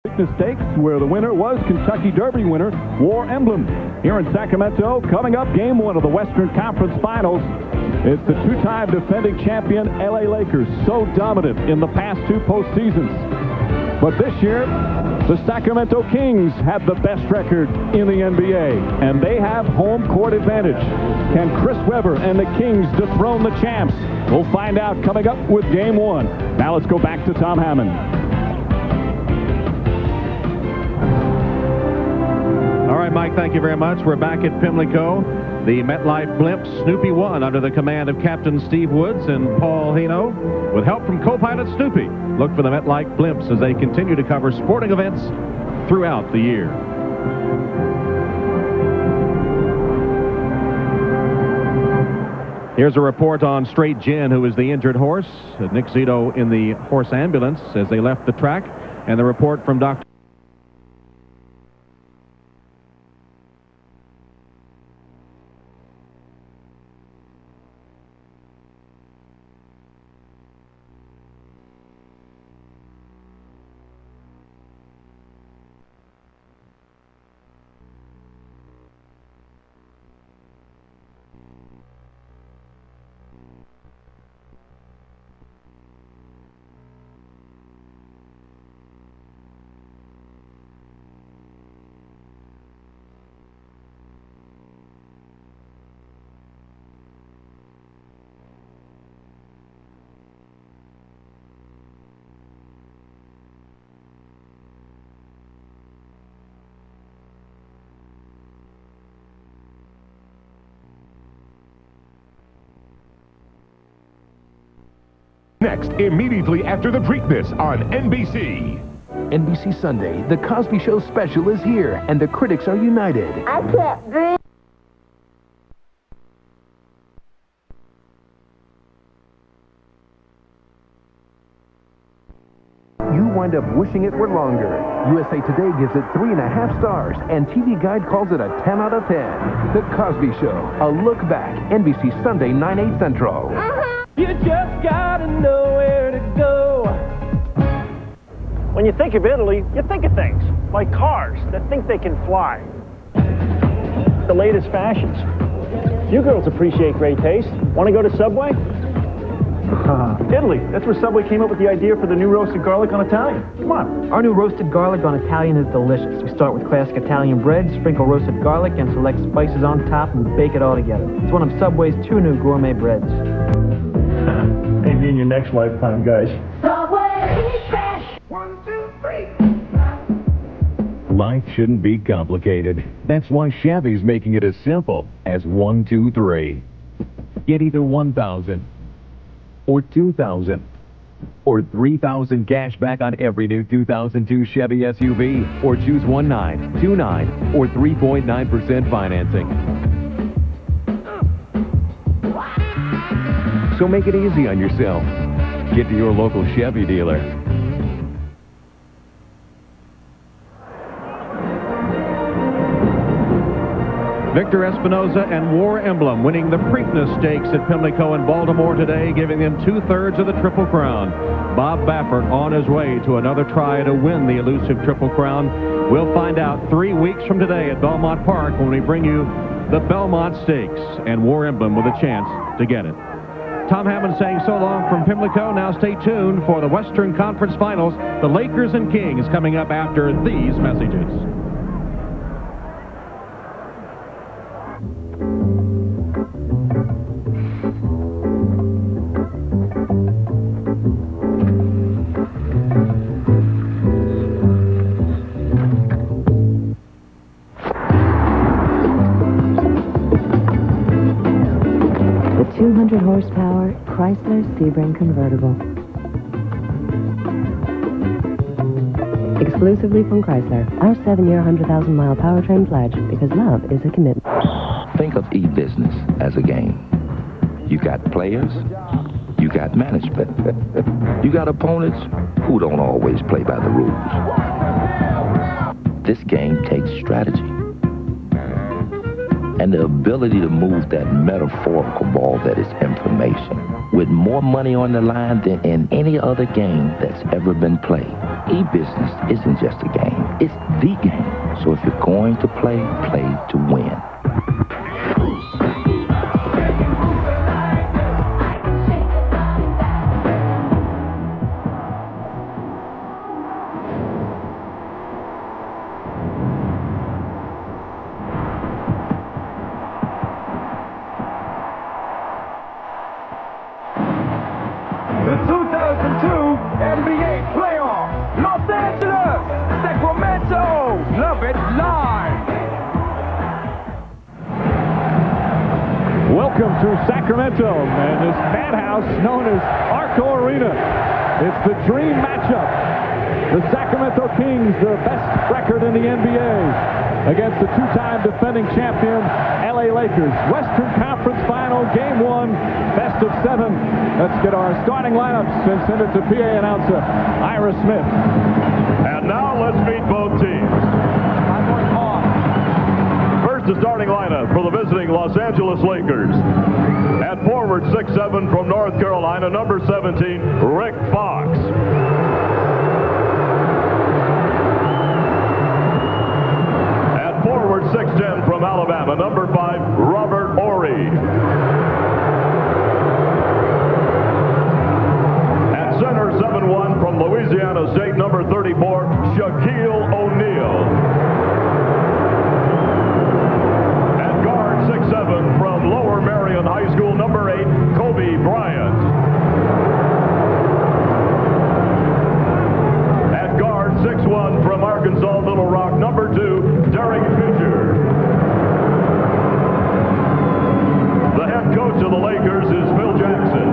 Preakness Stakes, where the winner was Kentucky Derby winner War Emblem. Here in Sacramento, coming up, game one of the Western Conference Finals. It's the two-time defending champion LA Lakers, so dominant in the past two postseasons. But this year, the Sacramento Kings have the best record in the NBA, and they have home court advantage. Can Chris Webber and the Kings dethrone the champs? We'll find out coming up with game one. Now let's go back to Tom Hammond. All right, Mike, thank you very much. We're back at Pimlico. The MetLife Blimp Snoopy 1 under the command of Captain Steve Woods and Paul Hino, with help from co-pilot Snoopy. Look for the MetLife Blimps as they continue to cover sporting events throughout the year. Here's a report on Straight Jen, who is the injured horse. Nick Zito in the horse ambulance as they left the track. And the report from Dr. Next, immediately after the Preakness on NBC. NBC Sunday, The Cosby Show special is here, and the critics are united. I can't breathe. You wind up wishing it were longer. USA Today gives it 3.5 stars, and TV Guide calls it a 10 out of 10. The Cosby Show, a look back. NBC Sunday, 9/8 Central. You just gotta know where to go. When you think of Italy, you think of things like cars that think they can fly. The latest fashions. You girls appreciate great taste. Want to go to Subway? Italy. That's where Subway came up with the idea for the new roasted garlic on Italian. Come on. Our new roasted garlic on Italian is delicious. We start with classic Italian bread, sprinkle roasted garlic, and select spices on top, and bake it all together. It's one of Subway's 2 new gourmet breads. Maybe in your next lifetime, guys. Subway, trash. 1, 2, 3. Life shouldn't be complicated. That's why Chevy's making it as simple as 1, 2, 3. Get either 1,000 or 2,000 or 3,000 cash back on every new 2002 Chevy SUV, or choose 1.9, 2.9, or 3.9% financing. So make it easy on yourself. Get to your local Chevy dealer. Victor Espinoza and War Emblem winning the Preakness Stakes at Pimlico in Baltimore today, giving them 2/3 of the Triple Crown. Bob Baffert on his way to another try to win the elusive Triple Crown. We'll find out 3 weeks from today at Belmont Park when we bring you the Belmont Stakes, and War Emblem with a chance to get it. Tom Hammond saying so long from Pimlico. Now stay tuned for the Western Conference Finals. The Lakers and Kings coming up after these messages. The 200 horsepower Chrysler Sebring convertible. Exclusively from Chrysler, our 7-year, 100,000-mile powertrain pledge, because love is a commitment. Think of e-business as a game. You got players, you got management, you got opponents who don't always play by the rules. This game takes strategy and the ability to move that metaphorical ball that is information with more money on the line than in any other game that's ever been played. E-business isn't just a game, it's the game. So if you're going to play, play to win. The 2002 NBA playoffs. Los Angeles, Sacramento, love it live. Welcome to Sacramento and this madhouse known as Arco Arena. It's the dream matchup. The Sacramento Kings, their best record in the NBA, against the two-time defending champion LA Lakers. Western Conference Final, Game 1, best of 7. Let's get our starting lineups and send it to PA announcer Ira Smith. And now let's meet both teams. First, the starting lineup for the visiting Los Angeles Lakers. At forward, 6'7" from North Carolina, number 17, Rick Fox. At forward, 6'10" from Alabama, number 5, Robert Horry. At center, 7'1" from Louisiana State, number 34, Shaquille O'Neal. At guard, 6'7" from Lower Merion High School, number 8, Kobe Bryant. At guard, 6'1" from Arkansas Little Rock, number 2, Derek Fisher. The head coach of the Lakers is Phil Jackson.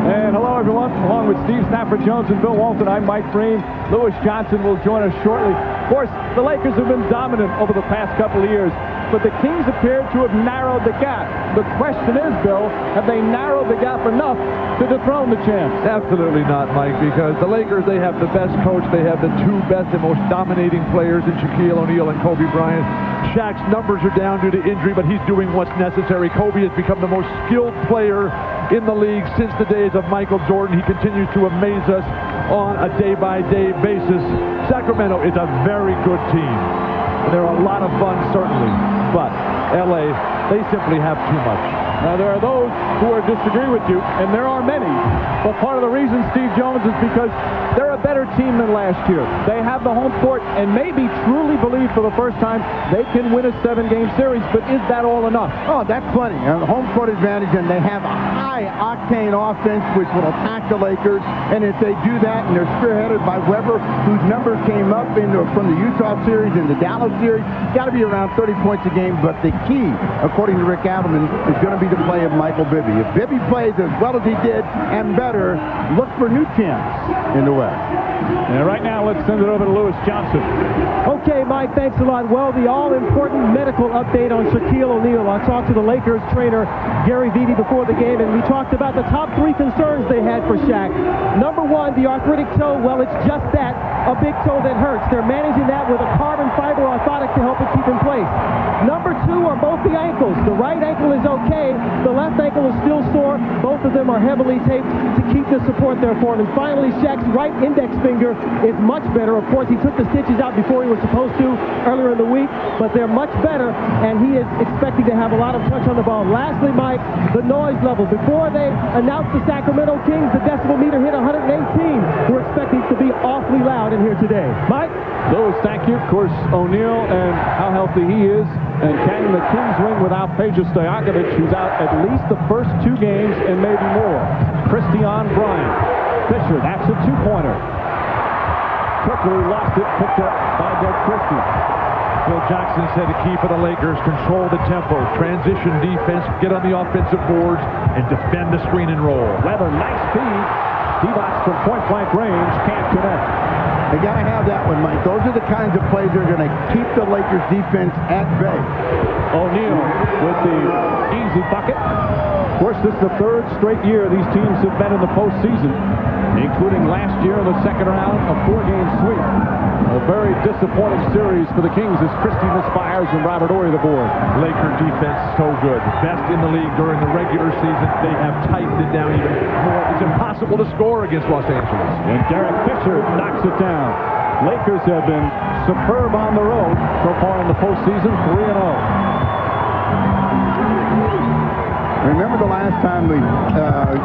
And hello, everyone. Along with Steve Stafford-Jones and Bill Walton, I'm Mike Breen. Lewis Johnson will join us shortly. Of course, the Lakers have been dominant over the past couple of years, but the Kings appear to have narrowed the gap. The question is, Bill, have they narrowed the gap enough to dethrone the champs? Absolutely not, Mike, because the Lakers, they have the best coach. They have the two best and most dominating players in Shaquille O'Neal and Kobe Bryant. Shaq's numbers are down due to injury, but he's doing what's necessary. Kobe has become the most skilled player in the league since the days of Michael Jordan. He continues to amaze us on a day-by-day basis. Sacramento is a very good team. They're a lot of fun, certainly, but LA, they simply have too much. Now, there are those who disagree with you, and there are many. But part of the reason, Steve Jones, is because they're a better team than last year. They have the home court and maybe truly believe for the first time they can win a 7-game series. But is that all enough? Oh, that's plenty. Home court advantage, and they have a high-octane offense which will attack the Lakers. And if they do that, and they're spearheaded by Weber, whose numbers came up from the Utah series and the Dallas series, got to be around 30 points a game. But the key, according to Rick Adelman, is going to be the play of Michael Bibby. If Bibby plays as well as he did and better, look for new champs in the West. And right now, let's send it over to Lewis Johnson. Okay, Mike, thanks a lot. Well, the all-important medical update on Shaquille O'Neal. I talked to the Lakers trainer, Gary Vitti, before the game, and we talked about the top 3 concerns they had for Shaq. Number 1, the arthritic toe. Well, it's just that, a big toe that hurts. They're managing that with a carbon fiber orthotic to help it keep in place. Number 2 are both the ankles. The right ankle is okay. The left ankle is still sore. Both of them are heavily taped to keep the support there for him. And finally, Shaq's right index finger is much better. Of course, he took the stitches out before he was supposed to earlier in the week, but they're much better, and he is expecting to have a lot of touch on the ball. Lastly, Mike, the noise level. Before they announced the Sacramento Kings, the decibel meter hit 118. We're expecting to be awfully loud in here today. Mike? Lewis, thank you. Of course, O'Neal and how healthy he is. And can the Kings win without Peja Stojakovic, who's out at least the first 2 games and maybe more? Christian Bryant. Fisher, that's a 2-pointer. Quickly lost it, picked up by Doug Christie. Phil Jackson said the key for the Lakers, control the tempo, transition defense, get on the offensive boards, and defend the screen and roll. Weber, nice feed. D-Box from point-blank range, can't connect. They got to have that one, Mike. Those are the kinds of plays that are going to keep the Lakers defense at bay. O'Neal with the easy bucket. Of course, this is the 3rd straight year these teams have been in the postseason, including last year in the second round, a 4-game sweep. A very disappointing series for the Kings as Christie misfires and Robert Horry the board. Laker defense so good. Best in the league during the regular season. They have tightened it down even more. It's impossible to score against Los Angeles. And Derek Fisher knocks it down. Lakers have been superb on the road so far in the postseason, 3-0. Remember the last time the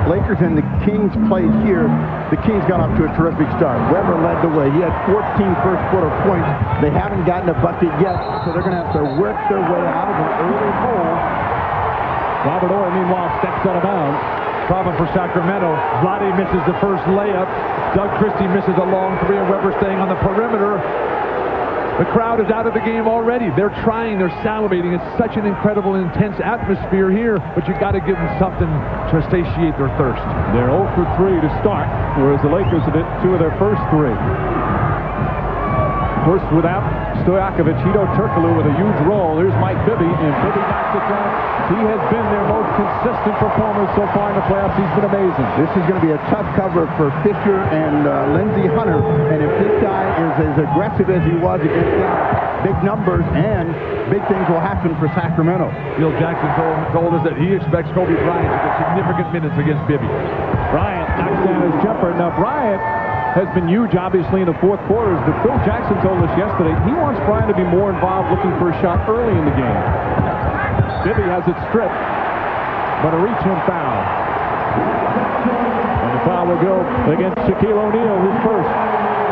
Lakers and the Kings played here, the Kings got off to a terrific start. Weber led the way. He had 14 first-quarter points. They haven't gotten a bucket yet, so they're going to have to work their way out of an early hole. Robert Horry, meanwhile, steps out of bounds. Problem for Sacramento. Vlade misses the first layup. Doug Christie misses a long 3, and Weber staying on the perimeter. The crowd is out of the game already. They're trying, they're salivating. It's such an incredible, intense atmosphere here, but you got to give them something to satiate their thirst. They're 0 for 3 to start, whereas the Lakers have hit 2 of their first 3. Of course, without Stojakovic, Hedo Turkoglu with a huge role. Here's Mike Bibby, and Bibby knocks it down. He has been their most consistent performer so far in the playoffs. He's been amazing. This is going to be a tough cover for Fisher and Lindsey Hunter, and if this guy is as aggressive as he was against them, big numbers and big things will happen for Sacramento. Phil Jackson told us that he expects Kobe Bryant to get significant minutes against Bibby. Bryant knocks down his jumper. Now, Bryant has been huge, obviously, in the 4th quarters, but Phil Jackson told us yesterday he wants Bryant to be more involved looking for a shot early in the game. Bibby has it stripped, but a reach-in foul. And the foul will go against Shaquille O'Neal, his first.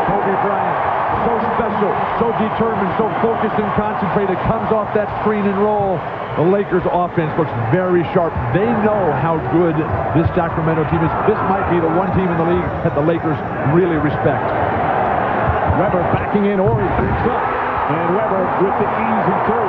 Kobe Bryant, so special, so determined, so focused and concentrated, comes off that screen and roll. The Lakers offense looks very sharp. They know how good this Sacramento team is. This might be the one team in the league that the Lakers really respect. Weber backing in, Horry backs up, and Weber with the easy 2.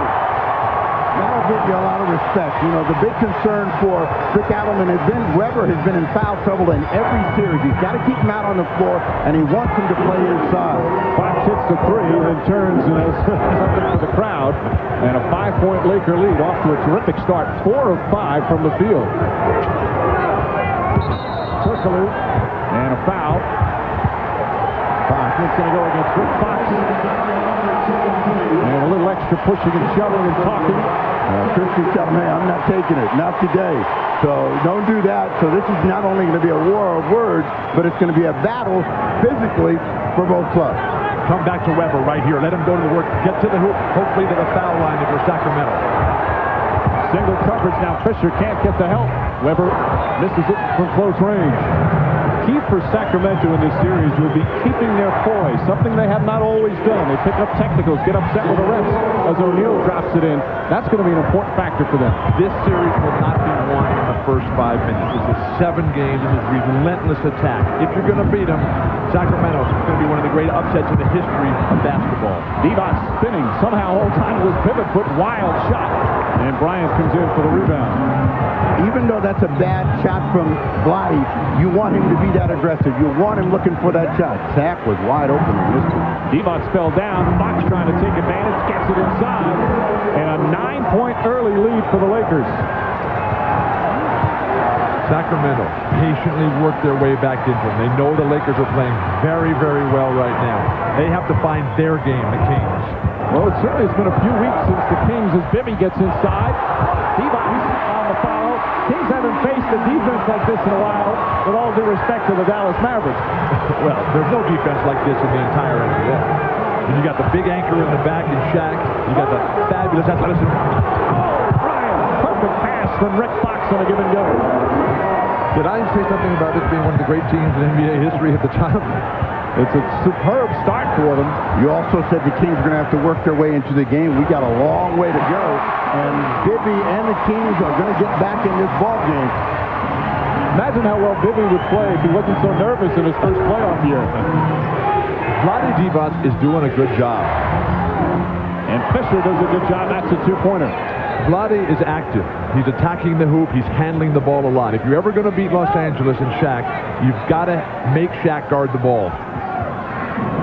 That'll give you a lot of respect. You know, the big concern for Rick Adelman has been Weber has been in foul trouble in every series. He's got to keep him out on the floor, and he wants him to play inside. Fox hits the 3 and then turns and has something for the crowd. And a 5-point Laker lead off to a terrific start. 4 of 5 from the field. Turkoglu and a foul. Fox is going to go against Rick Fox. And a little extra pushing and shoving and talking. Christie said, "Man, I'm not taking it. Not today." So don't do that. So this is not only going to be a war of words, but it's going to be a battle physically for both clubs. Come back to Weber right here. Let him go to the work. Get to the hoop. Hopefully to the foul line if you're Sacramento. Single coverage now. Fisher can't get the help. Weber misses it from close range. Key for Sacramento in this series will be keeping their poise, something they have not always done. They pick up technicals, get upset with the refs as O'Neal drops it in. That's going to be an important factor for them. This series will not be won in the first 5 minutes. This is 7 games and this relentless attack. If you're going to beat them, Sacramento is going to be one of the great upsets in the history of basketball. Divac spinning, somehow all time with pivot foot, wild shot. And Bryant comes in for the rebound. Even though that's a bad shot from Vlade, you want him to be that aggressive. You want him looking for that shot. Zach was wide open in this one. Divac fell down. Fox trying to take advantage, gets it inside. And a 9-point early lead for the Lakers. Sacramento patiently worked their way back into it. They know the Lakers are playing very, very well right now. They have to find their game, the Kings. Well, it certainly has been a few weeks since the Kings as Bibby gets inside. Divac on the follow. Kings haven't faced a defense like this in a while, with all due respect to the Dallas Mavericks. Well, there's no defense like this in the entire NBA. And you got the big anchor in the back in Shaq. You got the fabulous athleticism. Bryant, perfect pass from Rick Fox on a give and go. Did I say something about this being one of the great teams in NBA history at the time? It's a superb start for them. You also said the Kings are going to have to work their way into the game. We got a long way to go, and Bibby and the Kings are going to get back in this ball game. Imagine how well Bibby would play if he wasn't so nervous in his first playoff year. Vlade Divac is doing a good job. And Fisher does a good job. That's a two-pointer. Vlade is active. He's attacking the hoop. He's handling the ball a lot. If you're ever going to beat Los Angeles and Shaq, you've got to make Shaq guard the ball.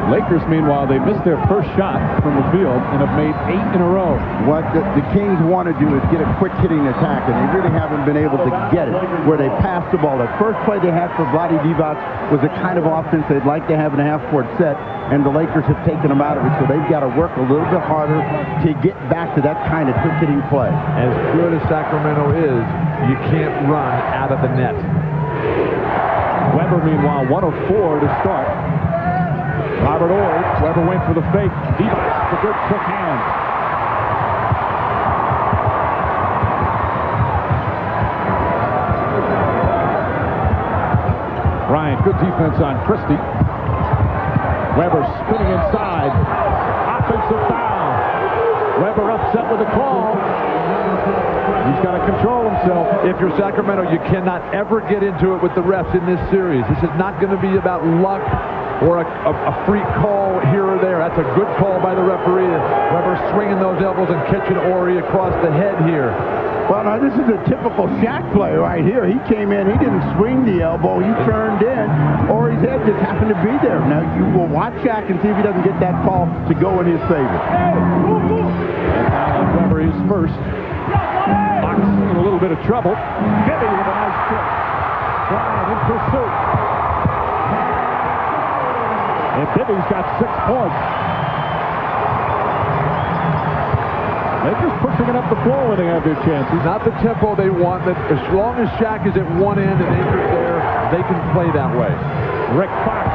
Lakers, meanwhile, they missed their first shot from the field and have made 8 in a row. What the Kings want to do is get a quick hitting attack, and they really haven't been able to get it where they pass the ball. The first play they had for Vlade Divac was the kind of offense they'd like to have in a half-court set, and the Lakers have taken them out of it, so they've got to work a little bit harder to get back to that kind of quick hitting play. As good as Sacramento is, you can't run out of the net. Weber, meanwhile, 1 of 4 to start. Robert Horry, Weber went for the fake. Divac, the good quick hand. Bryant, good defense on Christie. Weber spinning inside. Offensive foul. Weber upset with a call. He's got to control himself. If you're Sacramento, you cannot ever get into it with the refs in this series. This is not going to be about luck or a freak call here or there. That's a good call by the referee. Weber swinging those elbows and catching Horry across the head here. Well, now this is a typical Shaq play right here. He came in, he didn't swing the elbow, he turned in. Horry's head just happened to be there. Now you will watch Shaq and see if he doesn't get that call to go in his favor. And now Weber is first. Fox in a little bit of trouble. Bibby with a nice kick. Bryant in pursuit. And Bibby's got 6 points. Lakers pushing it up the floor when they have their chances. Not the tempo they want, but as long as Shaq is at one end and Akers there, they can play that way. Rick Fox.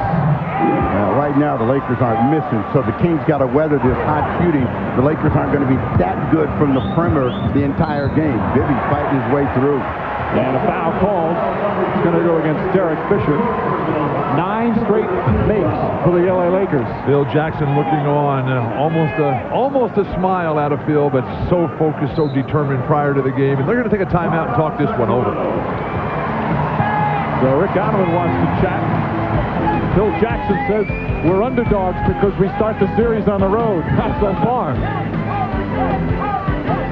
Now, right now, the Lakers aren't missing, so the Kings got to weather this hot shooting. The Lakers aren't going to be that good from the perimeter the entire game. Bibby's fighting his way through. And a foul called. It's going to go against Derek Fisher. 9 straight makes for the LA Lakers. Phil Jackson looking on, almost a smile out of Phil, but so focused, so determined prior to the game. And they're going to take a timeout and talk this one over. So Rick Donovan wants to chat. Phil Jackson says we're underdogs because we start the series on the road. Not so far.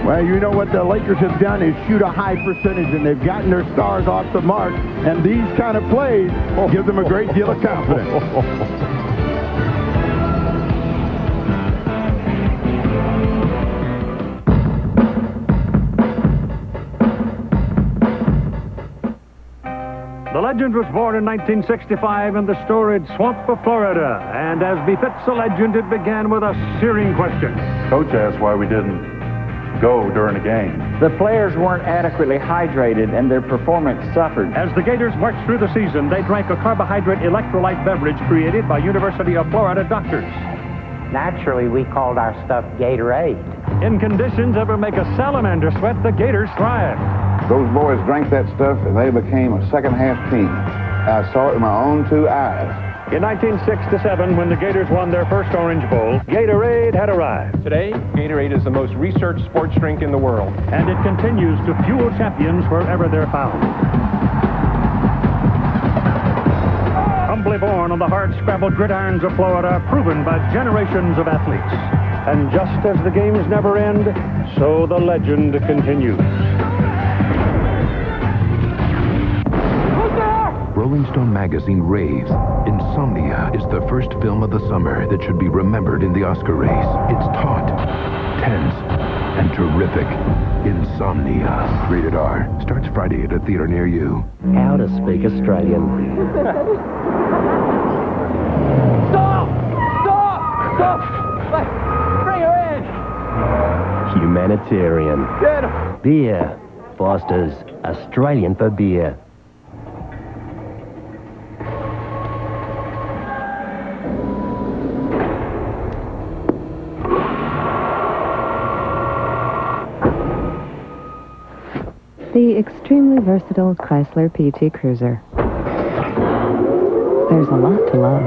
Well, you know what the Lakers have done is shoot a high percentage, and they've gotten their stars off the mark, and these kind of plays give them a great deal of confidence. The legend was born in 1965 in the storied swamp of Florida, and as befits a legend, it began with a searing question. Coach asked why we didn't go during the game. The players weren't adequately hydrated and their performance suffered. As the Gators marched through the season, they drank a carbohydrate electrolyte beverage created by University of Florida doctors. Naturally, we called our stuff Gatorade. In conditions that would make a salamander sweat, the Gators thrive. Those boys drank that stuff and they became a second-half team. I saw it with my own 2 eyes. In 1967, when the Gators won their first Orange Bowl, Gatorade had arrived. Today, Gatorade is the most researched sports drink in the world. And it continues to fuel champions wherever they're found. Humbly born on the hard-scrabbled gridirons of Florida, proven by generations of athletes. And just as the games never end, so the legend continues. Rolling Stone magazine raves. Insomnia is the first film of the summer that should be remembered in the Oscar race. It's taut, tense, and terrific. Insomnia. Rated R. Starts Friday at a theater near you. How to speak Australian. Stop! Stop! Stop! Bring her in! Humanitarian. Get Beer. Foster's. Australian for beer. The extremely versatile Chrysler PT Cruiser. There's a lot to love.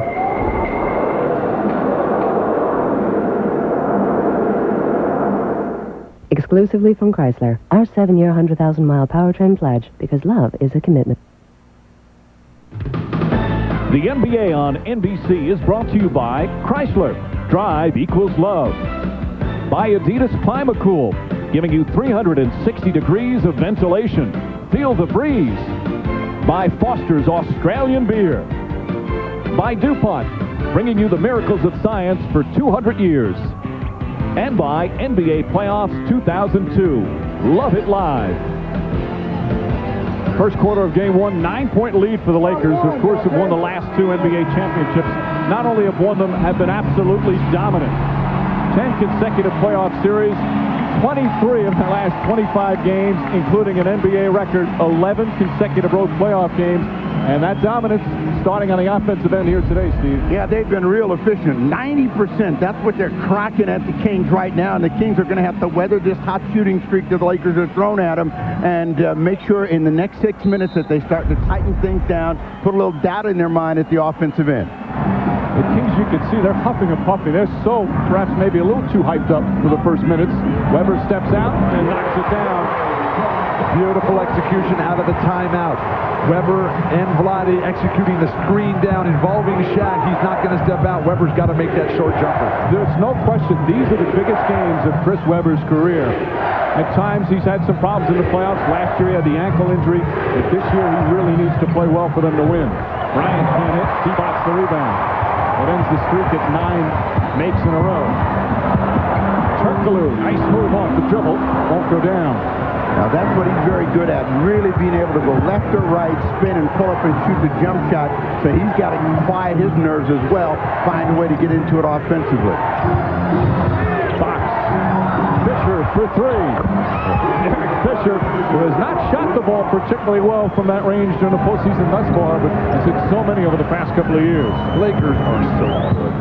Exclusively from Chrysler, our 7-year, 100,000-mile powertrain pledge, because love is a commitment. The NBA on NBC is brought to you by Chrysler. Drive equals love. By Adidas Climacool, giving you 360 degrees of ventilation. Feel the breeze. By Foster's Australian Beer. By DuPont, bringing you the miracles of science for 200 years. And by NBA Playoffs 2002. Love it live. First quarter of Game 1, 9-point lead for the Lakers. Of course, have won the last 2 NBA championships. Not only have won them, have been absolutely dominant. 10 consecutive playoff series. 23 of the last 25 games, including an NBA record 11 consecutive road playoff games. And that dominance starting on the offensive end here today, Steve. Yeah, they've been real efficient. 90%. That's what they're cracking at the Kings right now. And the Kings are going to have to weather this hot shooting streak that the Lakers have thrown at them and make sure in the next 6 minutes that they start to tighten things down, put a little doubt in their mind at the offensive end. The Kings, you can see, they're huffing and puffing. They're so, perhaps maybe a little too hyped up for the first minutes. Weber steps out and knocks it down. Beautiful execution out of the timeout. Weber and Vlade executing the screen down involving Shaq. He's not going to step out. Weber's got to make that short jumper. There's no question. These are the biggest games of Chris Weber's career. At times, he's had some problems in the playoffs. Last year, he had the ankle injury. But this year, he really needs to play well for them to win. Bryant can't hit. T-Bot's the rebound. It ends the streak at 9 makes in a row. Turkoglu, nice move off the dribble. Won't go down. Now that's what he's very good at, really being able to go left or right, spin and pull up and shoot the jump shot. So he's got to quiet his nerves as well, find a way to get into it offensively. Fox. Fisher for 3. Derek Fisher, who has not shot the ball particularly well from that range during the postseason thus far, but has hit so many over the past couple of years. Lakers are so good.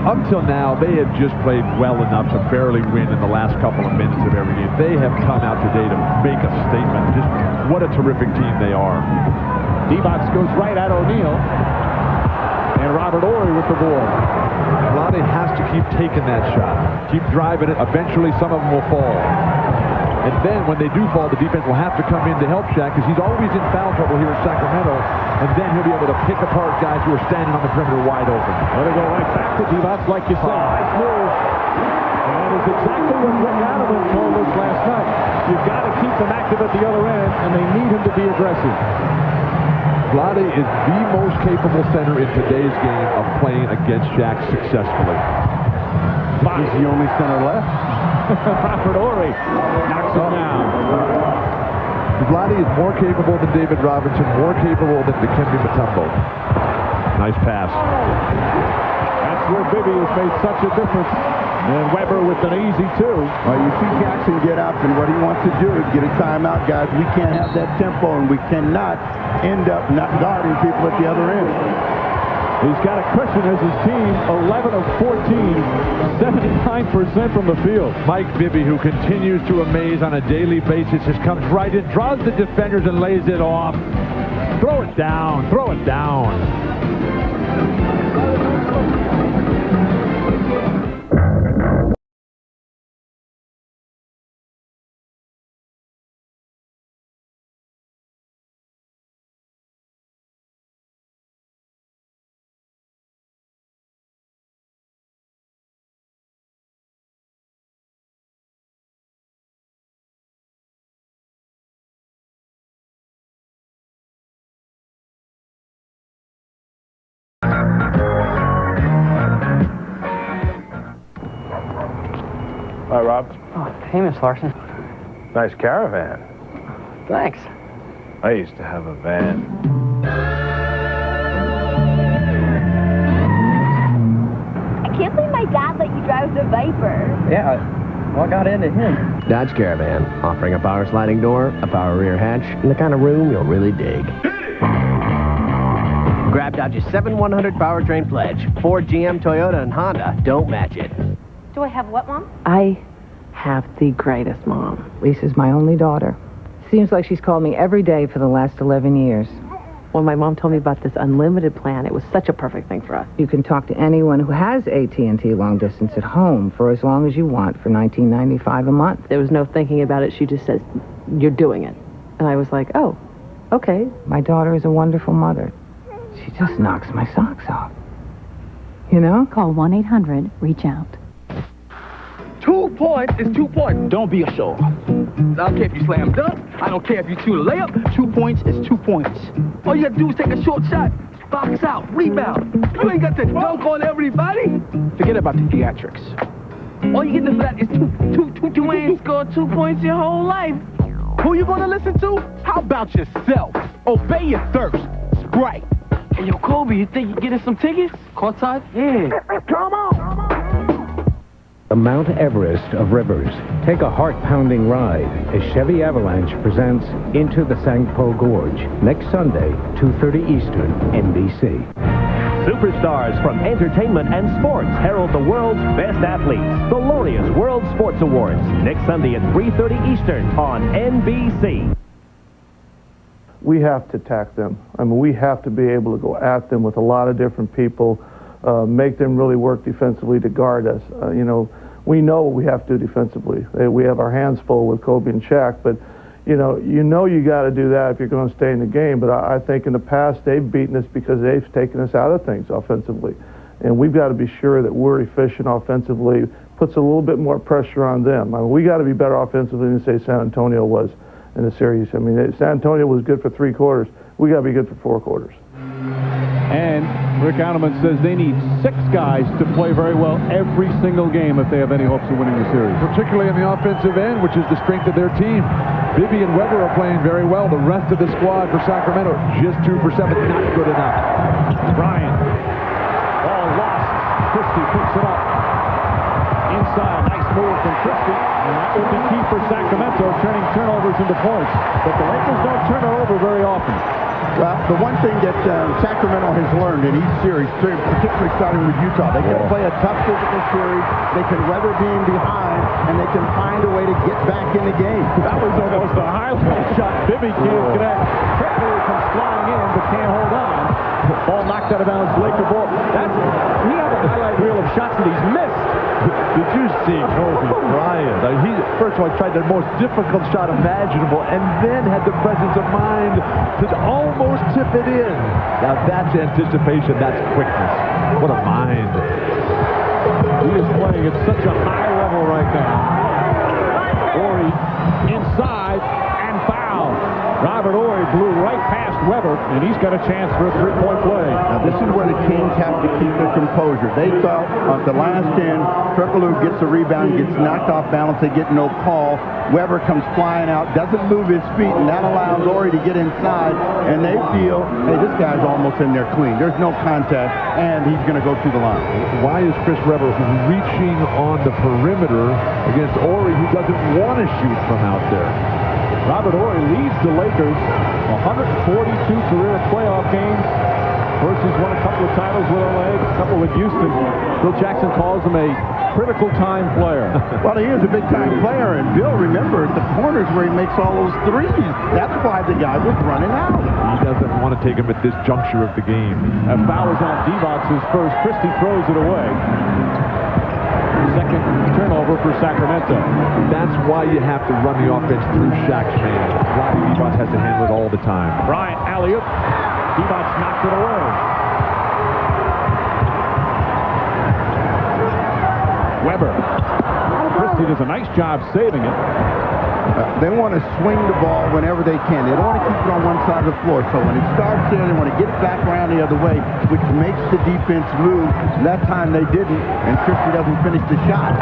Up till now, they have just played well enough to barely win in the last couple of minutes of every game. They have come out today to make a statement. Just what a terrific team they are. D-Box goes right at O'Neal. And Robert Horry with the ball. Vlade has to keep taking that shot. Keep driving it. Eventually, some of them will fall. And then when they do fall, the defense will have to come in to help Shaq because he's always in foul trouble here in Sacramento. And then he'll be able to pick apart guys who are standing on the perimeter wide open. Let it go right back to D-Box, like you said. Nice move. And that is exactly what Rick Adelman told us last night. You've got to keep them active at the other end, and they need him to be aggressive. Vlade is the most capable center in today's game of playing against Shaq successfully. He's the only center left. Robert Horry knocks it down. Vlade is more capable than David Robinson, more capable than Dikembe Mutombo. Nice pass. That's where Bibby has made such a difference. And Weber with an easy 2. Well, you see Jackson get up, and what he wants to do is get a timeout, guys. We can't have that tempo, and we cannot end up not guarding people at the other end. He's got a cushion as his team, 11 of 14, 79% from the field. Mike Bibby, who continues to amaze on a daily basis, just comes right in, draws the defenders and lays it off. Throw it down, throw it down. Hi, Rob. Oh, hey, Miss Larson. Nice caravan. Thanks. I used to have a van. I can't believe my dad let you drive the Viper. Yeah, what got into him? Dodge Caravan, offering a power sliding door, a power rear hatch, and the kind of room you'll really dig. Grab Dodge's 7100 powertrain pledge. Ford, GM, Toyota, and Honda don't match it. Do I have what, Mom? I have the greatest mom. Lisa's my only daughter. Seems like she's called me every day for the last 11 years. When my mom told me about this unlimited plan, it was such a perfect thing for us. You can talk to anyone who has AT&T long distance at home for as long as you want for $19.95 a month. There was no thinking about it. She just says, "You're doing it." And I was like, "Oh, okay." My daughter is a wonderful mother. She just knocks my socks off. You know? Call 1-800-REACH-OUT. 2 points is 2 points. Don't be a show. I don't care if you slam dunk. I don't care if you shoot a layup. 2 points is 2 points. All you gotta do is take a short shot, box out, rebound. You ain't got to dunk on everybody. Forget about the theatrics. All you getting for that is you ain't scored 2 points your whole life. Who you gonna listen to? How about yourself? Obey your thirst. Sprite. Hey, yo, Kobe, you think you're getting some tickets? Courtside? Yeah. Come on! The Mount Everest of rivers. Take a heart-pounding ride as Chevy Avalanche presents Into the Sangpo Gorge. Next Sunday, 2:30 Eastern, NBC. Superstars from entertainment and sports herald the world's best athletes. The Laureus World Sports Awards. Next Sunday at 3:30 Eastern on NBC. We have to attack them. I mean, we have to be able to go at them with a lot of different people, make them really work defensively to guard us. You know we know what we have to do defensively. We have our hands full with Kobe and Shaq, but you got to do that if you're going to stay in the game. But I think in the past they've beaten us because they've taken us out of things offensively, and we've got to be sure that we're efficient offensively. Puts a little bit more pressure on them. I mean, we got to be better offensively than say San Antonio was in the series. I mean, San Antonio was good for 3 quarters. We got to be good for 4 quarters. And Rick Adelman says they need 6 guys to play very well every single game if they have any hopes of winning the series. Particularly on the offensive end, which is the strength of their team. Bibby and Weber are playing very well. The rest of the squad for Sacramento, just 2 for 7, not good enough. Bryant. Ball lost. Christie picks it up. Inside. Nice move from Christie. And that will be key for Sacramento, turning turnovers into points. But the Lakers don't turn it over very often. Well, the one thing that Sacramento has learned in each series, particularly starting with Utah, they can play a tough physical series, they can weather being behind, and they can find a way to get back in the game. That was almost a highlight shot. Bibby can't connect. Tripoli comes flying in, but can't hold on. Ball knocked out of bounds, Laker ball. We have a highlight reel of shots that he's missed. Did you see Kobe Bryant? He, first of all, tried the most difficult shot imaginable and then had the presence of mind to almost tip it in. Now that's anticipation, that's quickness. What a mind. He is playing at such a high level right now. Horry inside and foul. Robert Horry blew right past Weber, and he's got a chance for a 3-point play. Now this is where the Kings have to keep their composure. They thought at the last end, Turkoglu gets the rebound, gets knocked off balance, they get no call. Weber comes flying out, doesn't move his feet, and that allows Horry to get inside, and they feel, hey, this guy's almost in there clean. There's no contact, and he's going to go to the line. Why is Chris Weber reaching on the perimeter against Horry, who doesn't want to shoot from out there? Robert Horry leads the Lakers 142 career playoff games First, he's won a couple of titles with LA, a couple with Houston. Bill Jackson calls him a critical time player. Well, he is a big-time player, and Bill, remember, the corners where he makes all those threes. That's why the guy was running out. He doesn't want to take him at this juncture of the game. And foul is on Divac' first. Christie throws it away. Second turnover for Sacramento. That's why you have to run the offense through Shaq's man. Rodney Divac has to handle it all the time. Bryant alley-oop. Divac knocked it away. Weber. Christie does a nice job saving it. They want to swing the ball whenever they can. They don't want to keep it on one side of the floor. So when it starts there, they want to get it back around the other way, which makes the defense move. That time they didn't, and Christie doesn't finish the shot.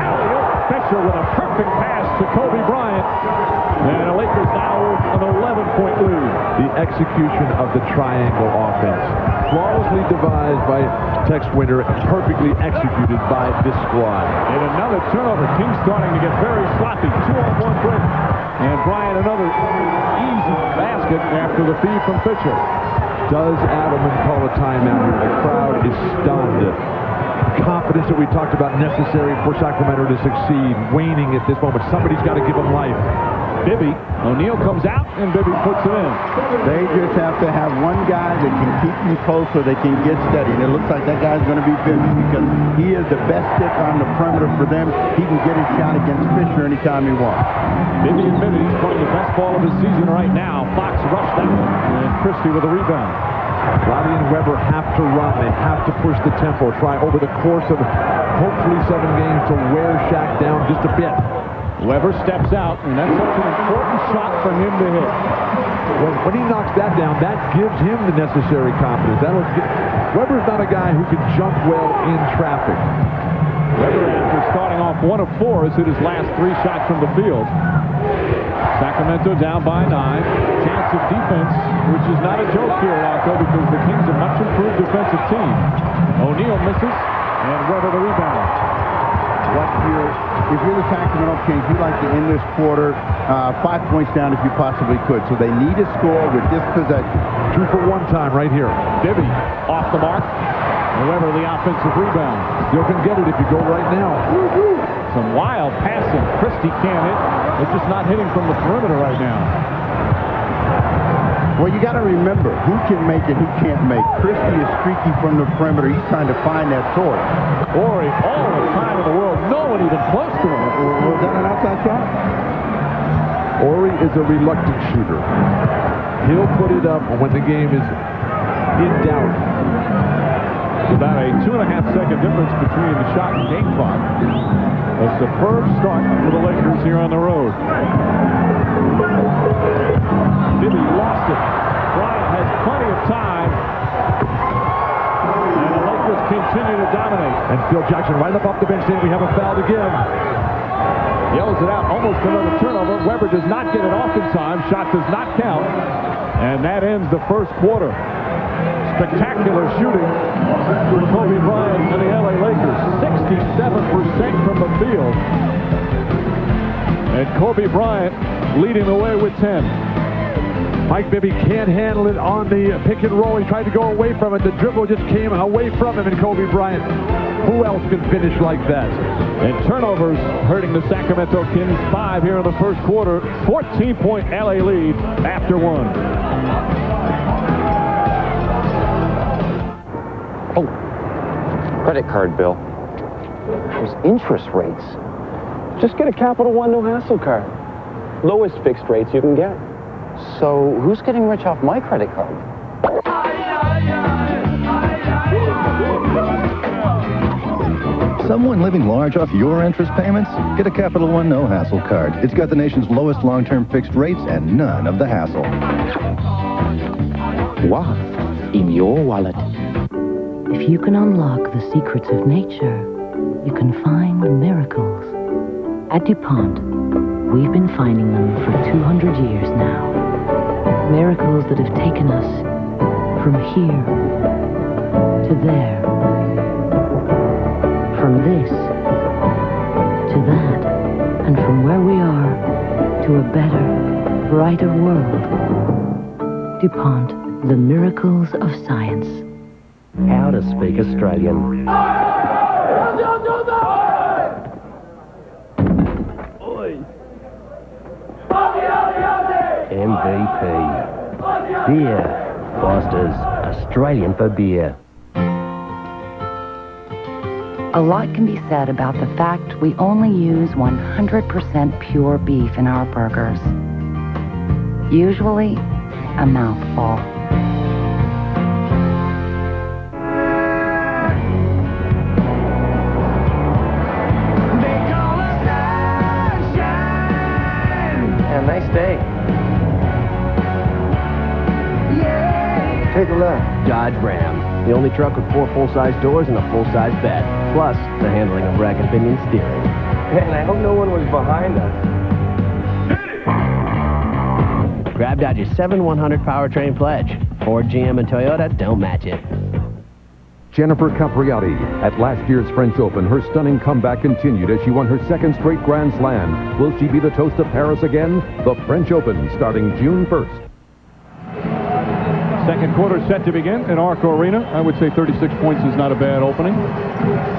Fisher with a perfect pass to Kobe Bryant. And the Lakers now with an 11-point lead. The execution of the triangle offense. Flawlessly devised by Tex Winter, perfectly executed by this squad. And another turnover. King starting to get very sloppy. 2-on-1 break. And Bryant another easy basket after the feed from Fisher. Does Adelman call a timeout here? The crowd is stunned. Confidence that we talked about necessary for Sacramento to succeed, waning at this moment. Somebody's got to give them life. Bibby. O'Neal comes out, and Bibby puts it in. They just have to have one guy that can keep them close so they can get steady. And it looks like that guy's going to be Bibby because he is the best stick on the perimeter for them. He can get his shot against Fisher anytime he wants. Bibby admitted he's playing the best ball of his season right now. Fox rushed that one, and Christie with a rebound. Roddy and Weber have to run. They have to push the tempo. Try over the course of hopefully 7 games to wear Shaq down just a bit. Weber steps out, and that's such an important shot for him to hit. When he knocks that down, that gives him the necessary confidence. Weber's not a guy who can jump well in traffic. Weber, after starting off 1 of 4, has hit his last 3 shots from the field. Sacramento down by 9. Chance of defense, which is not a joke here, Rocco, because the Kings are a much improved defensive team. O'Neal misses, and Weber the rebound. If you're the Sacramento Kings, you like to end this quarter 5 points down if you possibly could. So they need a score with this possession. 2 for 1 time right here. Bibby off the mark. Weber the offensive rebound. Still can get it if you go right now. Some wild passing. Christie can't hit. It's just not hitting from the perimeter right now. Well, you got to remember who can make and who can't make. Christie is streaky from the perimeter. He's trying to find that source. Horry, all the time in the world, no one even close to him. Was that an outside shot? Horry is a reluctant shooter. He'll put it up when the game is in doubt. It's about a 2.5-second difference between the shot and game clock. A superb start for the Lakers here on the road. Bibby lost it. Bryant has plenty of time. And the Lakers continue to dominate. And Phil Jackson right up off the bench saying we have a foul to give. Yells it out. Almost another turnover. Weber does not get it off in time. Shot does not count. And that ends the first quarter. Spectacular shooting for Kobe Bryant and the LA Lakers. 67% from the field. And Kobe Bryant leading the way with 10. Mike Bibby can't handle it on the pick and roll. He tried to go away from it. The dribble just came away from him, and Kobe Bryant. Who else can finish like that? And turnovers hurting the Sacramento Kings. 5 here in the first quarter. 14-point LA lead after 1. Oh, credit card bill. Those interest rates. Just get a Capital One no hassle card. Lowest fixed rates you can get. So who's getting rich off my credit card? Someone living large off your interest payments? Get a Capital One no hassle card. It's got the nation's lowest long-term fixed rates and none of the hassle. What in your wallet? If you can unlock the secrets of nature, you can find miracles. At DuPont, we've been finding them for 200 years now. Miracles that have taken us from here to there, from this to that, and from where we are to a better, brighter world. DuPont, the miracles of science. how to speak Australian. MVP. Beer. Foster's, Australian for beer. A lot can be said about the fact we only use 100% pure beef in our burgers. Usually, a mouthful. Yeah, nice day. Take a look. Dodge Ram. The only truck with 4 full-size doors and a full-size bed. Plus, the handling of rack and pinion steering. Man, I hope no one was behind us. Grab Dodge's 7-100 powertrain pledge. Ford, GM, and Toyota don't match it. Jennifer Capriati. At last year's French Open, her stunning comeback continued as she won her second straight Grand Slam. Will she be the toast of Paris again? The French Open, starting June 1st. Second quarter set to begin at Arco Arena. I would say 36 points is not a bad opening.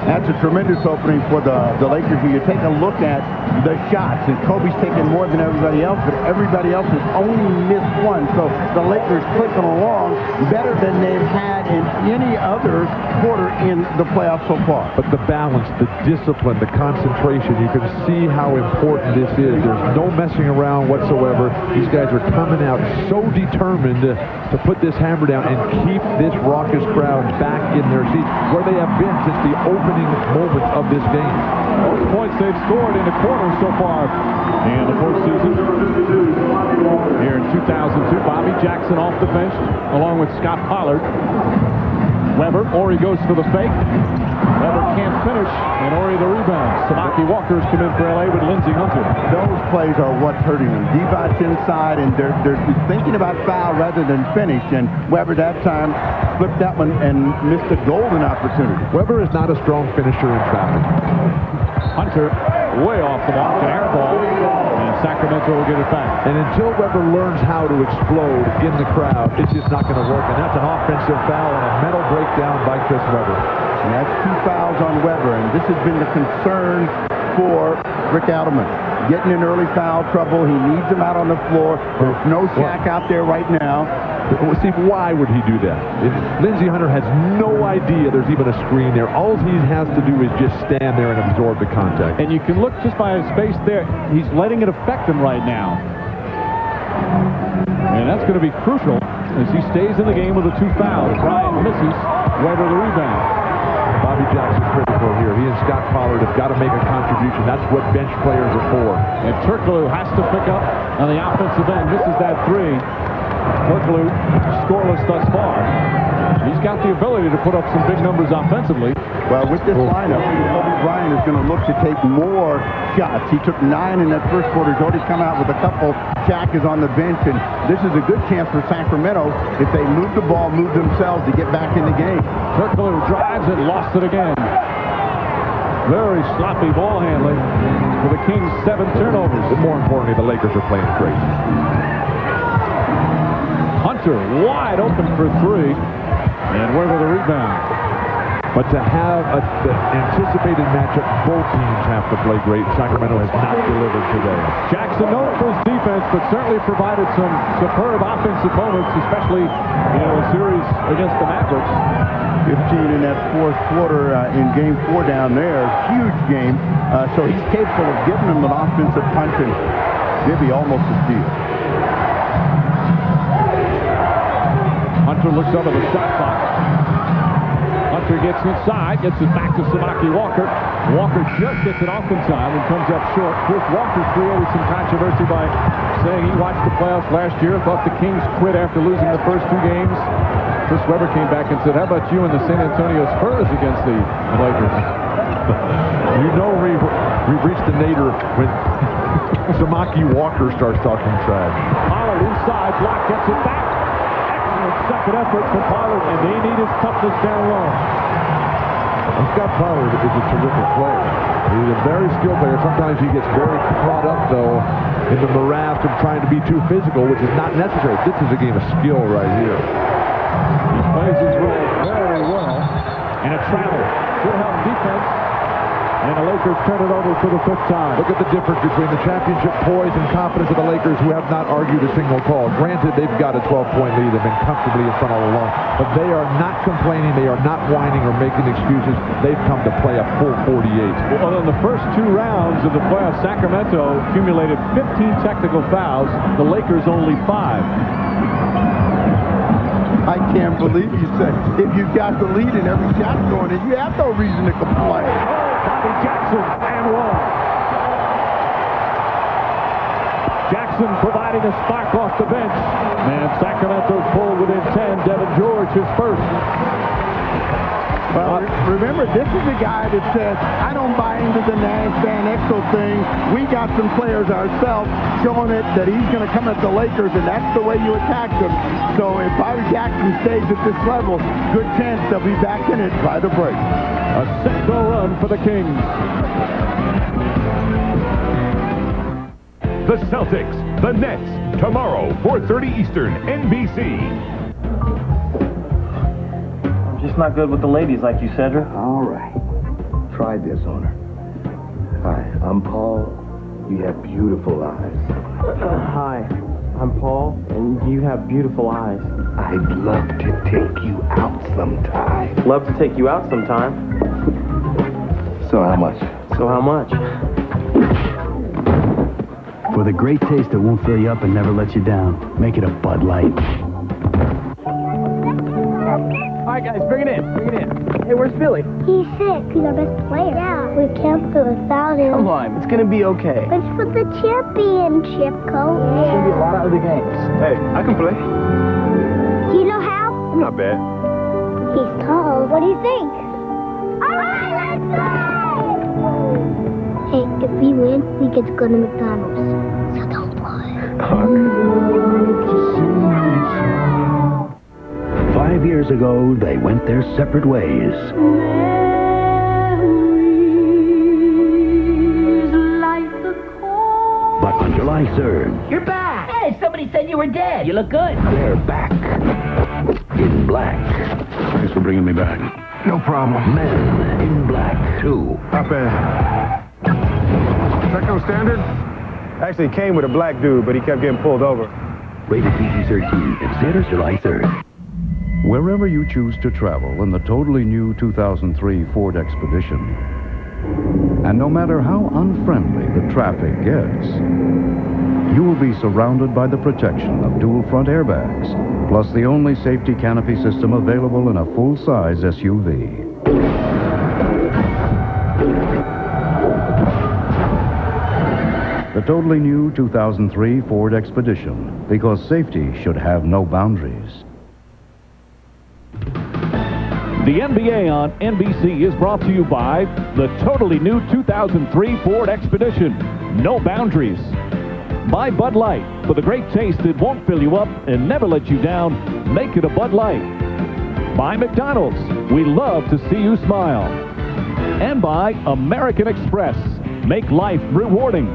That's a tremendous opening for the Lakers. You take a look at the shots, and Kobe's taken more than everybody else, but everybody else has only missed one. So the Lakers clicking along better than they've had in any other quarter in the playoffs so far. But the balance, the discipline, the concentration, you can see how important this is. There's no messing around whatsoever. These guys are coming out so determined to put this hammer down and keep this raucous crowd back in their seats where they have been since the opening moments of this game. Most points they've scored in the quarter so far in the postseason. Here in 2002, Bobby Jackson off the bench along with Scott Pollard. Weber, Ori goes for the fake. Weber can't finish, and Ori the rebound. Samaki Walker's come in for LA with Lindsey Hunter. Those plays are what's hurting them. Devon's inside, and they're thinking about foul rather than finish, and Weber that time flipped that one and missed a golden opportunity. Weber is not a strong finisher in traffic. Hunter way off the mark, an air ball, and Sacramento will get it back. And until Weber learns how to explode in the crowd, it's just not going to work, and that's an offensive foul and a mental breakdown by Chris Weber. And that's 2 fouls on Weber, and this has been the concern for Rick Adelman. Getting in early foul trouble. He needs him out on the floor. There's no Shaq out there right now. See, why would he do that? Lindsey Hunter has no idea there's even a screen there. All he has to do is just stand there and absorb the contact. And you can look just by his face there. He's letting it affect him right now. And that's going to be crucial as he stays in the game with the 2 fouls. Bryant misses. Weber the rebound. Bobby Jackson critical here. He and Scott Pollard have got to make a contribution. That's what bench players are for. And Turkoglu has to pick up on the offensive end. Misses that 3. Turkoglu scoreless thus far. He's got the ability to put up some big numbers offensively. Well, with this lineup, Kobe Bryant is going to look to take more shots. He took 9 in that first quarter. He's already come out with a couple. Shaq is on the bench, and this is a good chance for Sacramento if they move the ball, move themselves to get back in the game. Turkoglu drives it, lost it again. Very sloppy ball handling for the Kings. 7 turnovers. But more importantly, the Lakers are playing great. Hunter wide open for 3. And Weber the rebound. But to have an anticipated matchup, both teams have to play great. Sacramento has not delivered today. Jackson known for his defense, but certainly provided some superb offensive moments, especially a series against the Mavericks. 15 in that fourth quarter in Game 4 down there. Huge game. So he's capable of giving them an offensive punch, and maybe almost a steal. Hunter looks over the shot clock. Hunter gets inside, gets it back to Samaki Walker. Walker just gets it off in time and comes up short. Chris Walker created some controversy by saying he watched the playoffs last year, thought the Kings quit after losing the first 2 games. Chris Weber came back and said, how about you and the San Antonio Spurs against the Lakers? You know we've reached the nadir when Samaki Walker starts talking trash. Pollard inside, block gets it back. Second effort for Pollard, and they need his toughness down low. Scott Pollard is a terrific player. He's a very skilled player. Sometimes he gets very caught up, though, in the morass of trying to be too physical, which is not necessary. This is a game of skill right here. He plays his role very well. And a travel. Good help defense. And the Lakers turn it over for the 5th time. Look at the difference between the championship poise and confidence of the Lakers, who have not argued a single call. Granted, they've got a 12-point lead. They've been comfortably in front all along. But they are not complaining. They are not whining or making excuses. They've come to play a full 48. Well, in the first 2 rounds of the playoffs, Sacramento accumulated 15 technical fouls. The Lakers only 5. I can't believe you said if you've got the lead and every shot's going in, you have no reason to complain. Bobby Jackson and 1. Jackson providing a spark off the bench. And Sacramento pulled within 10. Devin George, his first. Well, remember, this is a guy that says, I don't buy into the Nash Van Exel thing. We got some players ourselves showing it that he's going to come at the Lakers, and that's the way you attack them. So if Bobby Jackson stays at this level, good chance they'll be back in it by the break. A 6-0 run for the Kings. The Celtics, the Nets, tomorrow, 4:30 Eastern, NBC. Just not good with the ladies, like you, Cedric. All right. Try this on her. Hi, I'm Paul. You have beautiful eyes. Hi, I'm Paul, and you have beautiful eyes. I'd love to take you out sometime. Love to take you out sometime. So how much? So how much? For the great taste that won't fill you up and never let you down, make it a Bud Light. All right, guys, bring it in. Hey, where's Billy? He's sick. He's our best player. Yeah. We can't do without him. Come on, it's gonna be okay. It's for the championship, Coach. There's gonna be a lot of other games. Hey, I can play. Do you know how? I'm not bad. He's tall. What do you think? All right, let's go! Hey, if we win, we get to go to McDonald's. So don't play. 5 years ago, they went their separate ways. But on July 3rd, You're back! Hey, somebody said you were dead. You look good. they're back in black. Thanks for bringing me back. No problem. Men in Black 2. Not bad. Is that no standard? Actually, he came with a black dude, but he kept getting pulled over. Rated PG-13 in theaters July 3rd. Wherever you choose to travel in the totally new 2003 Ford Expedition, and no matter how unfriendly the traffic gets, you will be surrounded by the protection of dual front airbags, plus the only safety canopy system available in a full-size SUV. The totally new 2003 Ford Expedition, because safety should have no boundaries. The NBA on NBC is brought to you by the totally new 2003 Ford Expedition. No boundaries. By Bud Light. For the great taste that won't fill you up and never let you down, make it a Bud Light. By McDonald's. We love to see you smile. And by American Express. Make life rewarding.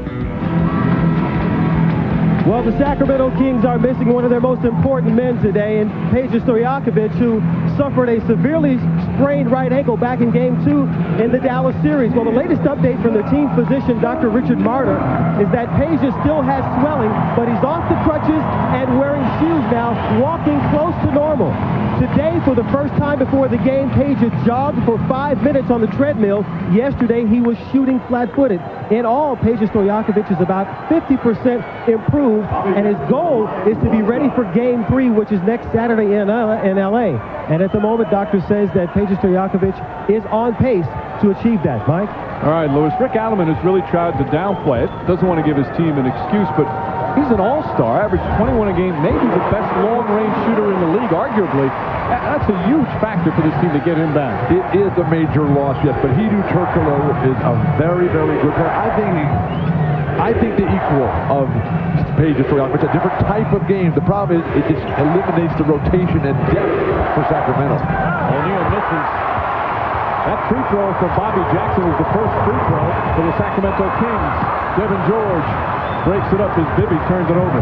Well, the Sacramento Kings are missing one of their most important men today, and Peja Stojakovic, who suffered a severely sprained right ankle back in Game 2 in the Dallas series. Well, the latest update from the team physician, Dr. Richard Marder, is that Peja still has swelling, but he's off the crutches and wearing shoes now, walking close to normal. Today, for the first time before the game, Peja jogged for 5 minutes on the treadmill. Yesterday, he was shooting flat-footed. In all, Peja Stojakovic is about 50% improved, and his goal is to be ready for Game 3, which is next Saturday in L.A. And at the moment, doctor says that Peja Stojakovic is on pace to achieve that. Mike? All right, Louis. Rick Alleman has really tried to downplay it. Doesn't want to give his team an excuse, but he's an all-star, averaged 21 a game, maybe the best long-range shooter in the league, arguably. That's a huge factor for this team to get him back. It is a major loss, yes, but Hedo Turkoglu is a very, very good player. I think the equal of Peja Stojakovic. It's a different type of game. The problem is it just eliminates the rotation and depth for Sacramento. O'Neal misses. That free throw for Bobby Jackson is the first free throw for the Sacramento Kings. Devin George breaks it up as Bibby turns it over.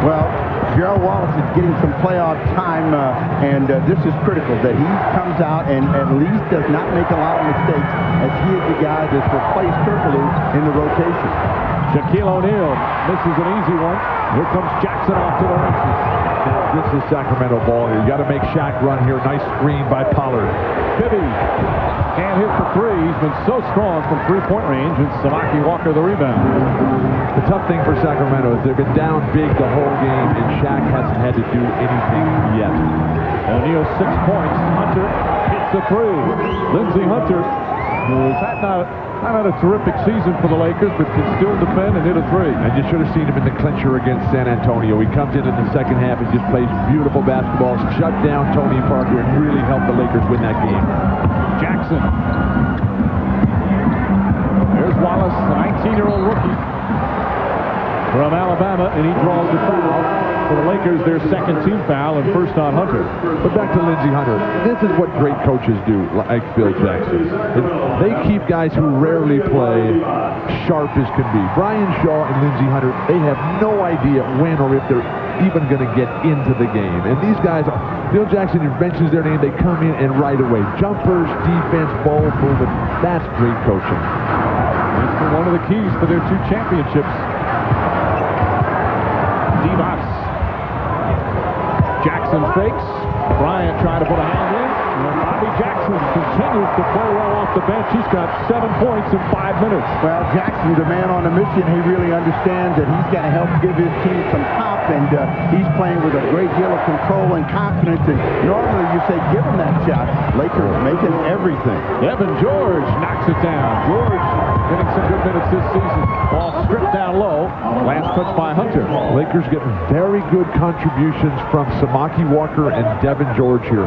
Well, Gerald Wallace is getting some playoff time, and this is critical that he comes out and at least does not make a lot of mistakes, as he is the guy that's replaced Kirkaloo in the rotation. Shaquille O'Neal misses an easy one. Here comes Jackson off to the races. Now, this is Sacramento ball here. You got to make Shaq run here. Nice screen by Pollard. Bibby can't hit for three. He's been so strong from three-point range, and Samaki Walker the rebound. The tough thing for Sacramento is they've been down big the whole game, and Shaq hasn't had to do anything yet. O'Neal 6 points. Hunter hits a three. Lindsey Hunter, who has not had a terrific season for the Lakers, but can still defend and hit a three. And you should have seen him in the clincher against San Antonio. He comes in the second half and just plays beautiful basketball, shut down Tony Parker, and really helped the Lakers win that game. Jackson. There's Wallace, the 19-year-old rookie from Alabama, and he draws the foul. For the Lakers, their second team foul and first on Hunter. But back to Lindsey Hunter. This is what great coaches do, like Phil Jackson. They keep guys who rarely play sharp as can be. Brian Shaw and Lindsey Hunter, they have no idea when or if they're even going to get into the game. And these guys, Phil Jackson mentions their name, they come in and right away. Jumpers, defense, ball movement. That's great coaching. That's been one of the keys for their two championships. Divac. Jackson fakes. Bryant trying to put a hand in. And Bobby Jackson continues to play well off the bench. He's got 7 points in 5 minutes. Well, Jackson's a man on a mission. He really understands that he's got to help give his team some pop, and he's playing with a great deal of control and confidence. And normally you say, give him that shot. Lakers making everything. Evan George knocks it down. George getting some good minutes this season. Ball stripped down low. Last touch by Hunter. Lakers getting very good contributions from Samaki Walker and Devin George here.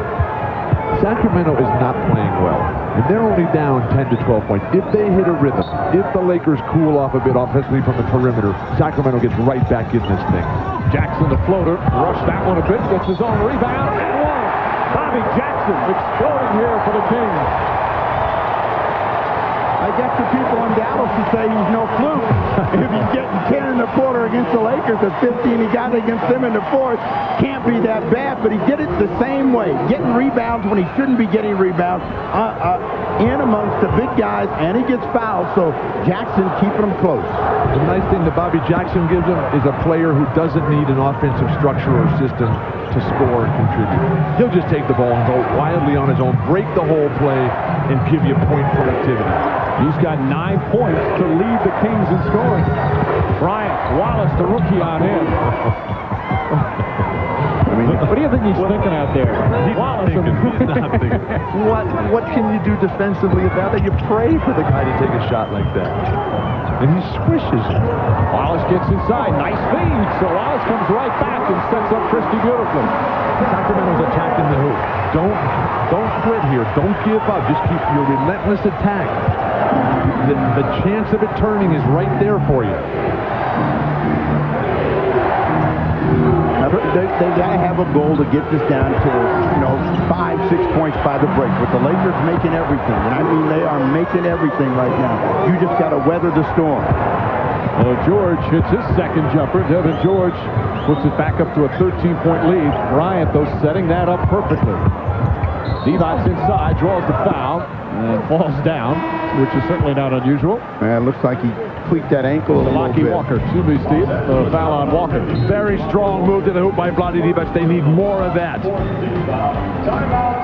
Sacramento is not playing well, and they're only down 10 to 12 points. If they hit a rhythm, if the Lakers cool off a bit offensively from the perimeter, Sacramento gets right back in this thing. Jackson, the floater, rushed that one a bit, gets his own rebound, and one. Bobby Jackson exploding here for the Kings. I guess the people in Dallas would say he's no fluke. If he's getting 10 in the quarter against the Lakers, the 15 he got against them in the fourth can't be that bad, but he did it the same way, getting rebounds when he shouldn't be getting rebounds, in amongst the big guys, and he gets fouled, so Jackson keeping them close. The nice thing that Bobby Jackson gives him is a player who doesn't need an offensive structure or system to score and contribute. He'll just take the ball and go wildly on his own, break the whole play, and give you point productivity. He's got 9 points to lead the Kings in scoring. Bryant, Wallace, the rookie on him. What do you think he's thinking out there? He's not thinking. What can you do defensively about that? You pray for the guy to take a shot like that. And he swishes it. Wallace gets inside. Nice feed. So Wallace comes right back and sets up Christie beautifully. Sacramento's attacking the hoop. Don't quit here. Don't give up. Just keep your relentless attack. The chance of it turning is right there for you. They've got to have a goal to get this down to, 5-6 points by the break. With the Lakers making everything, and I mean they are making everything right now. You just got to weather the storm. George hits his second jumper. Devin George puts it back up to a 13-point lead. Bryant, though, setting that up perfectly. Divac's inside, draws the foul, and falls down, which is certainly not unusual. It looks like he tweaked that ankle a little bit. Walker, excuse me, Steve. Foul on Walker. Very strong move to the hoop by Vlade Divac. They need more of that.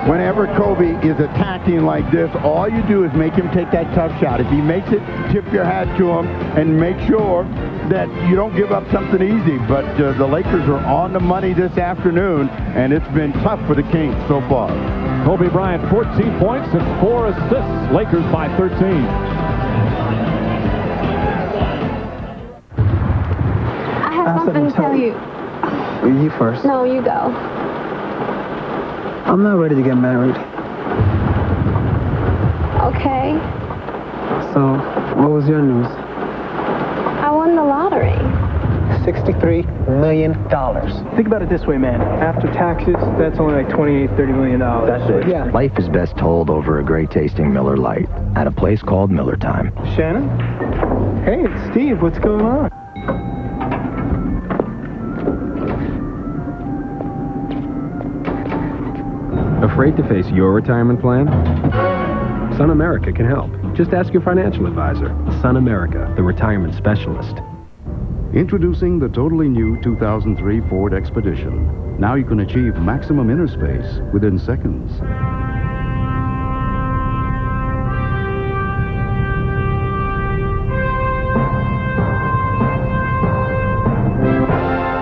Whenever Kobe is attacking like this, all you do is make him take that tough shot. If he makes it, tip your hat to him and make sure that you don't give up something easy. But the Lakers are on the money this afternoon, and it's been tough for the Kings so far. Kobe Bryant, 14 points and 4 assists. Lakers by 13. I have something to tell you. You first. No, you go. I'm not ready to get married. Okay. So, what was your news? I won the lottery. $63 million. Think about it this way, man. After taxes, that's only like $28-30 million. That's it. Yeah. Life is best told over a great tasting Miller Lite at a place called Miller Time. Shannon? Hey, it's Steve. What's going on? Afraid to face your retirement plan? Sun America can help. Just ask your financial advisor. Sun America, the retirement specialist. Introducing the totally new 2003 Ford Expedition. Now you can achieve maximum inner space within seconds.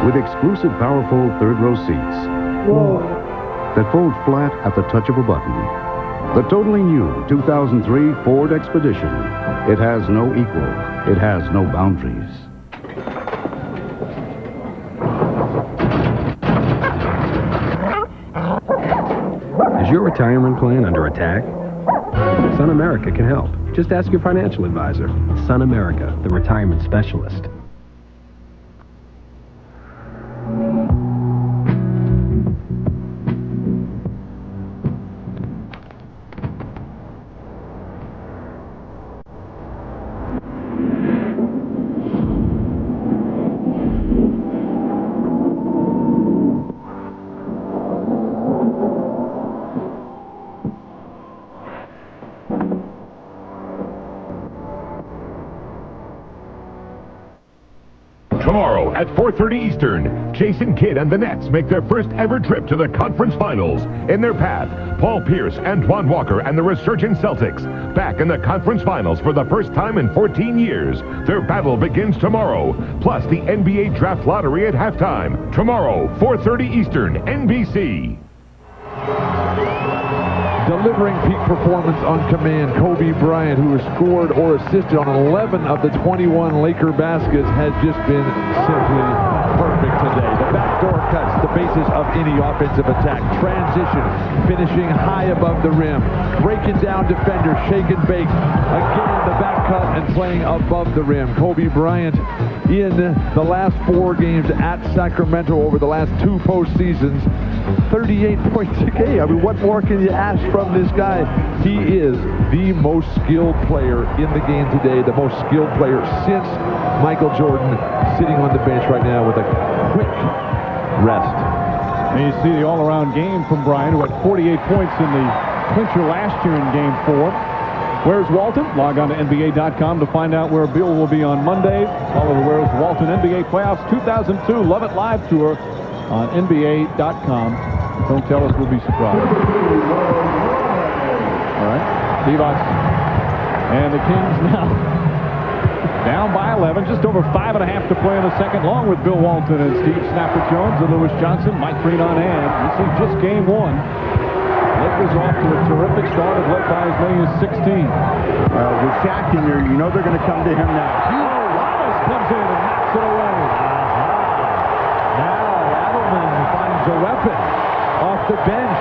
With exclusive powerful third-row seats. Whoa. That fold flat at the touch of a button. The totally new 2003 Ford Expedition. It has no equal. It has no boundaries. Is your retirement plan under attack? Sun America can help. Just ask your financial advisor. Sun America, the retirement specialist. Tomorrow at 4:30 Eastern, Jason Kidd and the Nets make their first ever trip to the conference finals. In their path, Paul Pierce, Antoine Walker, and the resurgent Celtics back in the conference finals for the first time in 14 years. Their battle begins tomorrow, plus the NBA Draft Lottery at halftime. Tomorrow, 4:30 Eastern, NBC. Delivering peak performance on command, Kobe Bryant, who has scored or assisted on 11 of the 21 Laker baskets, has just been simply perfect today. The backdoor cuts, the basis of any offensive attack. Transition, finishing high above the rim. Breaking down defenders, shake and bake. Again, the back cut and playing above the rim. Kobe Bryant in the last 4 games at Sacramento over the last 2 postseasons. 38 points a game. I mean, what more can you ask from this guy? He is the most skilled player in the game today, the most skilled player since Michael Jordan, sitting on the bench right now with a quick rest. And you see the all-around game from Bryant, who had 48 points in the clincher last year in Game 4. Where's Walton? Log on to NBA.com to find out where Bill will be on Monday. Follow the Where's Walton NBA Playoffs 2002 Love It Live Tour on NBA.com. Don't tell us, we'll be surprised. All right, Divac and the Kings now down by 11, just over 5.5 to play in the second, along with Bill Walton and Steve Snapper Jones and Lewis Johnson, Mike Green on hand. This is just Game 1. Lakers off to a terrific start, led by as many as 16. With Shaq in there, you know they're going to come to him now. Wallace comes in and knocks it away. A weapon off the bench.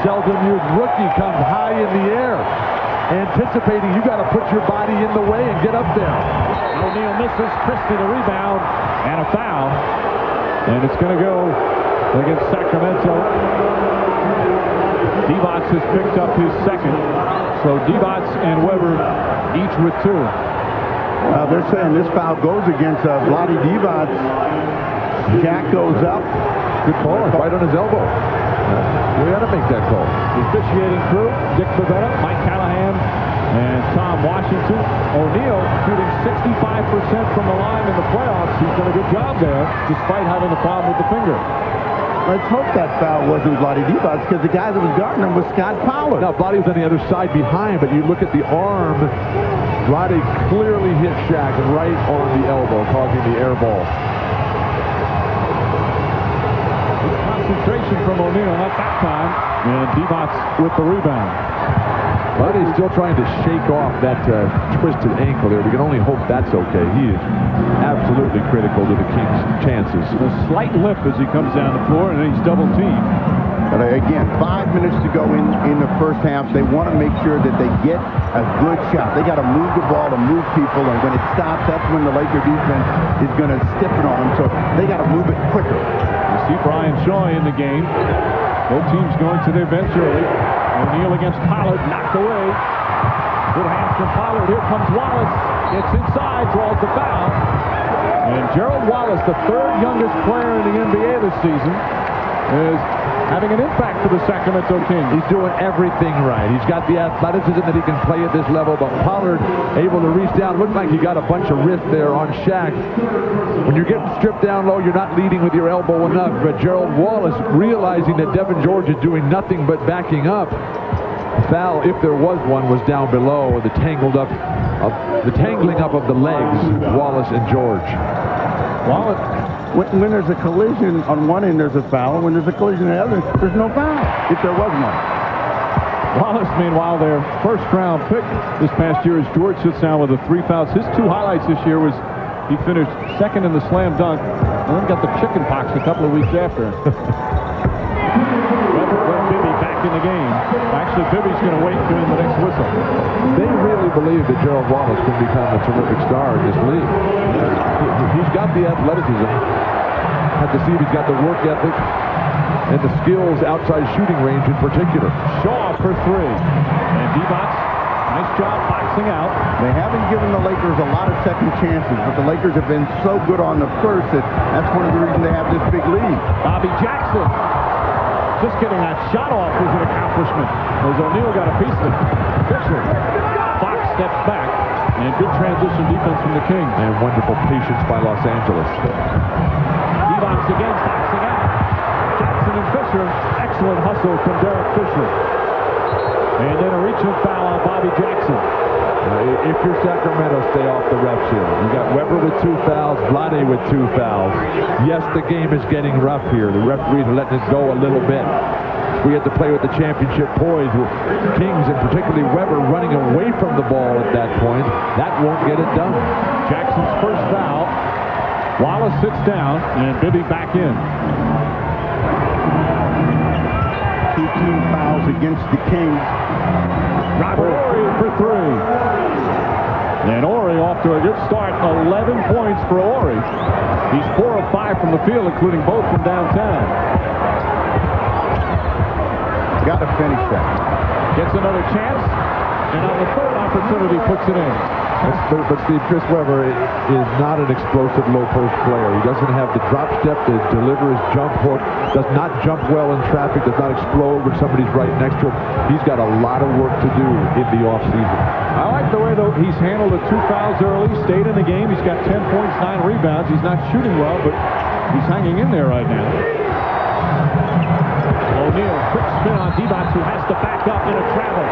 Seldom used rookie comes high in the air, anticipating you got to put your body in the way and get up there. O'Neal misses. Christie the rebound and a foul, and it's going to go against Sacramento. Divac has picked up his second, so Divac and Weber each with 2. They're saying this foul goes against Vlade Divac. Jack goes up. Good call, right on his elbow. We got to make that call. The officiating crew, Dick Bavetta, Mike Callahan, and Tom Washington. O'Neal shooting 65% from the line in the playoffs. He's done a good job there, despite having the problem with the finger. Let's hope that foul wasn't Vlade Divac, because the guy that was guarding him was Scott Pollard. Now, Vlade was on the other side behind, but you look at the arm, Vlade clearly hit Shaq right on the elbow, causing the air ball. Concentration from O'Neal at that time, and Divac with the rebound. Vlade's still trying to shake off that twisted ankle there. We can only hope that's okay. He is absolutely critical to the Kings' chances. A slight lip as he comes down the floor, and then he's double-teamed. But again, 5 minutes to go in the first half. They want to make sure that they get a good shot. They got to move the ball to move people, and when it stops, that's when the Laker defense is going to stiffen on them. So they got to move it quicker. You see Brian Shaw in the game. Both teams going to their bench early. O'Neal against Pollard, knocked away. Good hands from Pollard. Here comes Wallace. Gets inside, draws the foul. And Gerald Wallace, the 3rd youngest player in the NBA this season, is having an impact for the Sacramento Kings. He's doing everything right. He's got the athleticism that he can play at this level, but Pollard able to reach down. Looked like he got a bunch of wrist there on Shaq. When you're getting stripped down low, you're not leading with your elbow enough, but Gerald Wallace, realizing that Devin George is doing nothing but backing up, foul, if there was one, was down below. The tangling up of the legs, Wallace and George. Wallace, when there's a collision on one end, there's a foul. When there's a collision on the other, there's no foul, if there was one. Wallace, meanwhile, their first-round pick this past year as George sits down with 3 fouls. His 2 highlights this year was he finished second in the slam dunk and then got the chicken pox a couple of weeks after. Bibby back in the game. Actually, Bibby's going to wait during the next whistle. They really believe that Gerald Wallace can become a terrific star in this league. He's got the athleticism. Have to see if he's got the work ethic and the skills outside shooting range in particular. Shaw for 3. And Divac, nice job boxing out. They haven't given the Lakers a lot of second chances, but the Lakers have been so good on the first that that's one of the reasons they have this big lead. Bobby Jackson. Just getting that shot off was an accomplishment as O'Neal got a piece of it. Fisher. Fox steps back. And good transition defense from the Kings. And wonderful patience by Los Angeles. Divac again boxing out. Jackson and Fisher. Excellent hustle from Derek Fisher. And then a reach-in foul on Bobby Jackson. If you're Sacramento, stay off the refs here. You got Weber with 2 fouls, Vlade with 2 fouls. Yes, the game is getting rough here. The referees are letting it go a little bit. We had to play with the championship poise with Kings and particularly Weber running away from the ball at that point. That won't get it done. Jackson's first foul. Wallace sits down and Bibby back in. 2 team fouls against the Kings. Robert Horry for 3. And Horry off to a good start. 11 points for Horry. He's 4 of 5 from the field, including both from downtown. Got to finish that. Gets another chance. And on the third opportunity, puts it in. But Steve, Chris Webber is not an explosive low-post player. He doesn't have the drop step to deliver his jump hook, does not jump well in traffic, does not explode when somebody's right next to him. He's got a lot of work to do in the offseason. I like the way, though, he's handled the 2 fouls early, stayed in the game. He's got 10 points, 9 rebounds. He's not shooting well, but he's hanging in there right now. O'Neal, quick spin on Divac, who has to back up in a travel.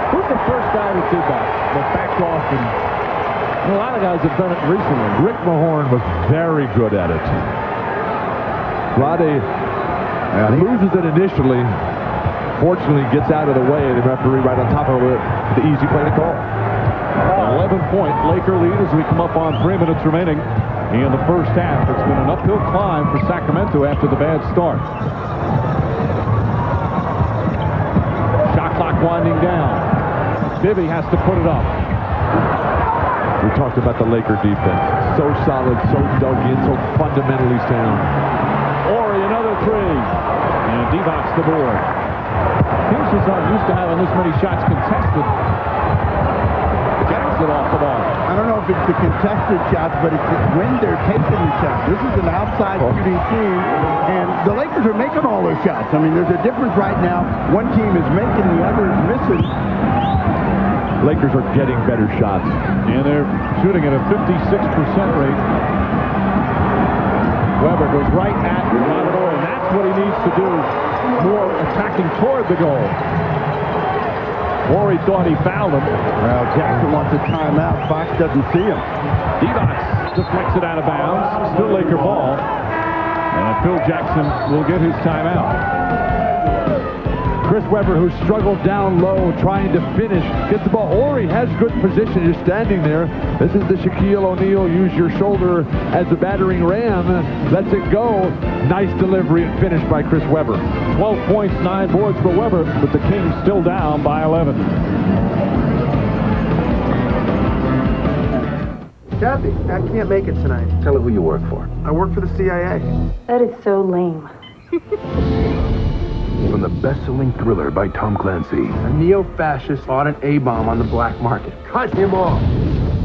Who's the first guy that did that backed off? And a lot of guys have done it recently. Rick Mahorn was very good at it. Vlade loses it initially. Fortunately, gets out of the way. The referee right on top of it. The easy play to call. 11-point Laker lead as we come up on 3 minutes remaining in the first half. It's been an uphill climb for Sacramento after the bad start. Shot clock winding down. Bibby has to put it up. We talked about the Laker defense. So solid, so dug in, so fundamentally sound. Horry, another 3. And Divac's the board. Kings just aren't used to having this many shots contested. Jackson off the ball. I don't know if it's the contested shots, but it's when they're taking the shots. This is an outside shooting team, and the Lakers are making all those shots. I mean, there's a difference right now. One team is making, the other is missing. Lakers are getting better shots. And they're shooting at a 56% rate. Weber goes right at Robert Horry. That's what he needs to do. More attacking toward the goal. Horry thought he fouled him. Well, Jackson wants a timeout. Fox doesn't see him. Divac deflects it out of bounds. Still Laker ball. And Phil Jackson will get his timeout. Chris Webber, who struggled down low trying to finish, gets the ball. Horry has good position, just standing there. This is the Shaquille O'Neal, use your shoulder as a battering ram. Lets it go. Nice delivery and finish by Chris Webber. 12 points, 9 boards for Webber, but the Kings still down by 11. Kathy, I can't make it tonight. Tell her who you work for. I work for the CIA. That is so lame. From the best-selling thriller by Tom Clancy. A neo-fascist bought an A-bomb on the black market. Cut him off.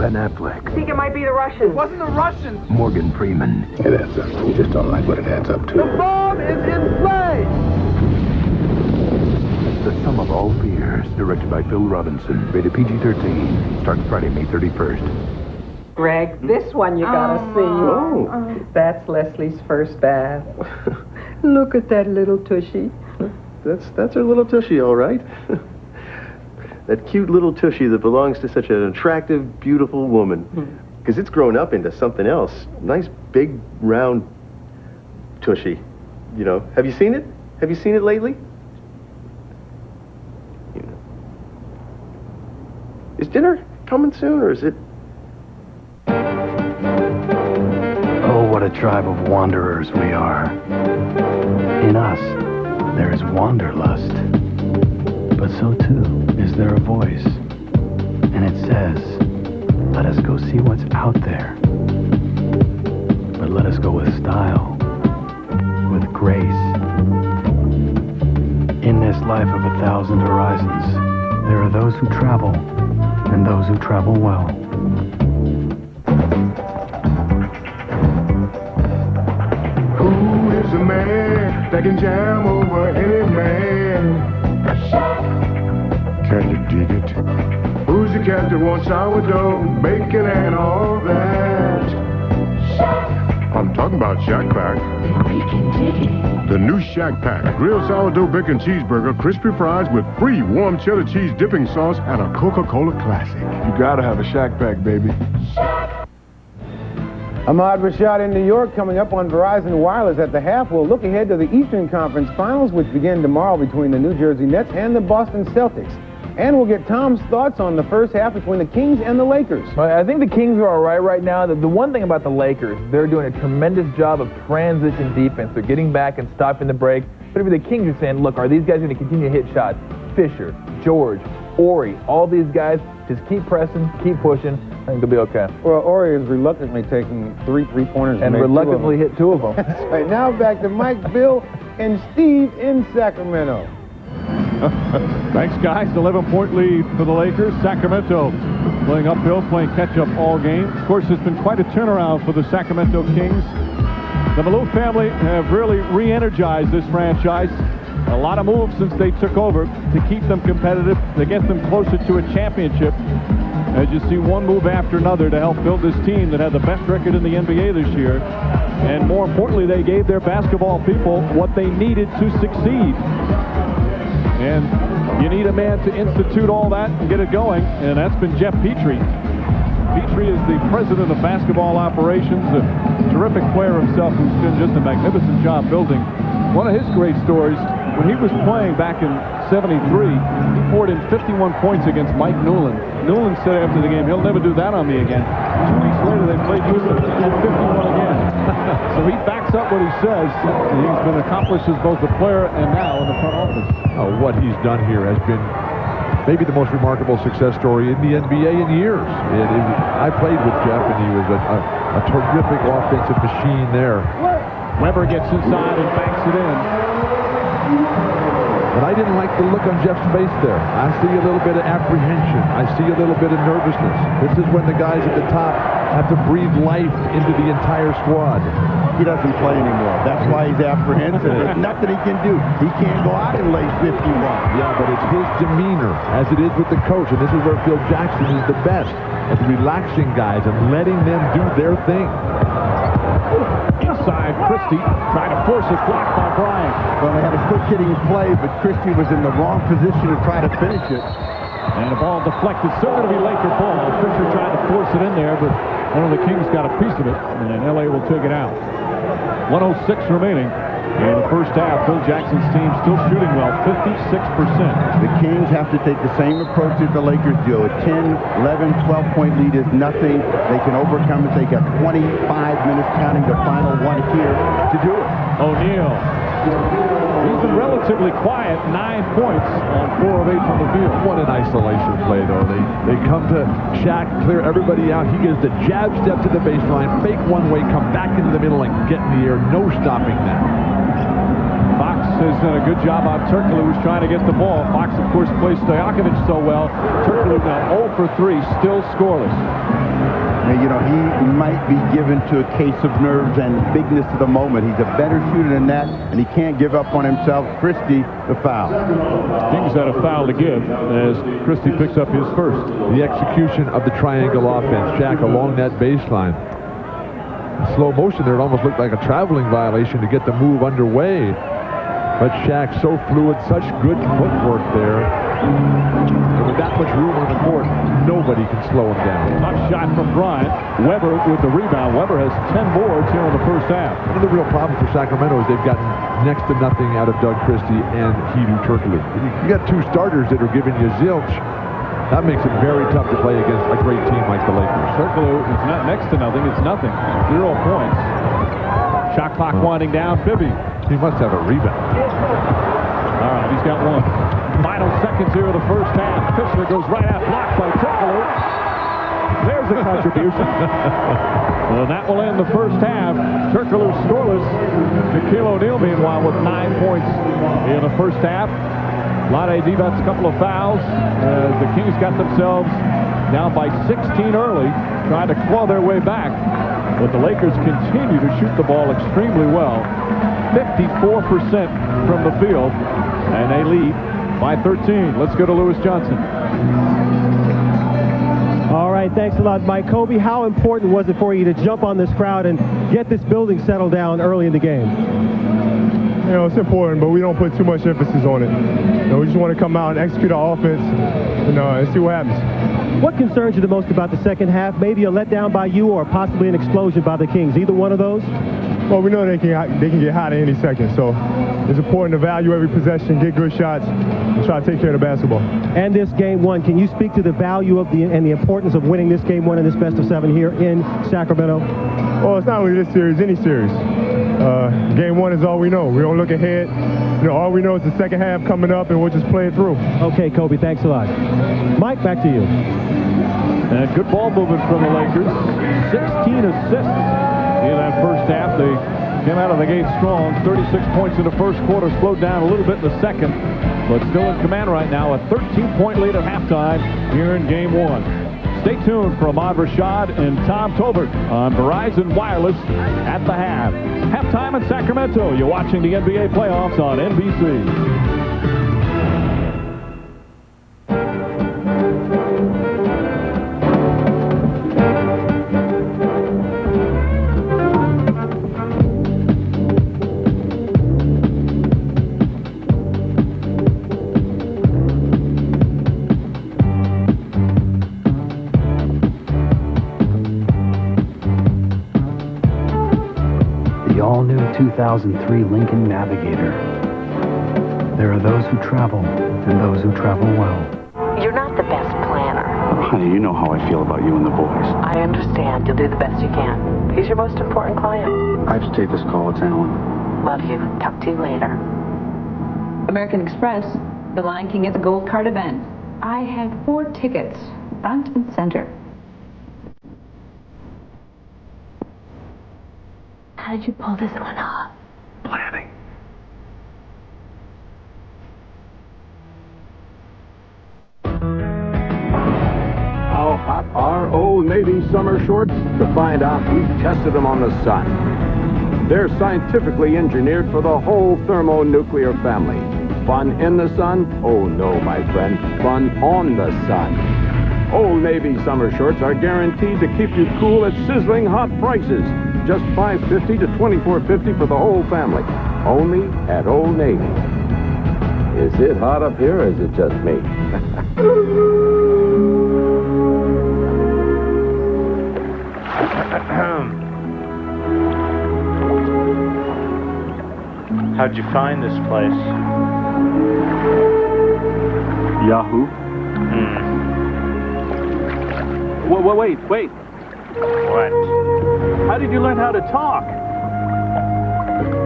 Ben Affleck. I think it might be the Russians. Wasn't the Russians? Morgan Freeman. It adds up. You just don't like what it adds up to. The bomb is in play! The Sum of All Fears, directed by Phil Robinson. Rated PG-13. Starts Friday, May 31st. Greg, this one you gotta see. Oh. That's Leslie's first bath. Look at that little tushy. That's her little tushy, all right. That cute little tushy that belongs to such an attractive, beautiful woman. Because it's grown up into something else. Nice, big, round tushy. You know, have you seen it? Have you seen it lately? You know. Is dinner coming soon, or is it? Oh, what a tribe of wanderers we are. In us, there is wanderlust. But so too is there a voice. And it says, let us go see what's out there. But let us go with style, with grace. In this life of 1,000 horizons, there are those who travel and those who travel well. Who is a man that can jam over any man? Can you dig it? Who's the cat that wants sourdough, bacon, and all that? I'm talking about Shack Pack. The new Shack Pack. Grilled sourdough bacon cheeseburger, crispy fries with free warm cheddar cheese dipping sauce, and a Coca-Cola Classic. You gotta have a Shack Pack, baby. Ahmad Rashad in New York coming up on Verizon Wireless at the half. We'll look ahead to the Eastern Conference Finals, which begin tomorrow between the New Jersey Nets and the Boston Celtics. And we'll get Tom's thoughts on the first half between the Kings and the Lakers. Well, I think the Kings are all right now. The one thing about the Lakers, they're doing a tremendous job of transition defense. They're getting back and stopping the break. But if the Kings are saying, look, are these guys going to continue to hit shots? Fisher, George, Ori, all these guys, just keep pressing, keep pushing. I think they'll be okay. Well, Ori is reluctantly taking three-pointers. And reluctantly hit 2 of them. That's right. Now back to Mike, Bill, and Steve in Sacramento. Thanks, guys. 11-point lead for the Lakers. Sacramento playing uphill, playing catch-up all game. Of course, it's been quite a turnaround for the Sacramento Kings. The Malou family have really re-energized this franchise. A lot of moves since they took over to keep them competitive, to get them closer to a championship. As you see, one move after another to help build this team that had the best record in the NBA this year. And more importantly, they gave their basketball people what they needed to succeed. And you need a man to institute all that and get it going, and that's been Jeff Petrie. Petrie is the president of basketball operations, a terrific player himself who's done just a magnificent job building. One of his great stories, when he was playing back in '73, he poured in 51 points against Mike Newland. Newland said after the game, he'll never do that on me again. 2 weeks later, they played Houston and 51 again. So he backs up what he says. He's been accomplished as both a player and now in the front office. What he's done here has been maybe the most remarkable success story in the NBA in years. I played with Jeff, and he was a terrific offensive machine there. Weber gets inside and banks it in. But I didn't like the look on Jeff's face there. I see a little bit of apprehension. I see a little bit of nervousness. This is when the guys at the top have to breathe life into the entire squad. He doesn't play anymore. That's why he's apprehensive. There's nothing he can do. He can't go out and lay 51. Yeah, but it's his demeanor, as it is with the coach, and this is where Phil Jackson is the best, at relaxing guys and letting them do their thing. Inside, Christie trying to force it, blocked by Bryant. Well, they had a quick-hitting play, but Christie was in the wrong position to try to finish it. And the ball deflected. Still going to be Laker ball. Fisher tried to force it in there, but one of the Kings got a piece of it, and L.A. will take it out. 1:06 remaining in the first half. Phil Jackson's team still shooting well, 56%. The Kings have to take the same approach as the Lakers do. A 10, 11, 12-point lead is nothing. They can overcome it. They got 25 minutes counting the final one here to do it. O'Neal. He's been relatively quiet, 9 points on 4 of 8 from the field. What an isolation play, though. They come to Shaq, clear everybody out. He gets the jab step to the baseline, fake one way, come back into the middle and get in the air. No stopping that. Fox has done a good job on Turkoglu, who's trying to get the ball. Fox, of course, plays Stojakovic so well. Turkoglu now 0 for 3, still scoreless. You know, he might be given to a case of nerves and bigness of the moment. He's a better shooter than that, and he can't give up on himself. Christie, the foul. Kings had a foul to give as Christie picks up his first. The execution of the triangle offense. Shaq along that baseline. In slow motion there, it almost looked like a traveling violation to get the move underway. But Shaq so fluid, such good footwork there. And with that much room on the court, nobody can slow him down. Tough shot from Bryant. Weber with the rebound. Weber has 10 boards here in the first half. One of the real problems for Sacramento is they've gotten next to nothing out of Doug Christie and Hedo Turkoglu. You got two starters that are giving you zilch. That makes it very tough to play against a great team like the Lakers. Turkoglu is not next to nothing. It's nothing. 0 points. Shot clock winding down. Bibby. He must have a rebound. All right, he's got one. Final seconds here of the first half. Fisher goes right out, blocked by Turkoglu. There's a contribution. Well, that will end the first half. Turkoglu scoreless. Shaquille O'Neal, meanwhile, with 9 points in the first half. Vlade Divac, a couple of fouls. The Kings got themselves down by 16 early, trying to claw their way back. But the Lakers continue to shoot the ball extremely well. 54% from the field, and they lead by 13. Let's go to Lewis Johnson. All right, thanks a lot, Mike. Kobe, how important was it for you to jump on this crowd and get this building settled down early in the game? You know, it's important, but we don't put too much emphasis on it. You know, we just want to come out and execute our offense and see what happens. What concerns you the most about the second half? Maybe a letdown by you or possibly an explosion by the Kings. Either one of those? Well, we know they can get hot at any second, so it's important to value every possession, get good shots, and try to take care of the basketball. And this game one, can you speak to the value of and the importance of winning this game one in this best of 7 here in Sacramento? Well, it's not only this series, any series. Game one is all we know. We don't look ahead. You know, all we know is the second half coming up, and we'll just play it through. Okay, Kobe, thanks a lot. Mike, back to you. And good ball movement from the Lakers. 16 assists in that first half. They came out of the gate strong. 36 points in the first quarter, slowed down a little bit in the second, but still in command right now. A 13-point lead at halftime here in game one. Stay tuned for Ahmad Rashad and Tom Tolbert on Verizon Wireless at the half. Halftime in Sacramento. You're watching the NBA playoffs on NBC. All-new 2003 Lincoln Navigator. There are those who travel and those who travel well. You're not the best planner. Honey, you know how I feel about you and the boys. I understand. You'll do the best you can. He's your most important client. I have to take this call. It's Alan. Love you. Talk to you later. American Express, the Lion King at the Gold Card event. I had 4 tickets, front and center. How did you pull this one off? Planning. How hot are Old Navy summer shorts? To find out, we've tested them on the sun. They're scientifically engineered for the whole thermonuclear family. Fun in the sun? Oh no, my friend. Fun on the sun. Old Navy summer shorts are guaranteed to keep you cool at sizzling hot prices. Just $5.50 to $24.50 for the whole family. Only at Old Navy. Is it hot up here, or is it just me? How'd you find this place? Yahoo. Wait. What? How did you learn how to talk?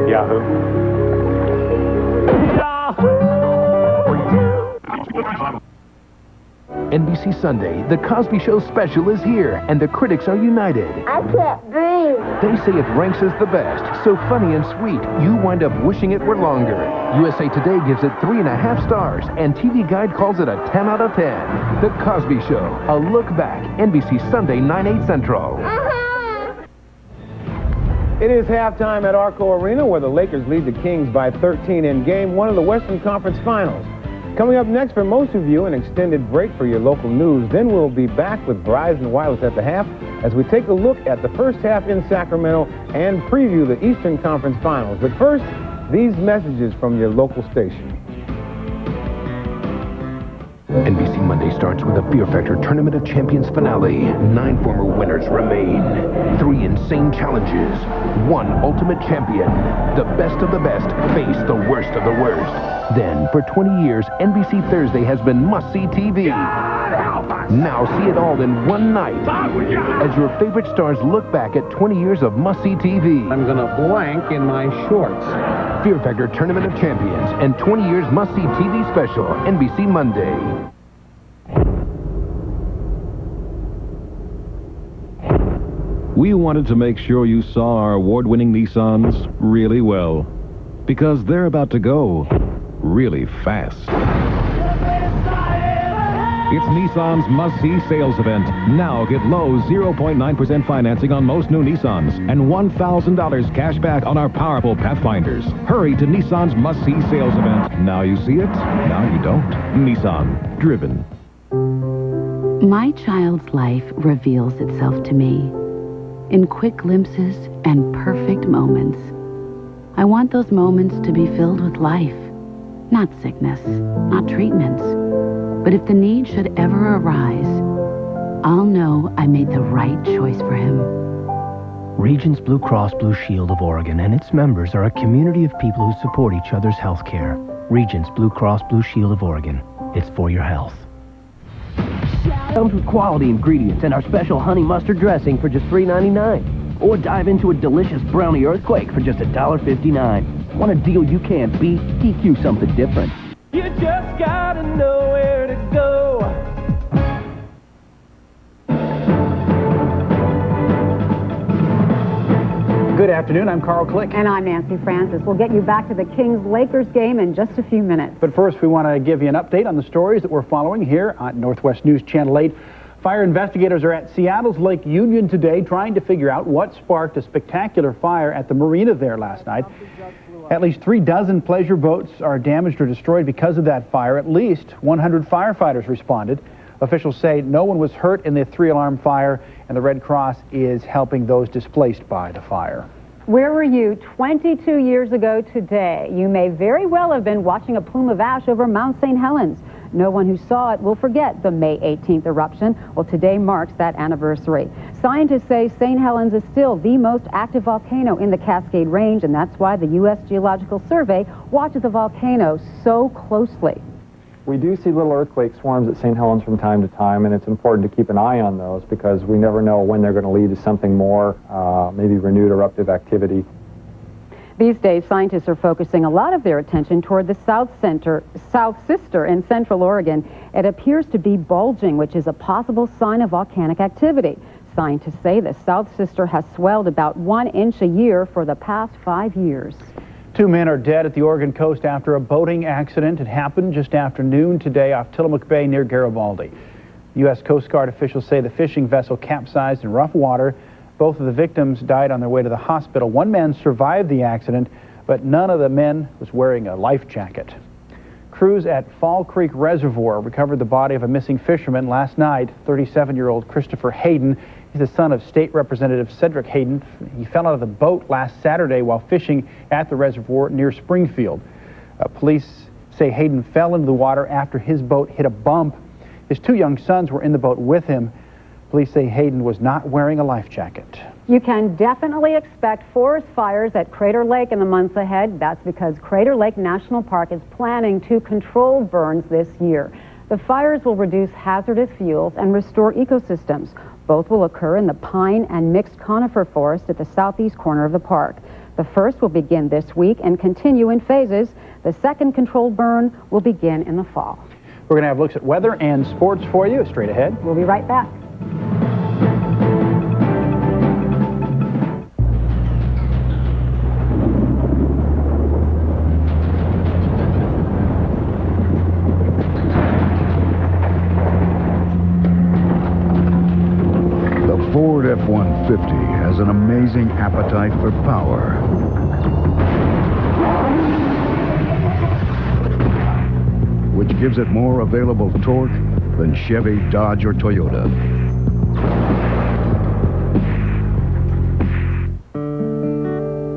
Yahoo. NBC Sunday, The Cosby Show special is here, and the critics are united. I can't breathe. They say it ranks as the best, so funny and sweet, you wind up wishing it were longer. USA Today gives it 3.5 stars, and TV Guide calls it a 10 out of 10. The Cosby Show, a look back, NBC Sunday, 9/8 Central. It is halftime at Arco Arena, where the Lakers lead the Kings by 13 in Game 1 of the Western Conference Finals. Coming up next for most of you, an extended break for your local news. Then we'll be back with Verizon Wireless at the half as we take a look at the first half in Sacramento and preview the Eastern Conference Finals. But first, these messages from your local station. NBC Monday starts with a Fear Factor Tournament of Champions finale. 9 former winners remain. 3 insane challenges. 1 ultimate champion. The best of the best face the worst of the worst. Then, for 20 years, NBC Thursday has been must-see TV. Now see it all in one night as your favorite stars look back at 20 years of must-see TV. I'm going to blank in my shorts. Fear Factor Tournament of Champions and 20 years must-see TV special, NBC Monday. We wanted to make sure you saw our award-winning Nissans really well, because they're about to go really fast. It's Nissan's must-see sales event. Now get low 0.9% financing on most new Nissans and $1,000 cash back on our powerful Pathfinders. Hurry to Nissan's must-see sales event. Now you see it, now you don't. Nissan. Driven. My child's life reveals itself to me in quick glimpses and perfect moments. I want those moments to be filled with life, not sickness, not treatments. But if the need should ever arise, I'll know I made the right choice for him. Regents Blue Cross Blue Shield of Oregon and its members are a community of people who support each other's health care. Regents Blue Cross Blue Shield of Oregon. It's for your health. Comes with quality ingredients and our special honey mustard dressing for just $3.99. Or dive into a delicious brownie earthquake for just $1.59. Want a deal you can't beat? DQ something different. You just gotta know where to go. Good afternoon, I'm Carl Click. And I'm Nancy Francis. We'll get you back to the Kings-Lakers game in just a few minutes. But first, we want to give you an update on the stories that we're following here on Northwest News Channel 8. Fire investigators are at Seattle's Lake Union today trying to figure out what sparked a spectacular fire at the marina there last night. At least 36 pleasure boats are damaged or destroyed because of that fire. At least 100 firefighters responded. Officials say no one was hurt in the 3-alarm fire, and the Red Cross is helping those displaced by the fire. Where were you 22 years ago today? You may very well have been watching a plume of ash over Mount St. Helens. No one who saw it will forget the May 18th eruption. Well, today marks that anniversary. Scientists say St. Helens is still the most active volcano in the Cascade Range, and that's why the U.S. Geological Survey watches the volcano so closely. We do see little earthquake swarms at St. Helens from time to time, and it's important to keep an eye on those because we never know when they're going to lead to something more, maybe renewed eruptive activity. These days, scientists are focusing a lot of their attention toward the South Sister in Central Oregon. It appears to be bulging, which is a possible sign of volcanic activity. Scientists say the South Sister has swelled about 1 inch a year for the past 5 years. 2 men are dead at the Oregon coast after a boating accident. It happened just after noon today off Tillamook Bay near Garibaldi. U.S. Coast Guard officials say the fishing vessel capsized in rough water. Both of the victims died on their way to the hospital. One man survived the accident, but none of the men was wearing a life jacket. Crews at Fall Creek Reservoir recovered the body of a missing fisherman last night, 37-year-old Christopher Hayden. He's the son of State Representative Cedric Hayden. He fell out of the boat last Saturday while fishing at the reservoir near Springfield. Police say Hayden fell into the water after his boat hit a bump. His 2 young sons were in the boat with him. Police say Hayden was not wearing a life jacket. You can definitely expect forest fires at Crater Lake in the months ahead. That's because Crater Lake National Park is planning to control burns this year. The fires will reduce hazardous fuels and restore ecosystems. Both will occur in the pine and mixed conifer forest at the southeast corner of the park. The first will begin this week and continue in phases. The second controlled burn will begin in the fall. We're going to have looks at weather and sports for you straight ahead. We'll be right back. has an amazing appetite for power. Which gives it more available torque than Chevy, Dodge, or Toyota.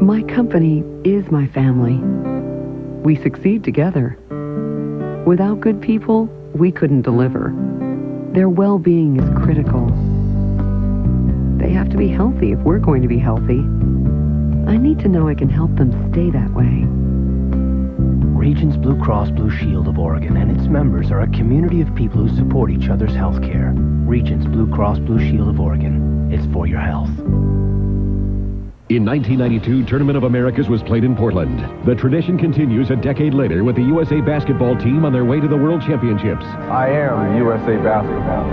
My company is my family. We succeed together. Without good people, we couldn't deliver. Their well-being is critical. They have to be healthy if we're going to be healthy. I need to know I can help them stay that way. Regions Blue Cross Blue Shield of Oregon and its members are a community of people who support each other's health care. Regions Blue Cross Blue Shield of Oregon. It's for your health. In 1992, Tournament of Americas was played in Portland. The tradition continues a decade later with the USA basketball team on their way to the World Championships. I am USA Basketball.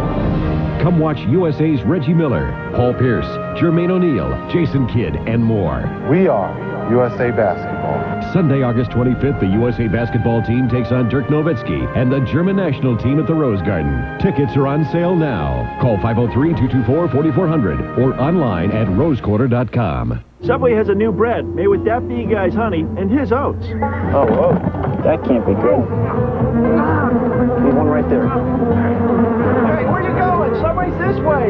Come watch USA's Reggie Miller, Paul Pierce, Jermaine O'Neal, Jason Kidd, and more. We are USA Basketball. Sunday, August 25th, the USA basketball team takes on Dirk Nowitzki and the German national team at the Rose Garden. Tickets are on sale now. Call 503-224-4400 or online at rosequarter.com. Subway has a new bread made with Daphne Guy's honey and his oats. Oh, whoa. That can't be good. Need one right there. Hey, where you going? Subway's this way.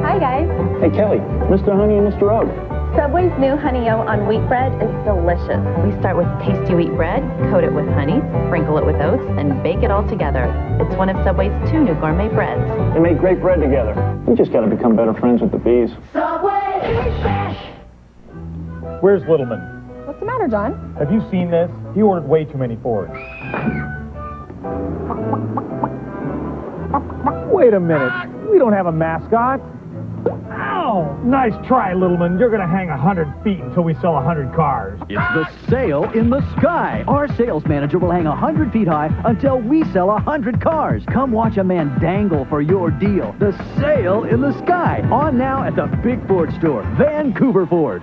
Hi, guys. Hey, Kelly. Mr. Honey and Mr. Oat. Subway's new Honey Oat on wheat bread is delicious. We start with tasty wheat bread, coat it with honey, sprinkle it with oats, and bake it all together. It's one of Subway's 2 new gourmet breads. They make great bread together. We just got to become better friends with the bees. Subway, eat fresh! Where's Littleman? What's the matter, John? Have you seen this? He ordered way too many Fords. Wait a minute. We don't have a mascot. Ow! Nice try, Littleman. You're going to hang 100 feet until we sell 100 cars. It's the sale in the sky. Our sales manager will hang 100 feet high until we sell 100 cars. Come watch a man dangle for your deal. The sale in the sky. On now at the Big Ford store, Vancouver Ford.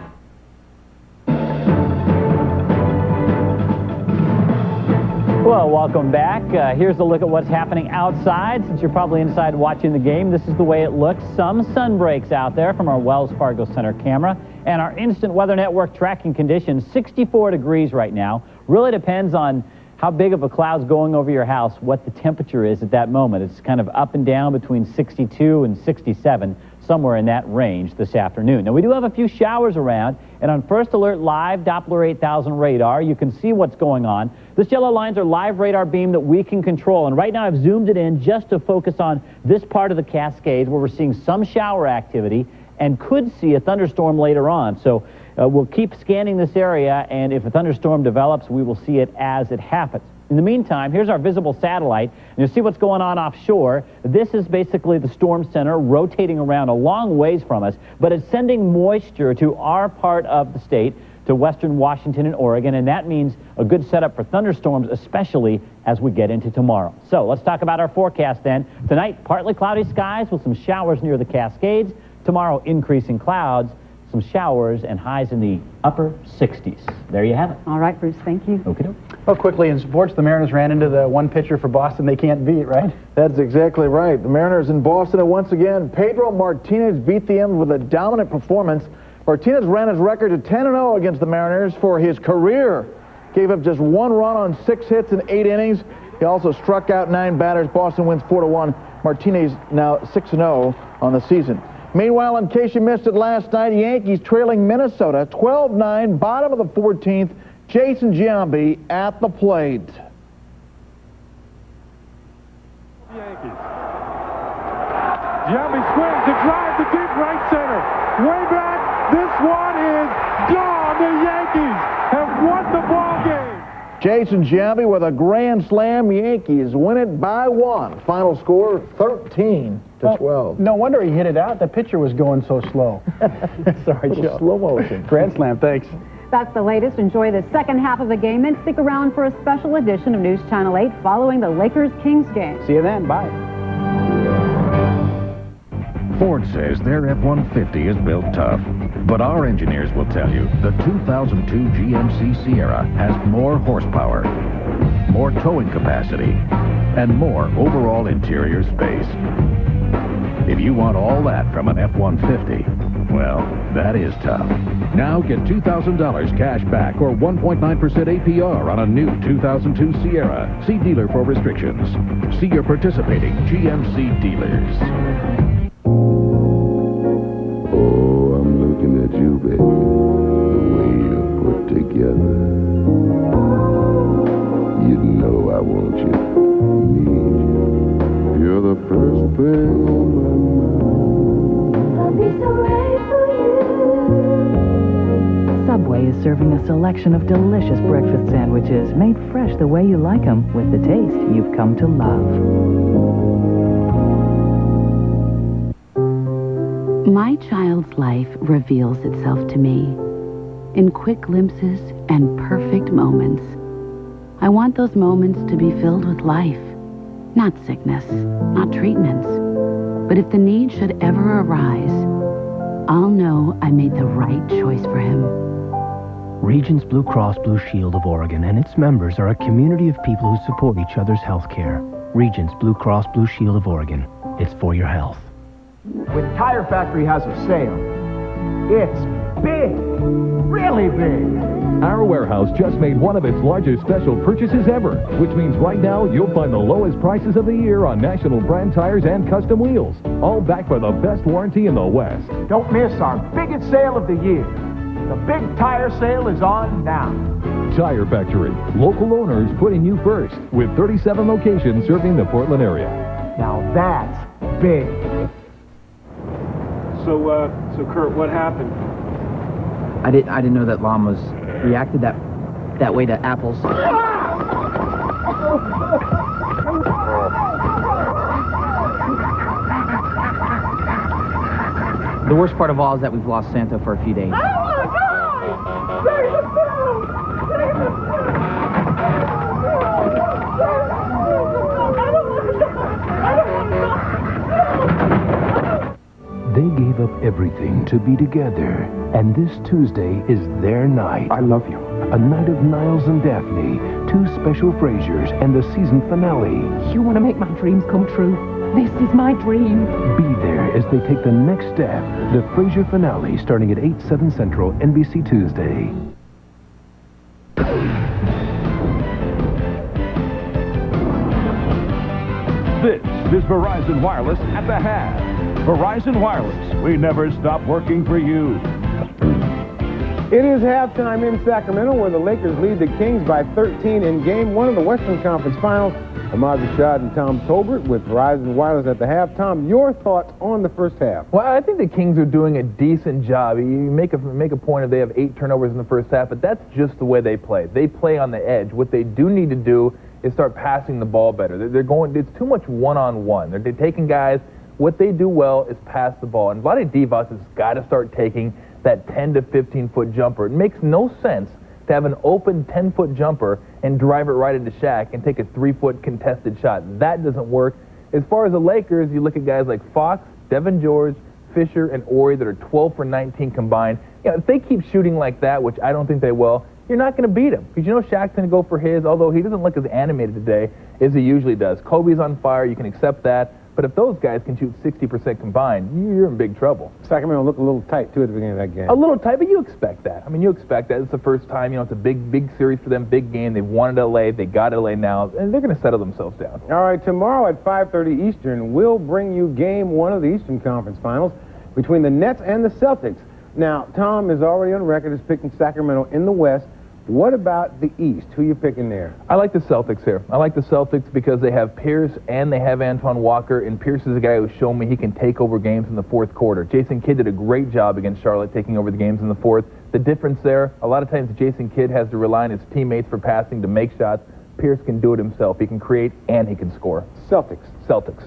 Well, welcome back. Here's a look at what's happening outside. Since you're probably inside watching the game, this is the way it looks. Some sun breaks out there from our Wells Fargo Center camera. And our Instant Weather Network tracking conditions, 64 degrees right now. Really depends on how big of a cloud's going over your house, what the temperature is at that moment. It's kind of up and down between 62 and 67, somewhere in that range this afternoon. Now, we do have a few showers around, and on First Alert Live Doppler 8000 radar, you can see what's going on. This yellow line's our live radar beam that we can control, and right now I've zoomed it in just to focus on this part of the Cascades where we're seeing some shower activity and could see a thunderstorm later on. So we'll keep scanning this area, and if a thunderstorm develops, we will see it as it happens. In the meantime, here's our visible satellite, and you'll see what's going on offshore. This is basically the storm center rotating around a long ways from us, but it's sending moisture to our part of the state, to western Washington and Oregon, and that means a good setup for thunderstorms, especially as we get into tomorrow. So let's talk about our forecast then. Tonight, partly cloudy skies with some showers near the Cascades. Tomorrow, increasing clouds, some showers, and highs in the upper 60s. There you have it. All right, Bruce, thank you. Okay. Well, quickly in sports, the Mariners ran into the one pitcher for Boston they can't beat, right? That's exactly right. The Mariners in Boston, and once again, Pedro Martinez beat them with a dominant performance. Martinez ran his record to 10-0 against the Mariners for his career. Gave up just 1 run on 6 hits in 8 innings. He also struck out 9 batters. Boston wins 4-1. Martinez now 6-0 on the season. Meanwhile, in case you missed it last night, Yankees trailing Minnesota 12-9, bottom of the 14th. Jason Giambi at the plate. Yankees. Giambi swings to drive to deep right center. Way back. This one is gone. The Yankees have won the ball game. Jason Giambi with a grand slam. Yankees win it by 1. Final score 13-12. No wonder he hit it out. The pitcher was going so slow. Sorry, Joe. Slow motion. Grand slam, thanks. That's the latest. Enjoy the second half of the game and stick around for a special edition of News Channel 8 following the Lakers-Kings game. See you then. Bye. Ford says their F-150 is built tough, but our engineers will tell you the 2002 GMC Sierra has more horsepower, more towing capacity, and more overall interior space. If you want all that from an F-150, well, that is tough. Now get $2,000 cash back or 1.9% APR on a new 2002 Sierra. See dealer for restrictions. See your participating GMC dealers. Oh, I'm looking at you, baby. The way you're put together. You know I want you. Need you. You're the first thing on my mind. I'll be so ready for you. Subway is serving a selection of delicious breakfast sandwiches made fresh the way you like them with the taste you've come to love. My child's life reveals itself to me in quick glimpses and perfect moments. I want those moments to be filled with life, not sickness, not treatments. But if the need should ever arise, I'll know I made the right choice for him. Regents Blue Cross Blue Shield of Oregon and its members are a community of people who support each other's health care. Regents Blue Cross Blue Shield of Oregon. It's for your health. When Tire Factory has a sale, it's big, really big. Our warehouse just made one of its largest special purchases ever, which means right now you'll find the lowest prices of the year on national brand tires and custom wheels, all backed by the best warranty in the West. Don't miss our biggest sale of the year. The big tire sale is on now. Tire Factory, local owners putting you first, with 37 locations serving the Portland area. Now that's big. So Kurt, what happened? I didn't know that llamas reacted that way to apples. The worst part of all is that we've lost Santo for a few days. They gave up everything to be together, and this Tuesday is their night. I love you. A night of Niles and Daphne, 2 special Frasers, and the season finale. You want to make my dreams come true? This is my dream. Be there as they take the next step. The Frasier finale starting at 8/7 Central, NBC Tuesday. This is Verizon Wireless at the half. Verizon Wireless, we never stop working for you. It is halftime in Sacramento where the Lakers lead the Kings by 13 in Game 1 of the Western Conference Finals. Ahmad Rashad and Tom Tolbert with Verizon Wireless at the half. Tom, your thoughts on the first half? Well, I think the Kings are doing a decent job. You make a point of they have 8 turnovers in the first half, but that's just the way they play. They play on the edge. What they do need to do is start passing the ball better. It's too much one-on-one. They're taking guys. What they do well is pass the ball. And Vlade Divac has got to start taking that 10 to 15-foot jumper. It makes no sense to have an open 10-foot jumper and drive it right into Shaq and take a 3-foot contested shot. That doesn't work. As far as the Lakers, you look at guys like Fox, Devin George, Fisher, and Ori that are 12 for 19 combined. If they keep shooting like that, which I don't think they will, you're not going to beat them. Because you know Shaq's going to go for his, although he doesn't look as animated today as he usually does. Kobe's on fire. You can accept that. But if those guys can shoot 60% combined, you're in big trouble. Sacramento looked a little tight, too, at the beginning of that game. A little tight, but you expect that. I mean, you expect that. It's the first time, it's a big series for them, big game. They've wanted LA. They got LA now, and they're going to settle themselves down. All right, tomorrow at 5:30 Eastern, we'll bring you Game 1 of the Eastern Conference Finals between the Nets and the Celtics. Now, Tom is already on record as picking Sacramento in the West. What about the East? Who are you picking there? I like the Celtics here. I like the Celtics because they have Pierce and they have Antoine Walker, and Pierce is a guy who's shown me he can take over games in the fourth quarter. Jason Kidd did a great job against Charlotte taking over the games in the fourth. The difference there, a lot of times Jason Kidd has to rely on his teammates for passing to make shots. Pierce can do it himself. He can create and he can score. Celtics.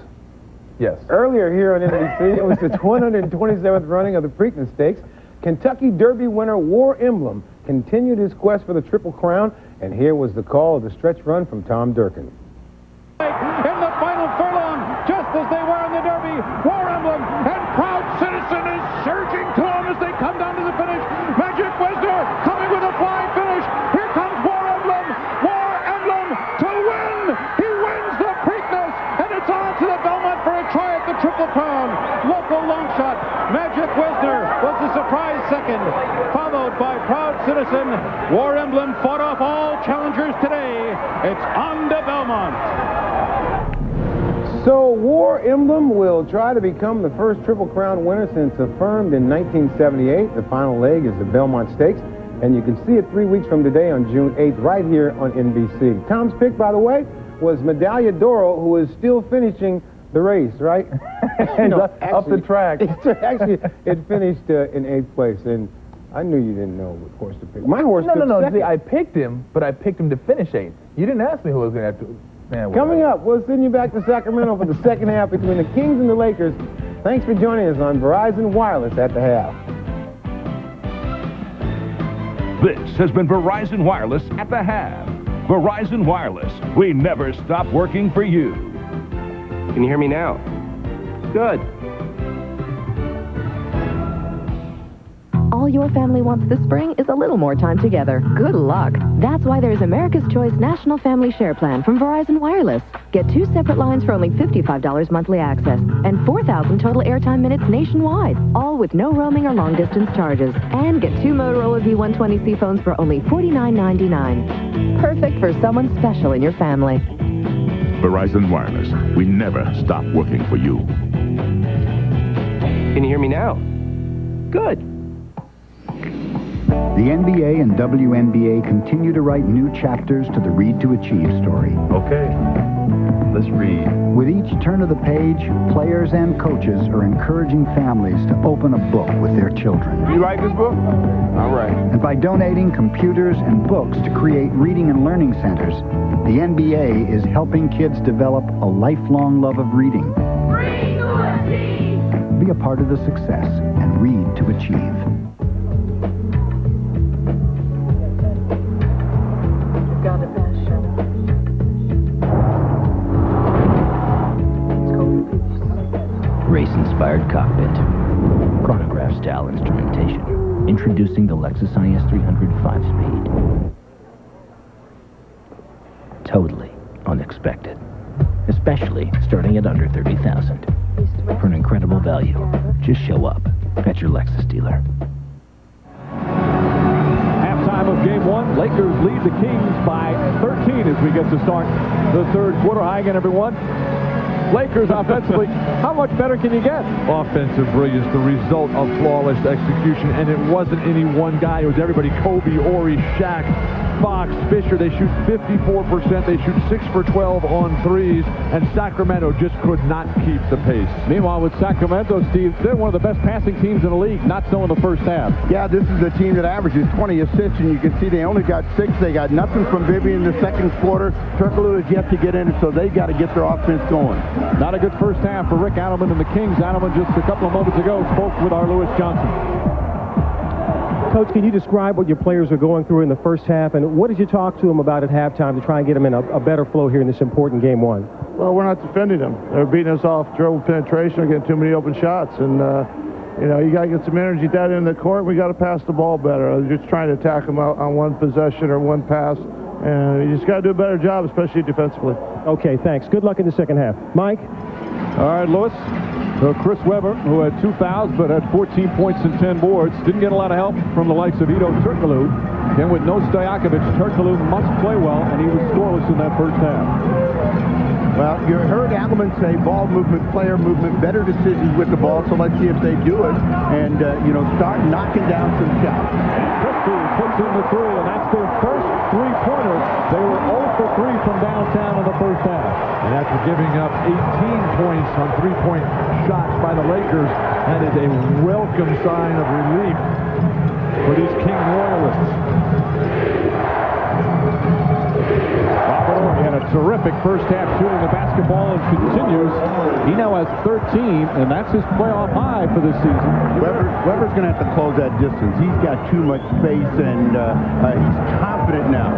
Yes. Earlier here on NBC, it was the 127th running of the Preakness Stakes. Kentucky Derby winner War Emblem continued his quest for the Triple Crown, and here was the call of the stretch run from Tom Durkin. In the final furlong, just as they were in the Derby, War Emblem and Proud Citizen is surging to them as they come down to the finish. Magic Wisdom coming with a flying finish. Here comes War Emblem to win. He wins the Preakness, and it's on to the Belmont for a try at the Triple Crown. by Proud Citizen. War Emblem fought off all challengers today. It's on to Belmont. So War Emblem will try to become the first Triple Crown winner since affirmed in 1978. The final leg is the Belmont Stakes, and you can see it 3 weeks from today on June 8th right here on NBC. Tom's pick, by the way, was Medaglia d'Oro, who is still finishing the race, right? Up the track. Actually, it finished in 8th place, and I knew you didn't know what horse to pick. My horse No. second. See, I picked him, but I picked him to finish 8th. You didn't ask me who was going to have to... Man, Coming up, we'll send you back to Sacramento for the second half between the Kings and the Lakers. Thanks for joining us on Verizon Wireless at the half. This has been Verizon Wireless at the half. Verizon Wireless, we never stop working for you. Can you hear me now? Good. All your family wants this spring is a little more time together. Good luck. That's why there's America's Choice National Family Share Plan from Verizon Wireless. Get 2 separate lines for only $55 monthly access and 4,000 total airtime minutes nationwide, all with no roaming or long-distance charges. And get 2 Motorola V120C phones for only $49.99. Perfect for someone special in your family. Verizon Wireless, we never stop working for you. Can you hear me now? Good. The NBA and WNBA continue to write new chapters to the Read to Achieve story. Okay, let's read. With each turn of the page, players and coaches are encouraging families to open a book with their children. You like this book? All right. And by donating computers and books to create reading and learning centers, the NBA is helping kids develop a lifelong love of reading. Read to Achieve! Be a part of the success and Read to Achieve. Race-inspired cockpit, chronograph-style instrumentation. Introducing the Lexus IS 300 5-speed. Totally unexpected, especially starting at under $30,000. For an incredible value, just show up at your Lexus dealer. Halftime of game one, Lakers lead the Kings by 13 as we get to start the third quarter. Hi again, everyone. Lakers offensively, how much better can you get? Offensive brilliance, the result of flawless execution, and it wasn't any one guy. It was everybody. Kobe, Ori, Shaq, Fox, Fisher. They shoot 54%. They shoot 6 for 12 on threes, and Sacramento just could not keep the pace. Meanwhile, with Sacramento, Steve, they're one of the best passing teams in the league, not so in the first half. Yeah, this is a team that averages 20 assists, and you can see they only got 6. They got nothing from Vivian in the second quarter. Turkoglu is yet to get in, so they got to get their offense going. Not a good first half for Rick Adelman and the Kings. Adelman just a couple of moments ago spoke with our Lewis Johnson. Coach, can you describe what your players are going through in the first half, and what did you talk to them about at halftime to try and get them in a better flow here in this important game one? Well, we're not defending them. They're beating us off dribble penetration. They're getting too many open shots, and you know, you got to get some energy at that end of the court. We got to pass the ball better. Just trying to attack them out on one possession or one pass. And you just got to do a better job, especially defensively. Okay, thanks. Good luck in the second half. Mike? All right, Lewis. So Chris Webber, who had 2 fouls but had 14 points and 10 boards, didn't get a lot of help from the likes of Ido Turkoglu. Then with no Stojakovic, Turkoglu must play well, and he was scoreless in that first half. Well, you heard Adelman say ball movement, player movement, better decisions with the ball, so let's see if they do it and, you know, start knocking down some shots. Christie puts in the 3, and that's their first three-pointer. They were 0 for 3 from downtown in the first half. And after giving up 18 points on three-point shots by the Lakers, that is a welcome sign of relief for these King Royalists. Robert Horry had a terrific first half shooting the basketball and continues. He now has 13, and that's his playoff high for this season. Weber's going to have to close that distance. He's got too much space, and he's confident now.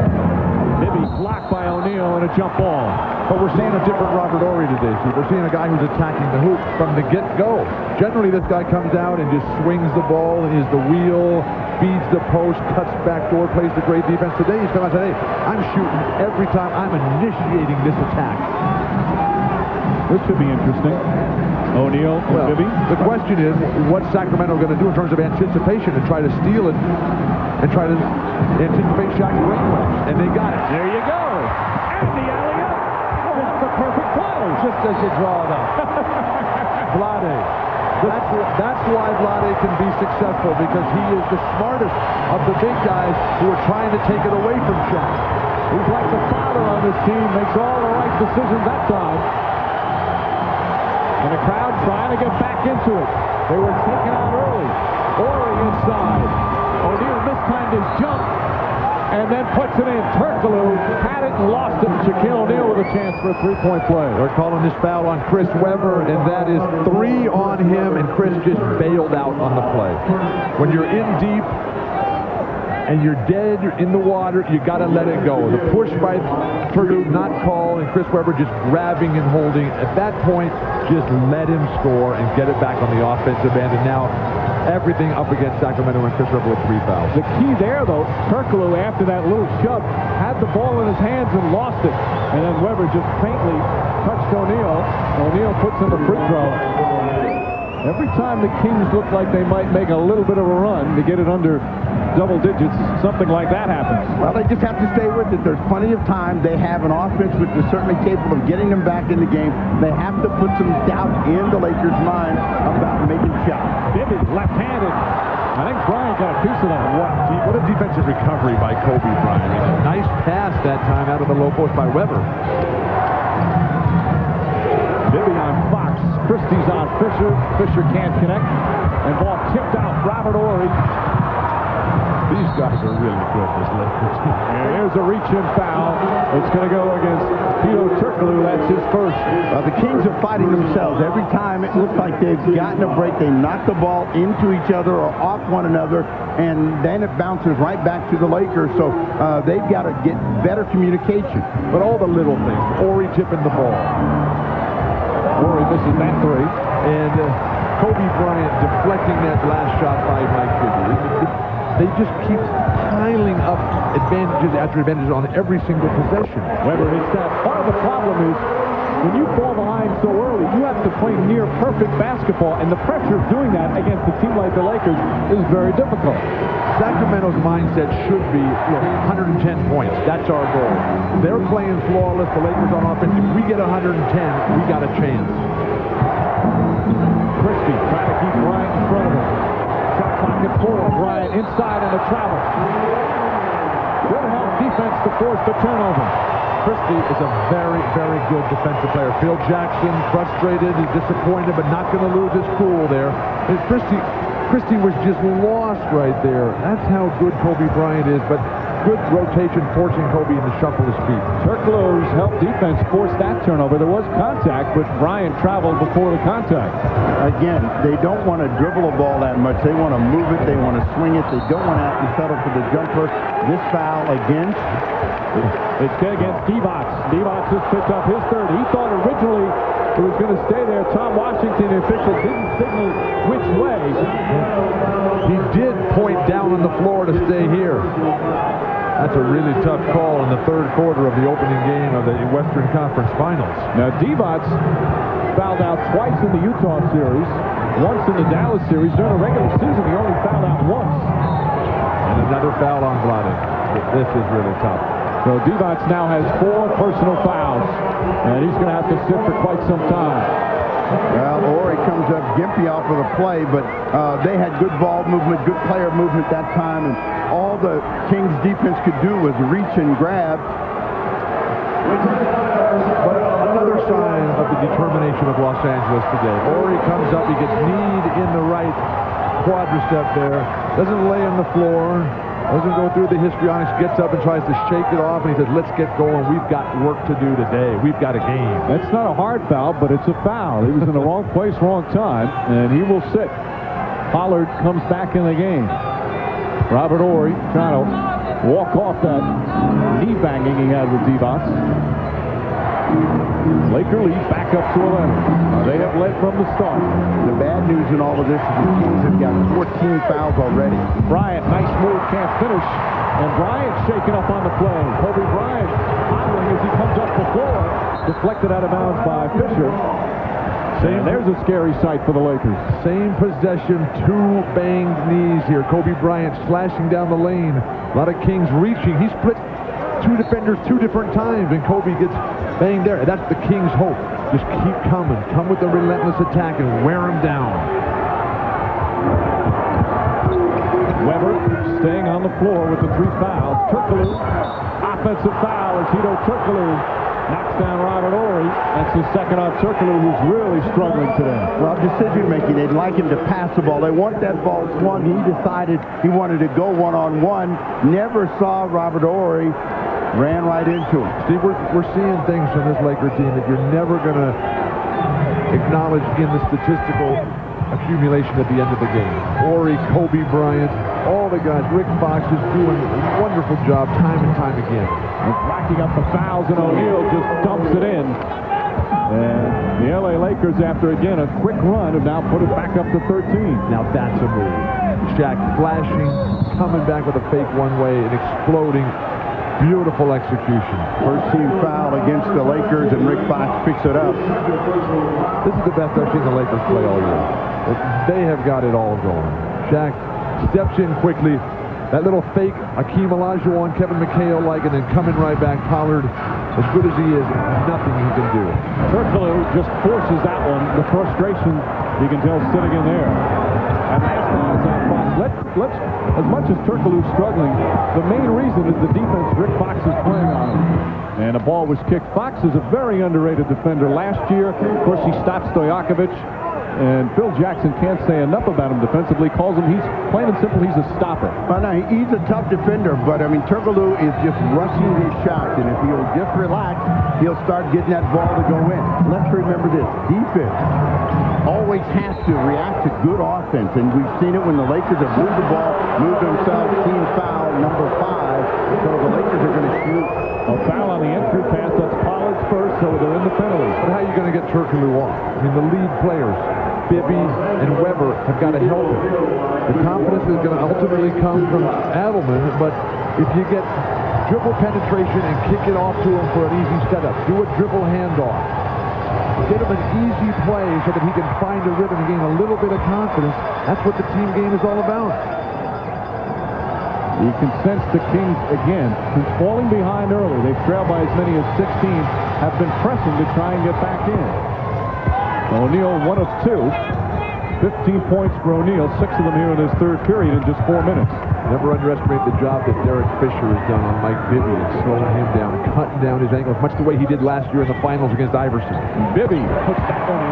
Maybe blocked by O'Neal and a jump ball. But we're seeing a different Robert Horry today, Steve. We're seeing a guy who's attacking the hoop from the get-go. Generally, this guy comes out and just swings the ball and is the wheel, feeds the post, cuts backdoor, plays the great defense. Today, he's come out and said, hey, I'm shooting every time. I'm initiating this attack. This should be interesting. O'Neal and Bibby. The question is, what's Sacramento going to do in terms of anticipation and try to steal it and try to anticipate Shaq's breakaway. And they got it. There you go. And the alley-oop. Oh, that's a perfect play. Just as you draw it up. Vlade. That's why Vlade can be successful, because he is the smartest of the big guys who are trying to take it away from Shaq. He's like the father on this team, makes all the right decisions that time. And the crowd trying to get back into it. They were taken out early. Horry inside. O'Neal mistimed his jump and then puts it in. Turkoglu had it and lost it. Shaquille O'Neal with a chance for a three-point play. They're calling this foul on Chris Webber, and that is 3 on him, and Chris just bailed out on the play. When you're in deep and you're dead, you're in the water, you got to let it go. The push by Purdue not called, and Chris Webber just grabbing and holding. At that point, just let him score and get it back on the offensive end. And now everything up against Sacramento and Chris Webber with 3 fouls. The key there, though, Turkoglu, after that little shove, had the ball in his hands and lost it. And then Webber just faintly touched O'Neal. O'Neal puts in the free throw. Every time the Kings look like they might make a little bit of a run to get it under double digits, something like that happens. Well, they just have to stay with it. There's plenty of time. They have an offense which is certainly capable of getting them back in the game. They have to put some doubt in the Lakers' mind about making shots. Bibby, left-handed. I think Bryant got a piece of that. What a defensive recovery by Kobe Bryant. I mean, a nice pass that time out of the low post by Webber. Bibby on Fox. Christie's on Fisher. Fisher can't connect. And ball tipped out. Robert Horry. These guys are really good, this Lakers. And here's a reach-in foul. It's going to go against Hedo Turkoglu. That's his first. The Kings are fighting themselves. Every time it looks like they've gotten a break, they knock the ball into each other or off one another, and then it bounces right back to the Lakers. So they've got to get better communication. But all the little things. Horry tipping the ball. Horry misses that 3. And Kobe Bryant deflecting that last shot by Mike Bibby. They just keep piling up advantages after advantages on every single possession. Webber hits that. Part of the problem is when you fall behind so early, you have to play near perfect basketball, and the pressure of doing that against a team like the Lakers is very difficult. Sacramento's mindset should be, look, 110 points. That's our goal. They're playing flawless. The Lakers on offense. If we get 110, we got a chance. Christie trying to keep Bryant in front of him. Shot clock at 4. Bryant inside on the travel. Good help defense to force the turnover. Christie is a very, very good defensive player. Phil Jackson, frustrated, disappointed, but not going to lose his cool there. And Christie was just lost right there. That's how good Kobe Bryant is, but good rotation forcing Kobe to shuffle his feet. Turkoglu's help defense forced that turnover. There was contact, but Bryant traveled before the contact. Again, they don't want to dribble a ball that much. They want to move it. They want to swing it. They don't want to have to settle for the jumper. This foul again. It's good against Divac. Divac just picked up his 3rd. He thought originally it was going to stay there. Tom Washington, the official, didn't signal which way. He did point down on the floor to stay here. That's a really tough call in the 3rd quarter of the opening game of the Western Conference Finals. Now, Divac fouled out twice in the Utah series, once in the Dallas series. During the regular season, he only fouled out once. And another foul on Vlade. This is really tough. So Divac now has 4 personal fouls, and he's going to have to sit for quite some time. Well, Horry comes up gimpy off of the play, but they had good ball movement, good player movement that time, and all the Kings defense could do was reach and grab. But another sign of the determination of Los Angeles today. Horry comes up, he gets kneed in the right quadricep there, doesn't lay on the floor, doesn't go through the histrionics, gets up and tries to shake it off, and he says, let's get going. We've got work to do today. We've got a game. That's not a hard foul, but it's a foul. He was in the wrong place, wrong time, and he will sit. Pollard comes back in the game. Robert Horry trying to walk off that knee banging he had with Divac. Laker lead back up to 11. They have led from the start. The bad news in all of this is the Kings have got 14 fouls already. Bryant, nice move, can't finish. And Bryant shaking up on the play. Kobe Bryant hobbling as he comes up the floor. Deflected out of bounds by Fisher. And there's a scary sight for the Lakers. Same possession, 2 banged knees here. Kobe Bryant slashing down the lane. A lot of Kings reaching. He split 2 defenders 2 different times, and Kobe gets banged there. That's the Kings' hope. Just keep coming. Come with the relentless attack and wear him down. Weber staying on the floor with the 3 fouls. Turkoglu, offensive foul as Hedo Turkoglu knocks down Robert Horry. That's the second on Turkoglu, who's really struggling today. Well, decision making. They'd like him to pass the ball. They want that ball swung. He decided he wanted to go one-on-one. Never saw Robert Horry. Ran right into him. Steve, we're seeing things from this Laker team that you're never going to acknowledge in the statistical accumulation at the end of the game. Horry, Kobe Bryant, all the guys. Rick Fox is doing a wonderful job time and time again. Racking up the fouls, and O'Neal just dumps it in. And the LA Lakers, after again a quick run, have now put it back up to 13. Now that's a move. Shaq flashing, coming back with a fake one-way and exploding. Beautiful execution. First team foul against the Lakers, and Rick Fox picks it up. This is the best I've seen the Lakers play all year. They have got it all going. Shaq steps in quickly. That little fake Akeem Olajuwon, Kevin McHale-like, and then coming right back. Pollard, as good as he is, nothing he can do. Turkoglu just forces that one. The frustration, you can tell, sitting in there. And that's on Fox. Let's, as much as Turkoglu's struggling, the main reason is the defense Rick Fox is playing on him. And the ball was kicked. Fox is a very underrated defender. Last year, of course, he stopped Stojakovic. And Phil Jackson can't say enough about him defensively. Calls him, he's plain and simple, he's a stopper. Well, no, he's a tough defender, but I mean, Turkoglu is just rushing his shot, and if he'll just relax, he'll start getting that ball to go in. Let's remember this: defense always has to react to good offense, and we've seen it when the Lakers have moved the ball, moved themselves, team foul number 5, so the Lakers are going to shoot. A foul on the entry pass. That's Pollard's first, so they're in the penalty. But how are you going to get Turkoglu off? I mean, the lead players, Bibby and Weber, have got to help him. The confidence is going to ultimately come from Adelman, but if you get dribble penetration and kick it off to him for an easy setup, do a dribble handoff, get him an easy play so that he can find a rhythm and gain a little bit of confidence, that's what the team game is all about. You can sense the Kings, again, since falling behind early, they've trailed by as many as 16, have been pressing to try and get back in. O'Neal, 1 of 2. 15 points for O'Neal, 6 of them here in his third period in just 4 minutes. Never underestimate the job that Derek Fisher has done on Mike Bibby and slowing him down, cutting down his ankles, much the way he did last year in the finals against Iverson. Bibby puts that one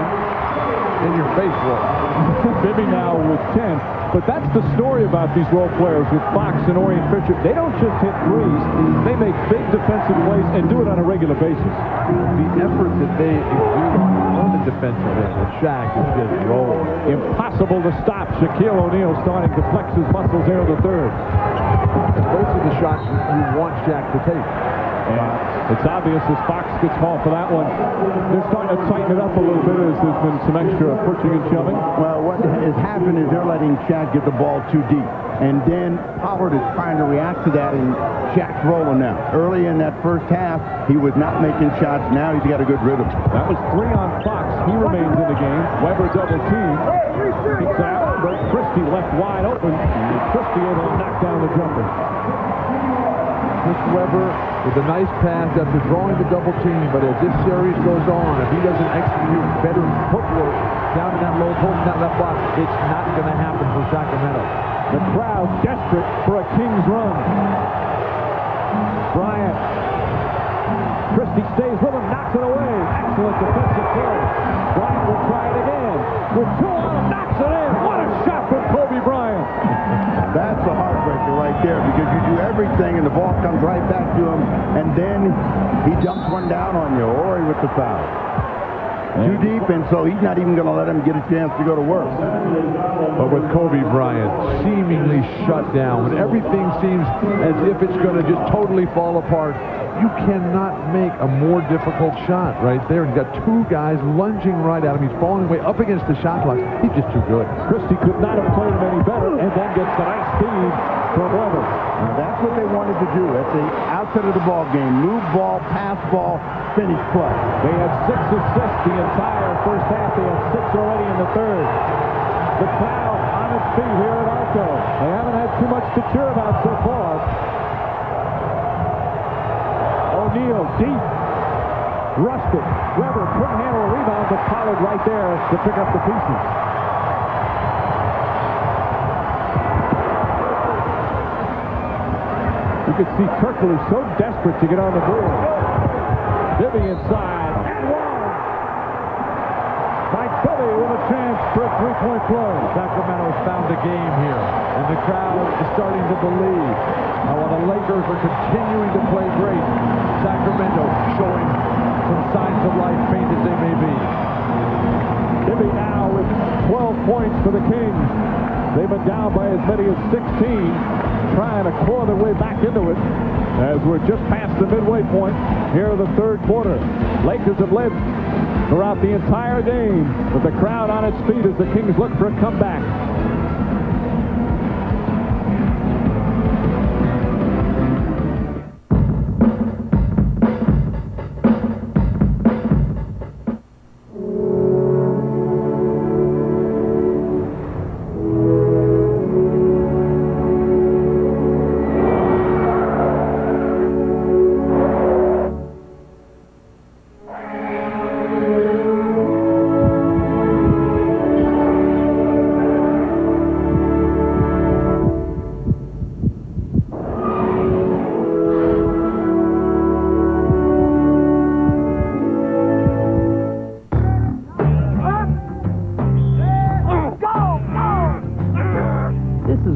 in your face, Walt. Bibby now with 10. But that's the story about these role players with Fox and Horry and Fisher. They don't just hit threes. They make big defensive plays and do it on a regular basis. The effort that they exude on the defensive end with Shaq is just rolling. Impossible to stop. Shaquille O'Neal starting to flex his muscles here in the third. Those are the shots you want Shaq to take. And it's obvious as Fox gets called for that one. They're starting to tighten it up a little bit as there's been some extra pushing and shoving. Well, what has happened is they're letting Shaq get the ball too deep. And then Pollard is trying to react to that, and Shaq's rolling now. Early in that first half, he was not making shots. Now he's got a good rhythm. That was 3 on Fox. He remains in the game. Weber double team. Kicks out, but Christie left wide open. And Christie able to knock down the jumper. Chris Weber with a nice pass after drawing the double team, but as this series goes on, if he doesn't execute better footwork down in that low post, that left block, it's not going to happen for Sacramento. The crowd desperate for a Kings run. Bryant. Christie stays with him, knocks it away. Excellent defensive play. Bryant will try it again. With 2 on him, knocks it in. What a shot from Kobe Bryant. That's a heartbreaker right there, because you do everything and the ball comes right back to him, and then he dumps one down on you, Horry with the foul. Too deep, and so he's not even going to let him get a chance to go to work. But with Kobe Bryant seemingly shut down, when everything seems as if it's going to just totally fall apart, You cannot make a more difficult shot right there. And you got two guys lunging right at him. He's falling away up against the shot clock. He's just too good. Christie could not have played him any better, and then gets the nice feed from Weber. And that's what they wanted to do at the outset of the ball game. Move ball, pass ball, finish play. They had 6 assists the entire first half. They had 6 already in the third. The crowd on its feet here at Arco. They haven't had too much to cheer about so far. O'Neal deep. Rusted. Weber couldn't handle a rebound, but Pollard right there to pick up the pieces. You could see Kirkler so desperate to get on the board. Bibby inside. And one. Mike Bibby with a chance for a three-point play. Sacramento's found the game here, and the crowd is starting to believe. While the Lakers are continuing to play great, Sacramento showing some signs of life, faint as they may be. Bibby now with 12 points for the Kings. They've been down by as many as 16, trying to claw their way back into it as we're just past the midway point here in the third quarter. Lakers have led throughout the entire game, with the crowd on its feet as the Kings look for a comeback.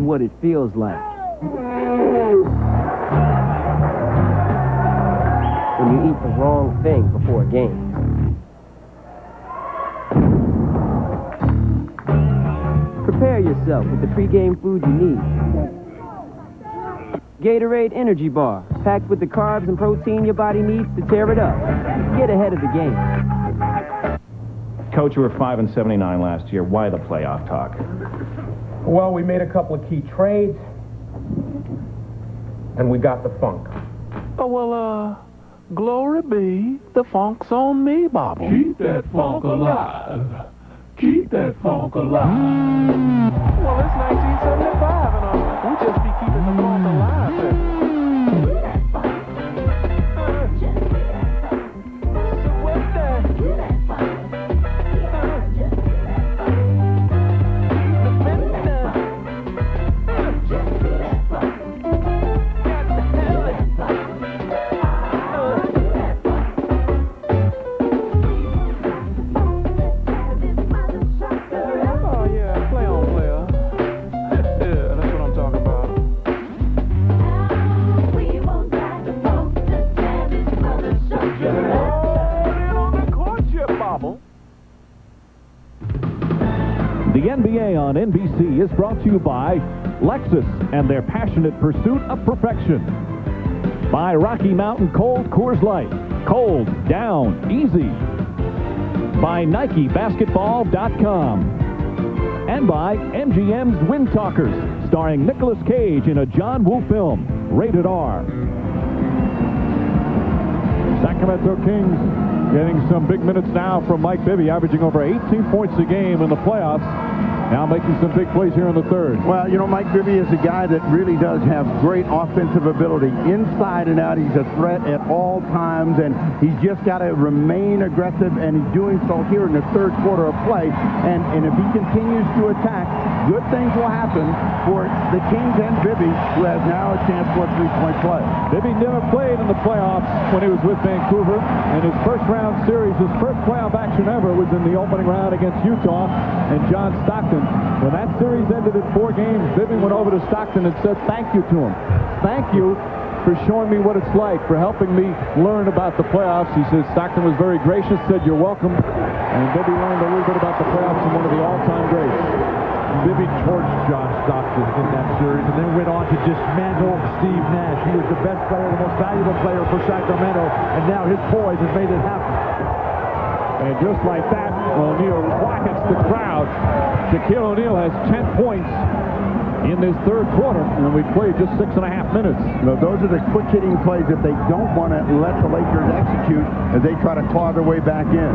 What it feels like when you eat the wrong thing before a game. Prepare yourself with the pregame food you need. Gatorade Energy Bar, packed with the carbs and protein your body needs to tear it up. Get ahead of the game. Coach, you were 5-79 last year. Why the playoff talk? Well, we made a couple of key trades, and we got the funk. Oh, well, glory be, the funk's on me, Bobble. Keep that funk alive. Keep that funk alive. Well, it's 1975, and we'll just be keeping the funk alive then. The NBA on NBC is brought to you by Lexus and their passionate pursuit of perfection. By Rocky Mountain Cold Coors Light. Cold, down, easy. By NikeBasketball.com. And by MGM's Wind Talkers, starring Nicolas Cage in a John Woo film, rated R. Sacramento Kings getting some big minutes now from Mike Bibby, averaging over 18 points a game in the playoffs. Now making some big plays here in the third. Well, you know, Mike Bibby is a guy that really does have great offensive ability. Inside and out, he's a threat at all times, and he's just got to remain aggressive, and he's doing so here in the third quarter of play. And if he continues to attack, good things will happen for the Kings and Bibby, who has now a chance for a three-point play. Bibby never played in the playoffs when he was with Vancouver. In his first-round series, his first playoff action ever was in the opening round against Utah and John Stockton. When that series ended in 4 games, Bibby went over to Stockton and said thank you to him. Thank you for showing me what it's like, for helping me learn about the playoffs. He says Stockton was very gracious, said you're welcome. And Bibby learned a little bit about the playoffs from one of the all-time greats. Bibby torched John Stockton in that series and then went on to dismantle Steve Nash. He was the best player, the most valuable player for Sacramento, and now his poise has made it happen. And just like that, O'Neal quiets the crowd. Shaquille O'Neal has 10 points in this third quarter, and we played just 6.5 minutes. No, those are the quick-hitting plays that they don't want to let the Lakers execute as they try to claw their way back in.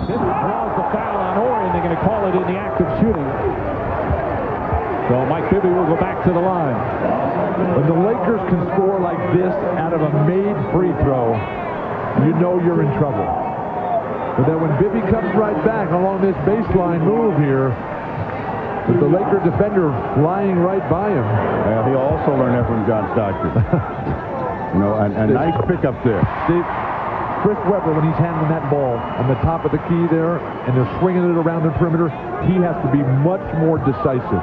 This draws the foul on Horry, and they're going to call it in the act of shooting. So Mike Bibby will go back to the line. When the Lakers can score like this out of a made free throw, you know you're in trouble. But then when Bibby comes right back along this baseline move here, with the Laker defender flying right by him. Well, he also learned that from John Stockton. You know, a nice pickup there. Steve, Chris Webber, when he's handling that ball on the top of the key there, and they're swinging it around the perimeter, he has to be much more decisive.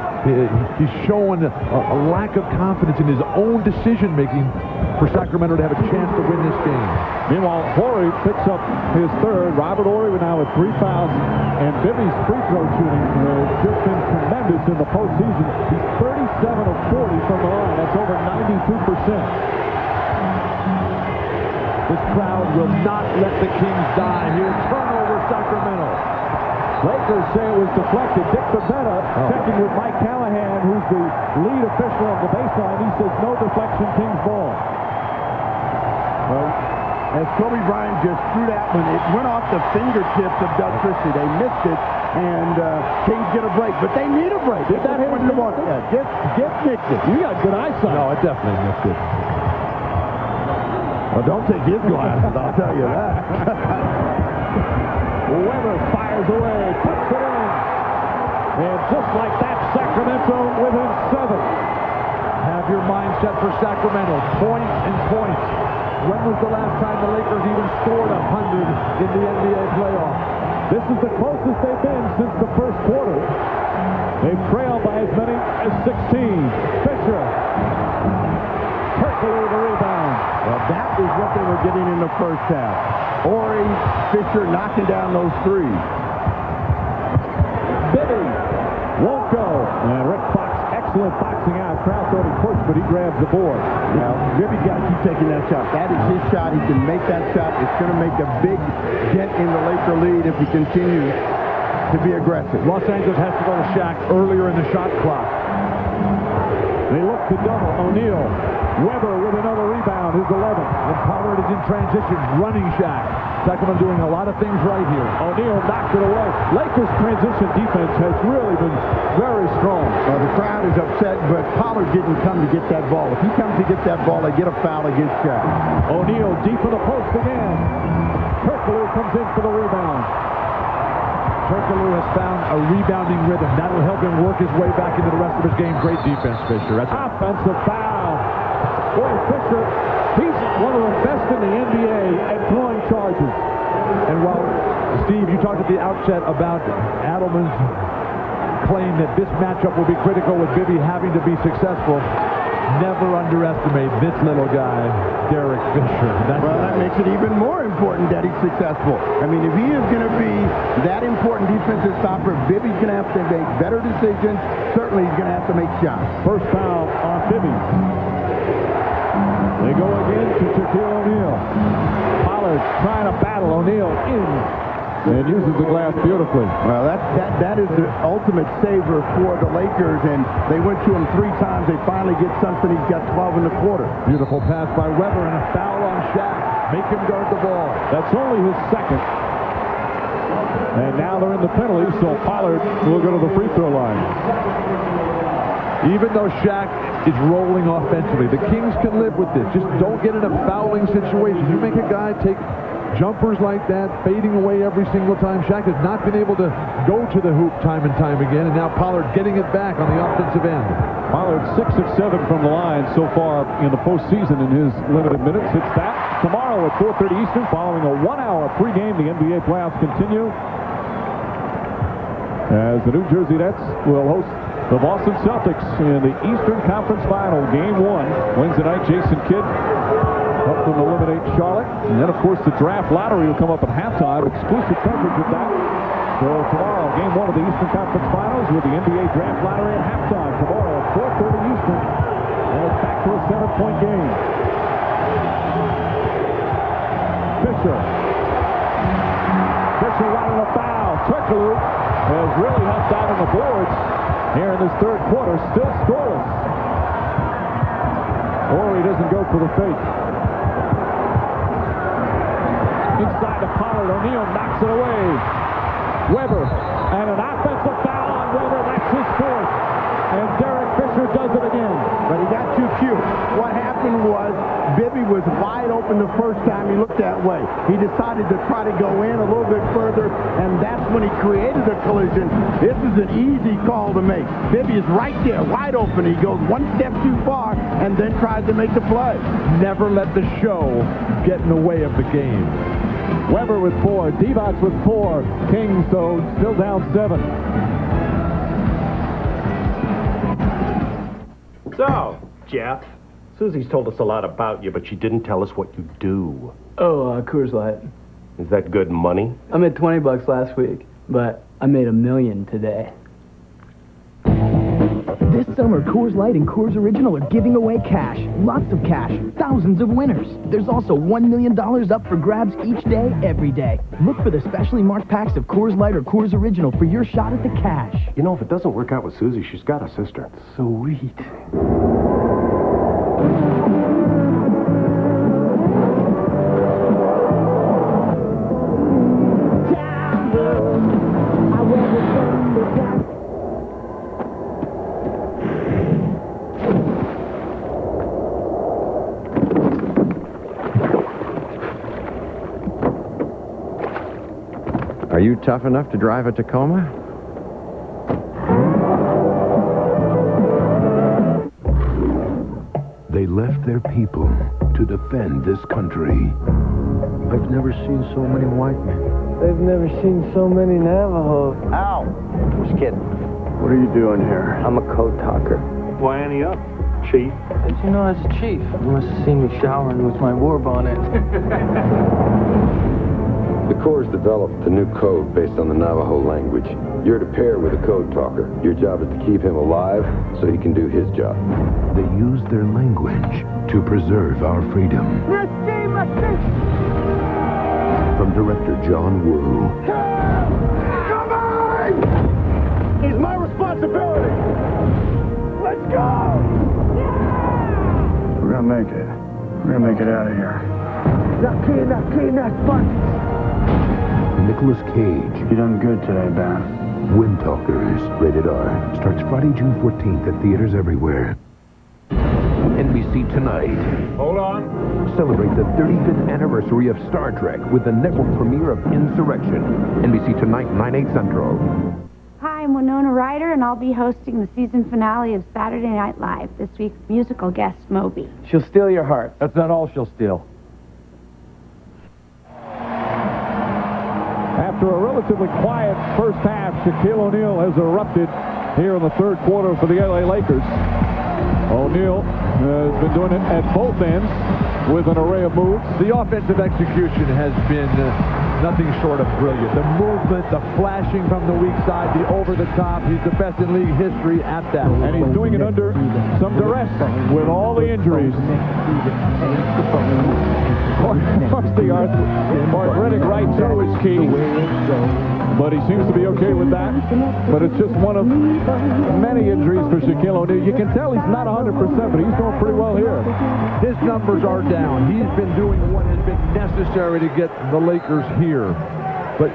He's showing a lack of confidence in his own decision-making for Sacramento to have a chance to win this game. Meanwhile, Horry picks up his third. Robert Horry now with 3 fouls, and Bibby's free throw shooting has just been tremendous in the postseason. He's 37 of 40 from the line. That's over 92%. This crowd will not let the Kings die here. Turnover, Sacramento. Lakers say it was deflected. Dick Bavetta checking with Mike Callahan, who's the lead official of the baseline. He says no deflection, Kings ball. Well, as Kobe Bryant just threw that one, it went off the fingertips of Doug Christie. They missed it, and Kings get a break. But they need a break. Did that hit the ball? Yeah, just nicked it. You got good eyesight. No, it definitely missed it. Well, don't take his glasses, I'll tell you that. Weber fires away, puts it in. And just like that, Sacramento within 7. Have your mind set for Sacramento. Points and points. When was the last time the Lakers even scored 100 in the NBA playoffs? This is the closest they've been since the first quarter. They've trailed by as many as 16. Fisher. Perkele the rebound. Well, that is what they were getting in the first half. Horry, Fisher knocking down those threes. Bibby won't go. And Rick Fox, excellent boxing out. Krause already pushed, but he grabs the board. Now, Bibby's got to keep taking that shot. That is his shot. He can make that shot. It's going to make a big dent in the Laker lead if he continues to be aggressive. Los Angeles has to go to Shaq earlier in the shot clock. They look to double. O'Neal. Weber with another rebound, his 11th. And Pollard is in transition, running Shaq. Sacramento doing a lot of things right here. O'Neal knocked it away. Lakers' transition defense has really been very strong. Well, the crowd is upset, but Pollard didn't come to get that ball. If he comes to get that ball, they get a foul against Shaq. O'Neal deep in the post again. Perkele comes in for the rebound. Perkele has found a rebounding rhythm. That'll help him work his way back into the rest of his game. Great defense, Fisher. That's offensive foul. Boy, Fisher, he's one of the best in the NBA at throwing charges. And while, Steve, you talked at the outset about Adelman's claim that this matchup will be critical with Bibby having to be successful, never underestimate this little guy, Derek Fisher. Well, that makes it even more important that he's successful. I mean, if he is going to be that important defensive stopper, Bibby's going to have to make better decisions. Certainly, he's going to have to make shots. First foul on Bibby. They go again to Shaquille O'Neal. Pollard trying to battle O'Neal in and uses the glass beautifully. Well, that is the ultimate saver for the Lakers, and they went to him 3 times. They finally get something. He's got 12 in the quarter. Beautiful pass by Weber and a foul on Shaq. Make him guard the ball. That's only his second. And now they're in the penalty, so Pollard will go to the free throw line. Even though Shaq is rolling offensively, the Kings can live with this. Just don't get in a fouling situation. You make a guy take jumpers like that, fading away every single time. Shaq has not been able to go to the hoop time and time again, and now Pollard getting it back on the offensive end. Pollard 6 of 7 from the line so far in the postseason in his limited minutes. It's that tomorrow at 4:30 Eastern, following a 1-hour pregame. The NBA playoffs continue as the New Jersey Nets will host the Boston Celtics in the Eastern Conference Final, Game 1. Wednesday night, Jason Kidd helped them eliminate Charlotte. And then, of course, the draft lottery will come up at halftime. Exclusive coverage of that So tomorrow, game one of the Eastern Conference Finals with the NBA Draft Lottery at halftime. Tomorrow at 4:30 Eastern. And it's back to a 7-point game. Fisher wanted a foul. Turkoglu has really helped out on the boards here in this third quarter. Still scoreless. Horry doesn't go for the fake. Inside to Pollard. O'Neal knocks it away. Weber, and an offensive foul on Weber. That's his fourth. And Derek Fisher does it again. But he got too cute. What happened was Bibby was wide open the first time he looked that way. He decided to try to go in a little bit further, and that's when he created a collision. This is an easy call to make. Bibby is right there, wide open. He goes one step too far and then tries to make the play. Never let the show get in the way of the game. Weber with 4. Divac with 4. Kings, though, still down 7. So, Jeff, Susie's told us a lot about you, but she didn't tell us what you do. Oh, Coors Light. Is that good money? I made $20 last week, but I made $1 million today. This summer, Coors Light and Coors Original are giving away cash. Lots of cash. Thousands of winners. There's also $1 million up for grabs each day, every day. Look for the specially marked packs of Coors Light or Coors Original for your shot at the cash. You know, if it doesn't work out with Susie, she's got a sister. Sweet. Are you tough enough to drive a Tacoma? They left their people to defend this country. I've never seen so many white men. They've never seen so many Navajos. Ow! Just kidding. What are you doing here? I'm a code talker. Why any up, Chief? How'd you know I was a chief? You must have seen me showering with my war bonnet. The Corps developed a new code based on the Navajo language. You're to pair with a code talker. Your job is to keep him alive so he can do his job. They use their language to preserve our freedom. From director John Woo. Come on! It's my responsibility. Let's go! We're gonna make it. We're gonna make it out of here. Nicolas Cage. You done good today, Ben. Wind Talkers, rated R. Starts Friday, June 14th at theaters everywhere. NBC Tonight. Hold on. Celebrate the 35th anniversary of Star Trek with the network premiere of Insurrection. NBC Tonight, 9/8 Central. Hi, I'm Winona Ryder, and I'll be hosting the season finale of Saturday Night Live. This week's musical guest, Moby. She'll steal your heart. That's not all she'll steal. After a relatively quiet first half, Shaquille O'Neal has erupted here in the third quarter for the LA Lakers. O'Neal has been doing it at both ends with an array of moves. The offensive execution has been nothing short of brilliant. The movement, the flashing from the weak side, the over the top. He's the best in league history at that. And he's doing it under some duress with all the injuries. Of course, the arthritic right toe is key. But he seems to be okay with that. But it's just one of many injuries for Shaquille O'Neal. You can tell he's not 100%, but he's doing pretty well here. His numbers are down. He's been doing what has been necessary to get the Lakers here. But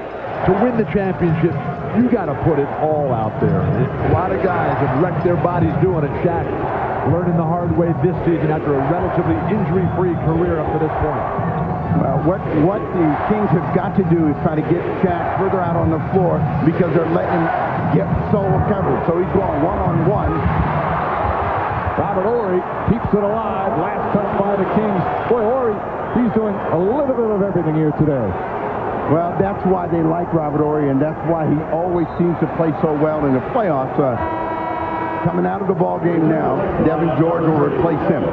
to win the championship, you got to put it all out there. A lot of guys have wrecked their bodies doing it. Shaq learning the hard way this season after a relatively injury-free career up to this point. Well, what the Kings have got to do is try to get Shaq further out on the floor because they're letting him get solo coverage. So he's going one-on-one. Robert Horry keeps it alive. Last touch by the Kings. Boy, Horry, he's doing a little bit of everything here today. Well, that's why they like Robert Horry, and that's why he always seems to play so well in the playoffs. coming out of the ball game now. Devin George will replace him.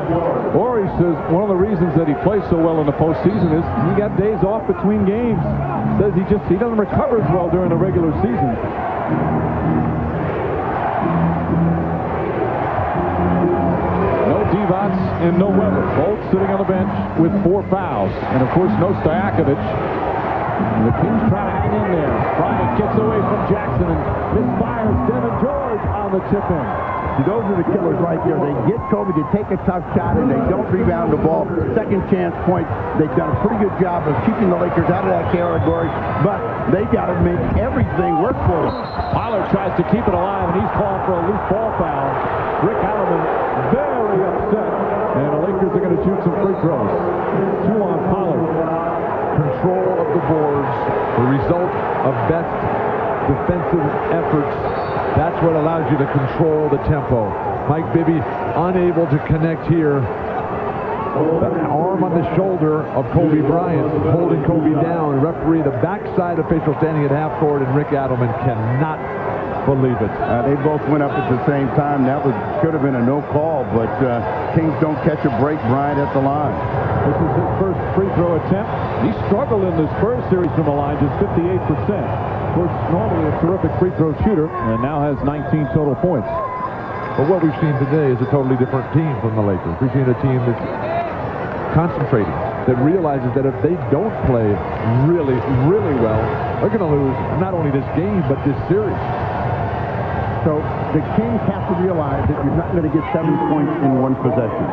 Horry says one of the reasons that he plays so well in the postseason is he got days off between games. Says he doesn't recover as well during the regular season. No Divac and no Weber, both sitting on the bench with 4 fouls. And of course, no Stojakovic. The Kings try to hang in there. Bryant gets away from Jackson and misfires. Devin George on the tip-in. Those are the killers right there. They get Kobe to take a tough shot, and they don't rebound the ball. Second chance points. They've done a pretty good job of keeping the Lakers out of that category, but they got to make everything work for them. Pollard tries to keep it alive, and he's called for a loose ball foul. Rick Allen very upset, and the Lakers are going to shoot some free throws. 2 on Pollard. Control of the boards, the result of best defensive efforts. That's what allows you to control the tempo. Mike Bibby unable to connect here. The arm on the shoulder of Kobe Bryant holding Kobe down. Referee, the backside official standing at half court, and Rick Adelman cannot believe it. They both went up at the same time. That should have been a no call, but Kings don't catch a break. Bryant at the line. This is his first free throw attempt. He struggled in this Spurs series from the line, just 58%. Of course, normally a terrific free throw shooter, and now has 19 total points. But what we've seen today is a totally different team from the Lakers. We've seen a team that's concentrating, that realizes that if they don't play really, really well, they're going to lose not only this game, but this series. So the Kings have to realize that you're not going to get 7 points in one possession.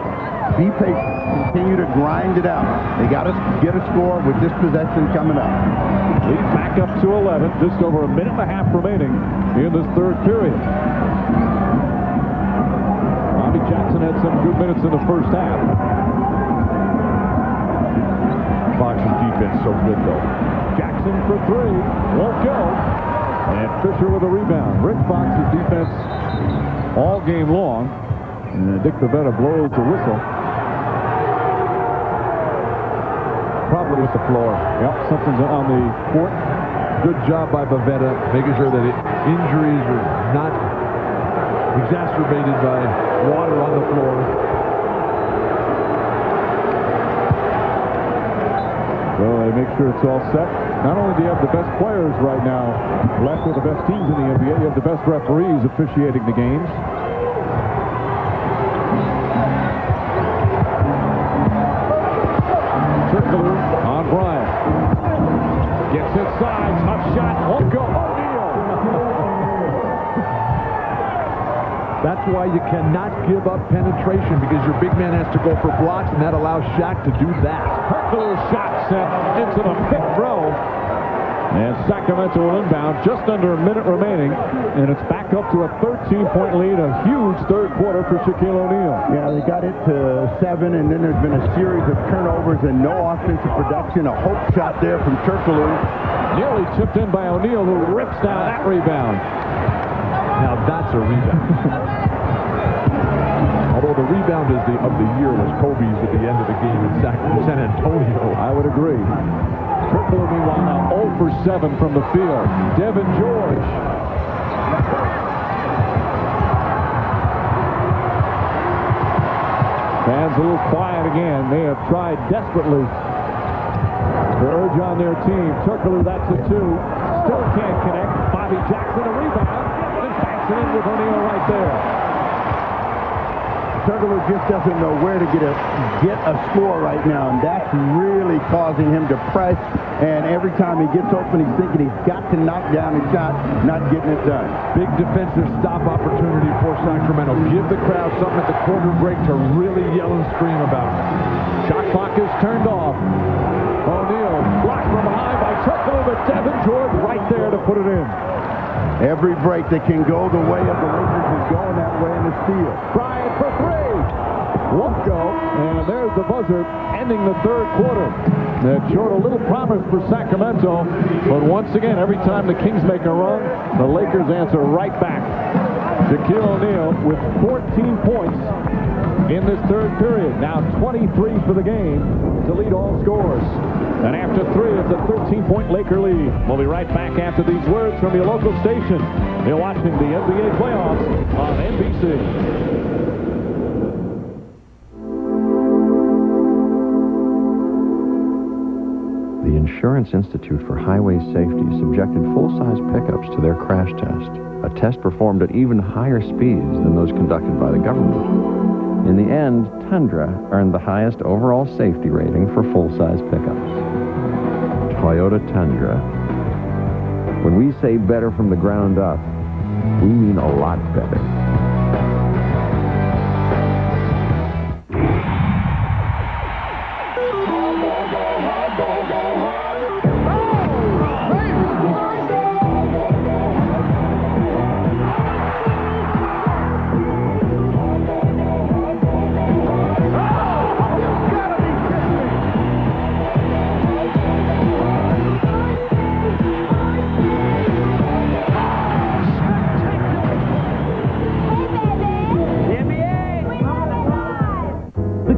Be patient. Continue to grind it out. They got to get a score with this possession coming up. Lead back up to 11. Just over a minute and a half remaining in this third period. Bobby Jackson had some good minutes in the first half. Fox's defense so good, though. Jackson for 3. Won't go. And Fisher with a rebound. Rick Fox's defense all game long. And Dick Bavetta blows the whistle. Problem with the floor. Yep, something's on the court. Good job by Bavetta, making sure that injuries are not exacerbated by water on the floor. So they make sure it's all set. Not only do you have the best players right now left with the best teams in the NBA, you have the best referees officiating the games. Trickler on Bryant. Gets inside, tough shot, won't go. O'Neal. That's why you cannot give up penetration, because your big man has to go for blocks, and that allows Shaq to do that. Hercules shot set into the 5th row. And Sacramento will inbound, just under a minute remaining, and it's back up to a 13-point lead, a huge third quarter for Shaquille O'Neal. Yeah, they got it to 7, and then there's been a series of turnovers and no offensive production. A hope shot there from Turkoglu. Nearly tipped in by O'Neal, who rips down that rebound. Now that's a rebound. Although the rebound of the year was Kobe's at the end of the game in San Antonio. I would agree. Triple, meanwhile, now 0 for 7 from the field. Devin George. Fans a little quiet again. They have tried desperately to urge on their team. Turkoglu, that's a 2. Still can't connect. Bobby Jackson, a rebound. And backs it in with O'Neal right there. Turkoglu just doesn't know where to get a score right now, and that's really causing him to press. And every time he gets open, he's thinking he's got to knock down his shot, not getting it done. Big defensive stop opportunity for Sacramento. Give the crowd something at the quarter break to really yell and scream about. Shot clock is turned off. O'Neal blocked from behind by Turkoglu, but Devin George right there to put it in. Every break that can go the way of the Lakers is going that way in the steal. Bryant for 3. Won't go. And there's the buzzer ending the third quarter. That showed a little promise for Sacramento. But once again, every time the Kings make a run, the Lakers answer right back. Shaquille O'Neal with 14 points in this third period. Now 23 for the game to lead all scores. And after 3, it's a 13-point Laker lead. We'll be right back after these words from your local station. You're watching the NBA playoffs on NBC. The Insurance Institute for Highway Safety subjected full-size pickups to their crash test, a test performed at even higher speeds than those conducted by the government. In the end, Tundra earned the highest overall safety rating for full-size pickups. Toyota Tundra. When we say better from the ground up, we mean a lot better.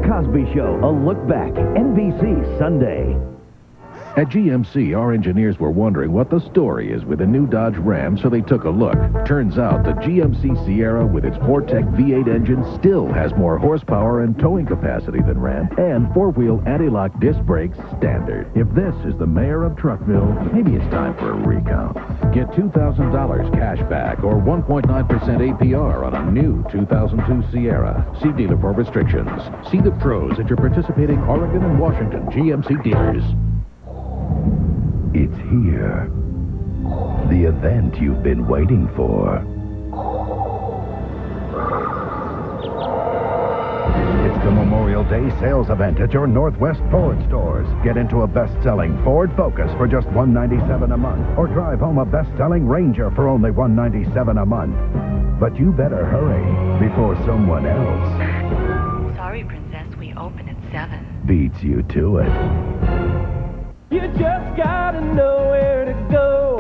Cosby Show, a look back, NBC Sunday. At GMC, our engineers were wondering what the story is with the new Dodge Ram, so they took a look. Turns out the GMC Sierra with its Vortec V8 engine still has more horsepower and towing capacity than Ram, and four-wheel anti-lock disc brakes standard. If this is the mayor of Truckville, maybe it's time for a recount. Get $2,000 cash back or 1.9% APR on a new 2002 Sierra. See dealer for restrictions. See the pros at your participating Oregon and Washington GMC dealers. It's here. The event you've been waiting for. It's the Memorial Day sales event at your Northwest Ford stores. Get into a best-selling Ford Focus for just $197 a month, or drive home a best-selling Ranger for only $197 a month. But you better hurry before someone else... Sorry, Princess, we open at 7. ...beats you to it. You just gotta know where to go.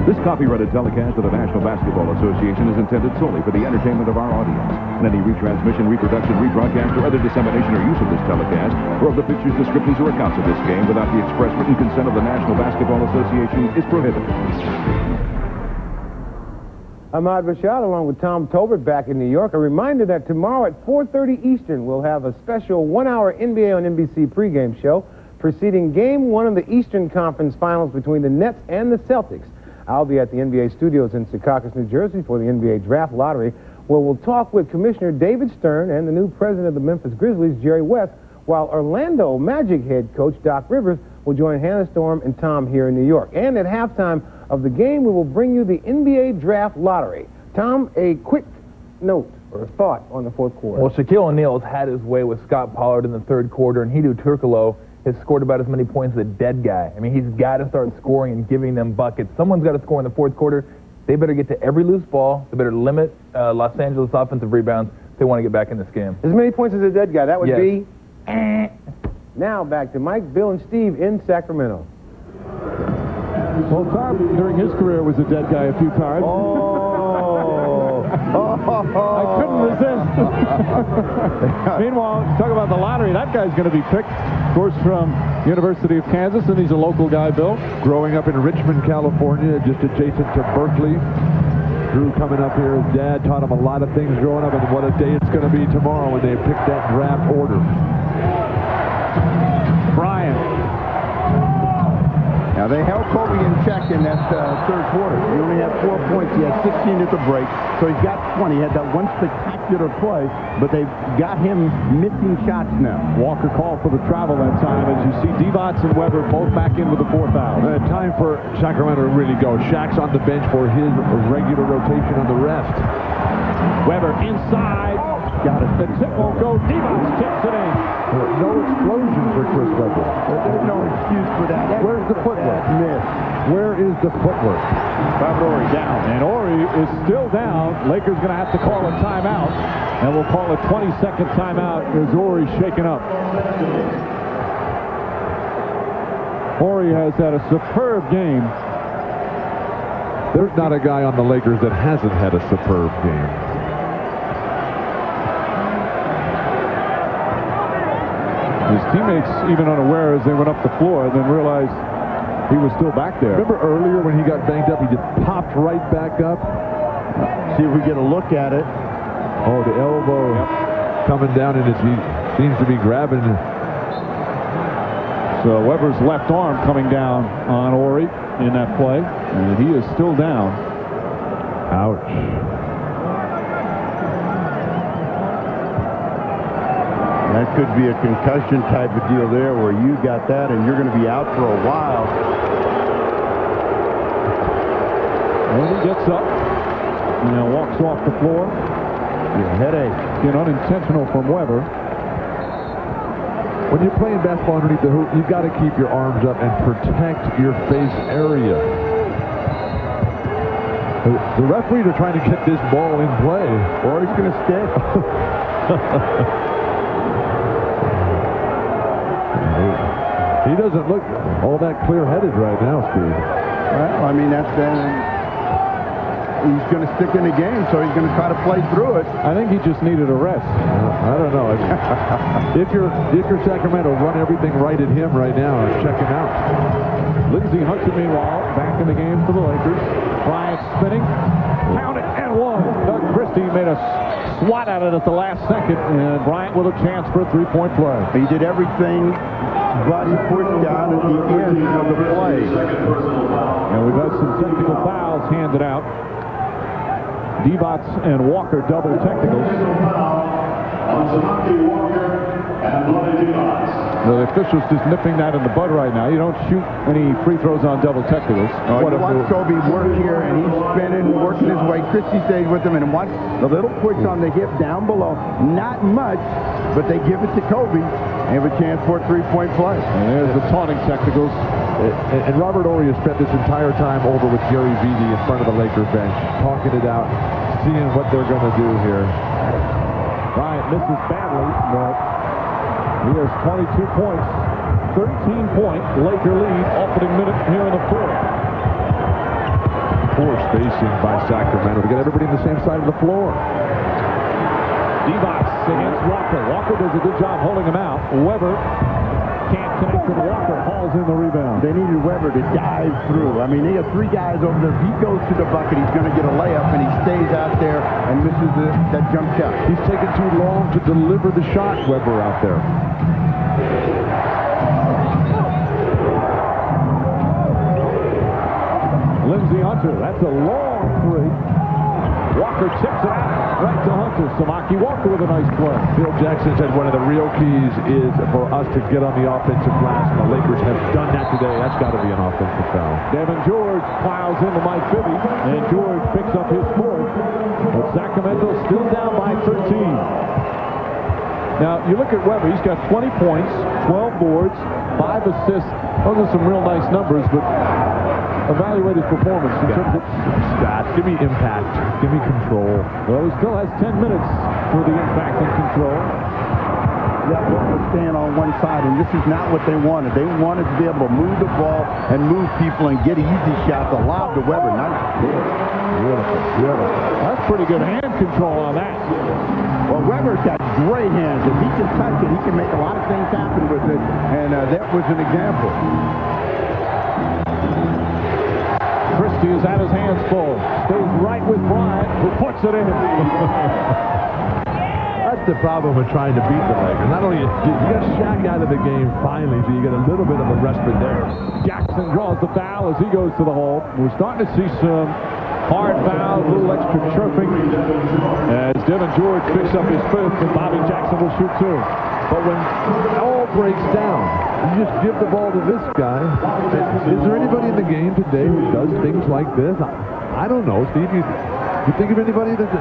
This copyrighted telecast of the National Basketball Association is intended solely for the entertainment of our audience. And any retransmission, reproduction, rebroadcast, or other dissemination or use of this telecast, or of the pictures, descriptions, or accounts of this game without the express written consent of the National Basketball Association is prohibited. I'm Ahmad Bashad along with Tom Tolbert back in New York. A reminder that tomorrow at 4:30 Eastern we'll have a special 1-hour NBA on NBC pregame show preceding Game 1 of the Eastern Conference Finals between the Nets and the Celtics. I'll be at the NBA studios in Secaucus, New Jersey for the NBA Draft Lottery, where we'll talk with Commissioner David Stern and the new president of the Memphis Grizzlies, Jerry West, while Orlando Magic head coach Doc Rivers will join Hannah Storm and Tom here in New York. And at halftime of the game, we will bring you the NBA Draft Lottery. Tom, a quick note or thought on the fourth quarter. Well, Shaquille O'Neal has had his way with Scott Pollard in the third quarter, and Hedo Turkoglu has scored about as many points as a dead guy. I mean, he's got to start scoring and giving them buckets. Someone's got to score in the fourth quarter. They better get to every loose ball. They better limit Los Angeles offensive rebounds if they want to get back in this game. As many points as a dead guy. That would be... Now back to Mike, Bill, and Steve in Sacramento. Well, Tom, during his career, was a dead guy a few times. I couldn't resist. Meanwhile, talk about the lottery. That guy's going to be picked, of course, from University of Kansas, and he's a local guy, Bill. Growing up in Richmond, California, just adjacent to Berkeley. Drew coming up here, his dad taught him a lot of things growing up, and what a day it's going to be tomorrow when they pick that draft order. Bryant. Now, they held Kobe in check in that third quarter. He only had 4 points. He had 16 at the break, so he's got 20. He had that one spectacular play, but they've got him missing shots now. Walker called for the travel that time, as you see Divac and Weber both back in with the fourth foul. Time for Sacramento to really go. Shaq's on the bench for his regular rotation on the rest. Weber inside. Got it. The tip won't go. Divac tips it in. No explosion for Chris Webber. There's no excuse for that. Where's the footwork? Where is the footwork? Robert Horry down. And Horry is still down. Lakers going to have to call a timeout. And we'll call a 20-second timeout as Horry's shaken up. Horry has had a superb game. There's not a guy on the Lakers that hasn't had a superb game. His teammates, even unaware as they went up the floor, then realized he was still back there. Remember earlier when he got banged up, he just popped right back up? See if we get a look at it. Oh, the elbow coming down, and he seems to be grabbing. So Weber's left arm coming down on Horry in that play, and he is still down. Ouch. That could be a concussion type of deal there where you got that and you're going to be out for a while. Well, he gets up and walks off the floor. Headache. Unintentional from Weber. When you're playing basketball underneath the hoop, you've got to keep your arms up and protect your face area. The referees are trying to get this ball in play. Or he's going to stick. He doesn't look all that clear-headed right now, Steve. Well, I mean, that's he's going to stick in the game, so he's going to try to play through it. I think he just needed a rest. I don't know. If you're Sacramento, run everything right at him right now and check him out. Lindsey Hunter, meanwhile, back in the game for the Lakers. Bryant spinning. Count it and one. Doug Christie made a swat at it at the last second, and Bryant with a chance for a three-point play. He did everything but pushed down at the end of the play. And we've had some technical fouls handed out. Divac and Walker double technicals. The official's just nipping that in the bud right now. You don't shoot any free throws on double technicals. You watch Kobe work here, and he's spinning, working his way. Christie stays with him, and watch the little push on the hip down below. Not much, but they give it to Kobe. They have a chance for a three-point play. And there's the taunting technicals. And Robert Horry has spent this entire time over with Gary Vitti in front of the Lakers bench, talking it out, seeing what they're going to do here. Bryant misses badly, but he has 22 points. 13-point Laker lead, opening minute here in the fourth. Poor spacing by Sacramento to get everybody on the same side of the floor. Divac against Walker. Walker does a good job holding him out. Weber can't connect with Walker. Hauls in the rebound. They needed Weber to dive through. I mean, they have three guys over there. If he goes to the bucket, he's going to get a layup, and he stays out there and misses that jump shot. He's taking too long to deliver the shot, Weber, out there. Lindsey Hunter. That's a long three. Walker tips it out right to Hunter. Samaki Walker with a nice play. Phil Jackson said one of the real keys is for us to get on the offensive glass, and the Lakers have done that today. That's got to be an offensive foul. Devin George plows into Mike Bibby, and George picks up his fourth. But Sacramento still down by 13. Now, you look at Weber. He's got 20 points, 12 boards, 5 assists. Those are some real nice numbers, but evaluate his performance. Scott, give me impact. Give me control. Well, he still has 10 minutes for the impact and control. Yeah, Weber staying on one side, and this is not what they wanted. They wanted to be able to move the ball and move people and get easy shots. A lob to Weber. Nice. Beautiful. Beautiful. That's pretty good hand control on that. Well, Weber's got great hands. If he can touch it, he can make a lot of things happen with it, and that was an example. Christie has had his hands full. Stays right with Bryant, who puts it in. That's the problem with trying to beat the Lakers. Not only you got Shaq out of the game finally, so you get a little bit of a respite there. Jackson draws the foul as he goes to the hole. We're starting to see some hard fouls, a little extra chirping as Devin George picks up his fifth, and Bobby Jackson will shoot two. But when it all breaks down, you just give the ball to this guy. Is there anybody in the game today who does things like this? I don't know, Steve. You think of anybody that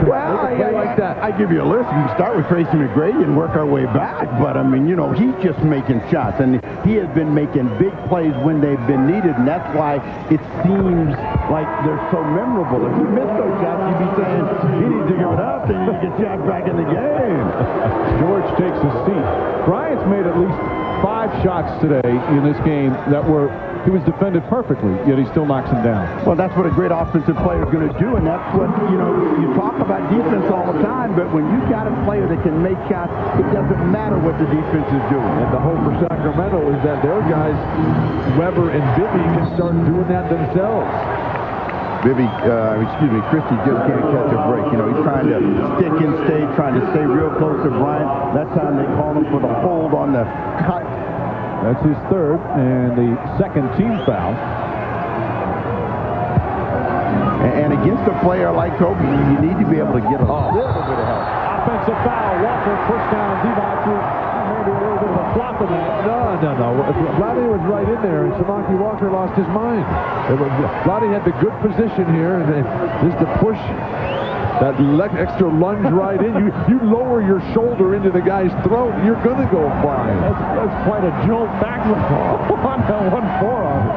Well, I give you a list. We can start with Tracy McGrady and work our way back. But, I mean, you know, he's just making shots. And he has been making big plays when they've been needed. And that's why it seems like they're so memorable. If you miss those shots, you'd be saying, he needs to give it up and you get shot back in the game. George takes a seat. Bryant's made at least 5 shots today in this game that were He was defended perfectly, yet he still knocks him down. Well, that's what a great offensive player is going to do, and that's what, you talk about defense all the time, but when you've got a player that can make shots, it doesn't matter what the defense is doing. And the hope for Sacramento is that their guys, Weber and Bibby, can start doing that themselves. Christie just can't catch a break. He's trying to stick and stay, trying to stay real close to Bryant. That time they call him for the hold on the cut. That's his third and the second team foul. And against a player like Kobe, you need to be able to get a little bit of help. Offensive foul. Walker pushed down Divac. Maybe a little bit of a flop in that. No. Vladdy was right in there, and Samaki Walker lost his mind. Vladdy had the good position here, and just to push that extra lunge right in. You lower your shoulder into the guy's throat, and you're going to go flying. That's quite a jolt backward on that one forearm.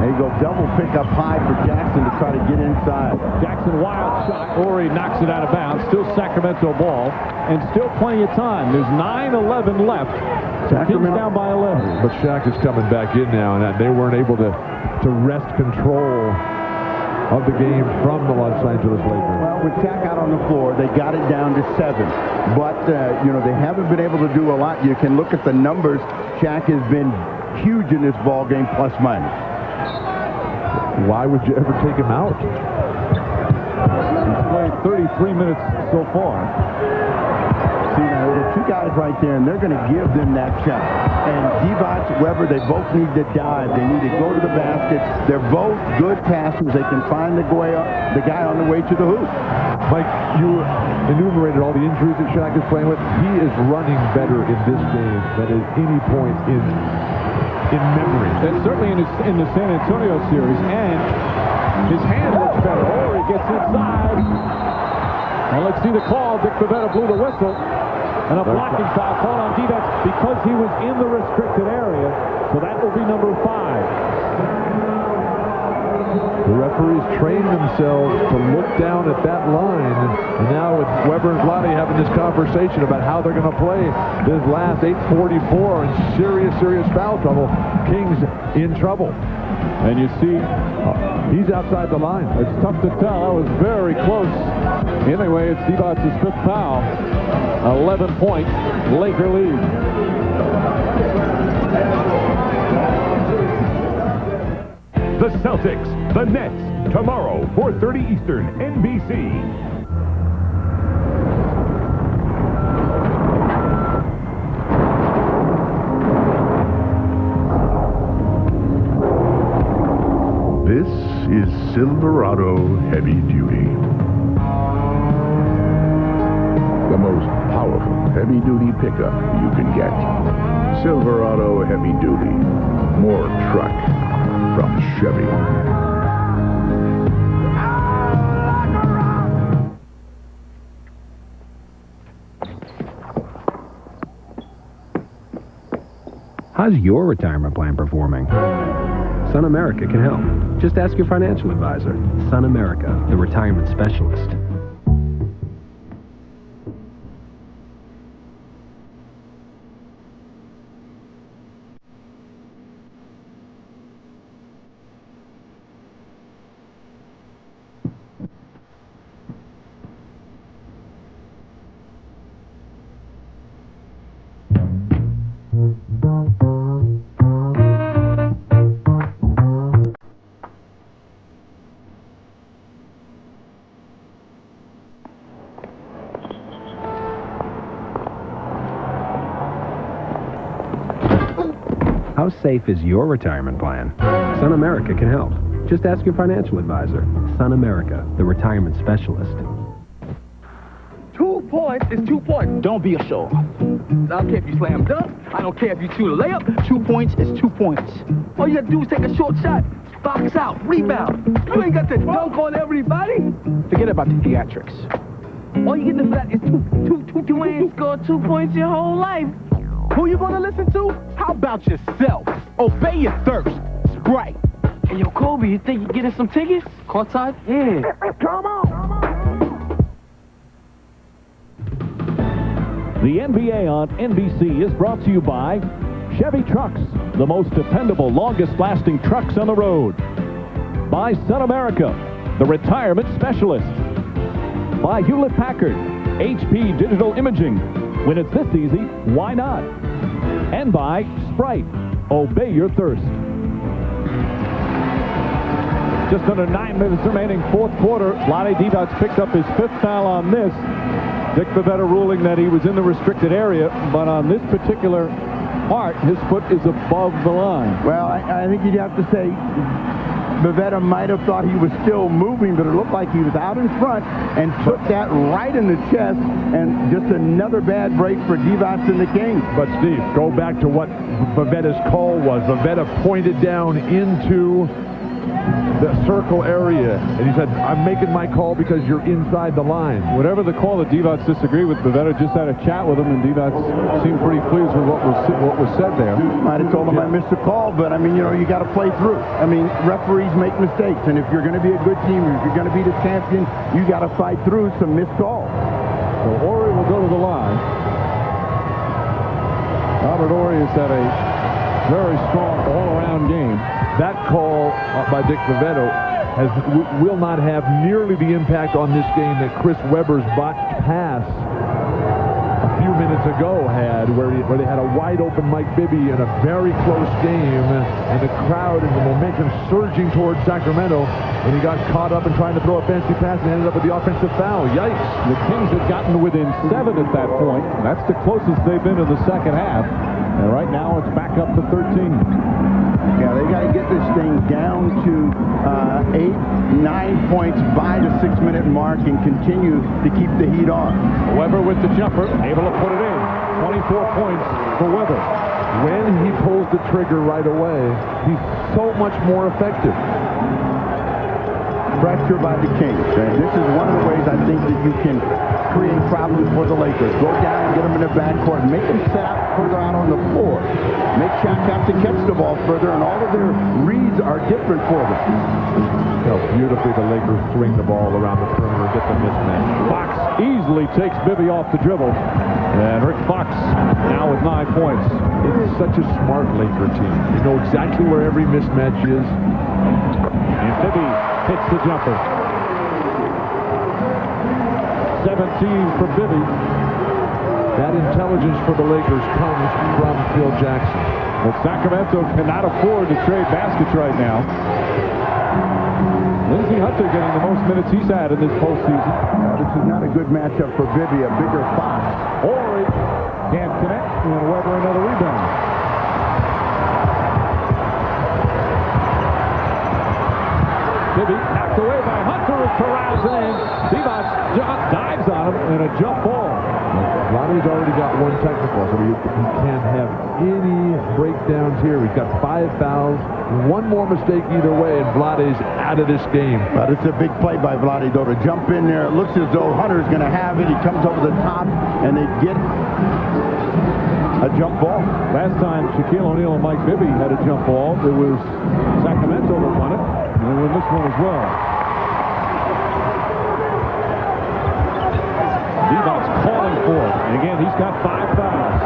There you go, double pickup high for Jackson to try to get inside. Jackson, wild shot. Ori knocks it out of bounds. Still Sacramento ball, and still plenty of time. There's 9:11 left. Kings down by 11. But Shaq is coming back in now, and they weren't able to wrest control of the game from the Los Angeles Lakers. Well, with Shaq out on the floor, they got it down to 7. But, they haven't been able to do a lot. You can look at the numbers. Shaq has been huge in this ball game, plus minus. Why would you ever take him out? He's played 33 minutes so far. See, now, there are two guys right there, and they're going to give them that shot. And Divac, Weber, they both need to dive. They need to go to the basket. They're both good passers. They can find the guy on the way to the hoop. Mike, you enumerated all the injuries that Shaq is playing with. He is running better in this game than at any point in memory. And certainly in the San Antonio series, and his hand looks better. Or he gets inside. And let's see the call. Dick Bavetta blew the whistle. And a blocking foul called on Divac because he was in the restricted area. So that will be number 5. The referees train themselves to look down at that line, and now with Weber and Vladdy having this conversation about how they're going to play this last 8:44 in serious foul trouble. Kings in trouble. And you see, he's outside the line. It's tough to tell. That was very close. Anyway, it's Divac's 5th foul. 11-point Laker lead. The Celtics, the Nets, tomorrow, 4:30 Eastern, NBC. This is Silverado Heavy Duty. The most powerful heavy-duty pickup you can get. Silverado Heavy Duty. More truck from Chevy. How's your retirement plan performing? Sun America can help. Just ask your financial advisor. Sun America, the retirement specialist. How safe is your retirement plan? Sun America can help. Just ask your financial advisor. Sun America, the retirement specialist. 2 points is 2 points. Don't be a show. I don't care if you slam dunk. I don't care if you shoot a layup. 2 points is 2 points. All you have to do is take a short shot, box out, rebound. You ain't got to dunk on everybody. Forget about the theatrics. All you get for that is two. You ain't scored 2 points your whole life. Who you gonna listen to? How about yourself? Obey your thirst. Sprite. Hey, yo, Kobe, you think you're getting some tickets? Courtside? Yeah. Come on. The NBA on NBC is brought to you by Chevy Trucks. the most dependable, longest-lasting trucks on the road. By Sun America, the retirement specialist. By Hewlett-Packard, HP Digital Imaging. When it's this easy, why not? And by Sprite, obey your thirst. Just under 9 minutes remaining, fourth quarter. Vlade Divac picked up his 5th foul on this. Dick Bavetta ruling that he was in the restricted area, but on this particular part, his foot is above the line. Well, I think you'd have to say Bavetta might have thought he was still moving, but it looked like he was out in front and took that right in the chest, and just another bad break for Divac and the Kings. But, Steve, go back to what Bavetta's call was. Bavetta pointed down into the circle area, and he said, I'm making my call because you're inside the line. Whatever the call that Divac disagreed with, Bavetta just had a chat with him, and Divac seemed pretty pleased with what was said there. Might have told him I missed a call, but I mean, you know, you got to play through. I mean, referees make mistakes, and if you're going to be a good team, if you're going to be the champion, you got to fight through some missed calls. So Horry will go to the line. Robert Horry has had a very strong all-around game. That call by Dick Bavetta will not have nearly the impact on this game that Chris Webber's botched pass a few minutes ago had, where they had a wide-open Mike Bibby in a very close game, and the crowd and the momentum surging towards Sacramento, and he got caught up in trying to throw a fancy pass and ended up with the offensive foul. Yikes. The Kings had gotten within 7 at that point. That's the closest they've been in the second half. And right now it's back up to 13. Yeah, they got to get this thing down to 8-9 points by the 6-minute mark and continue to keep the heat on. Webber with the jumper, able to put it in. 24 points for Webber. When he pulls the trigger right away, he's so much more effective. Pressure by the Kings. And this is one of the ways I think that you can create problems for the Lakers. Go down and get them in the backcourt. Make them set out further out on the floor. Make Shaq have to catch the ball further, and all of their reads are different for them. How beautifully the Lakers swing the ball around the perimeter, get the mismatch. Fox easily takes Bibby off the dribble. And Rick Fox now with 9 points. It's such a smart Laker team. They know exactly where every mismatch is. And Bibby hits the jumper. 17 for Bibby. That intelligence for the Lakers comes from Phil Jackson. Well, Sacramento cannot afford to trade baskets right now. Lindsey Hunter getting the most minutes he's had in this postseason. This is not a good matchup for Bibby, a bigger Fox. Horry can't connect, and Webber another rebound. Bibby knocked away by Hunter with Corrales in. Divac dives on him and a jump ball. Vlade's already got one technical, so he can't have any breakdowns here. He's got 5 fouls. One more mistake either way, and Vlade's out of this game. But it's a big play by Vlade, though, to jump in there. It looks as though Hunter's going to have it. He comes over the top, and they get a jump ball. Last time Shaquille O'Neal and Mike Bibby had a jump ball, it was Sacramento that won it, and they won this one as well. Divac's calling for it. And again, he's got 5 fouls.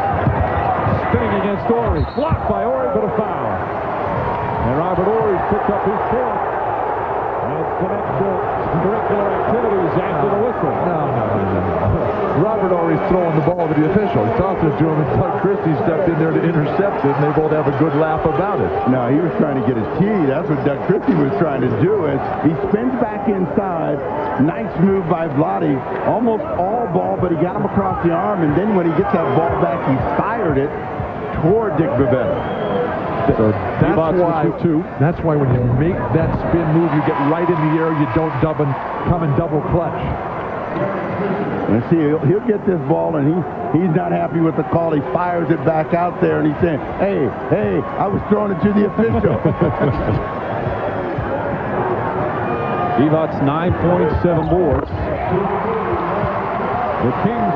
Spinning against Horry. Blocked by Horry, but a foul. And Robert Horry picked up his 4th. And it's curricular activities after the whistle. No. Robert Horry's throwing the ball to the official. He tossed it to him, and Doug Christie stepped in there to intercept it, and they both have a good laugh about it. No, he was trying to get his key. That's what Doug Christie was trying to do. As he spins back inside. Nice move by Vlade. Almost all ball, but he got him across the arm, and then when he gets that ball back, he fired it toward Dick Bavetta. So that's why when you make that spin move, you get right in the air, you don't come in double clutch. And see, he'll get this ball, and he's not happy with the call. He fires it back out there, and he's saying, hey, I was throwing it to the official. Divac's 9 points, 7 boards. The Kings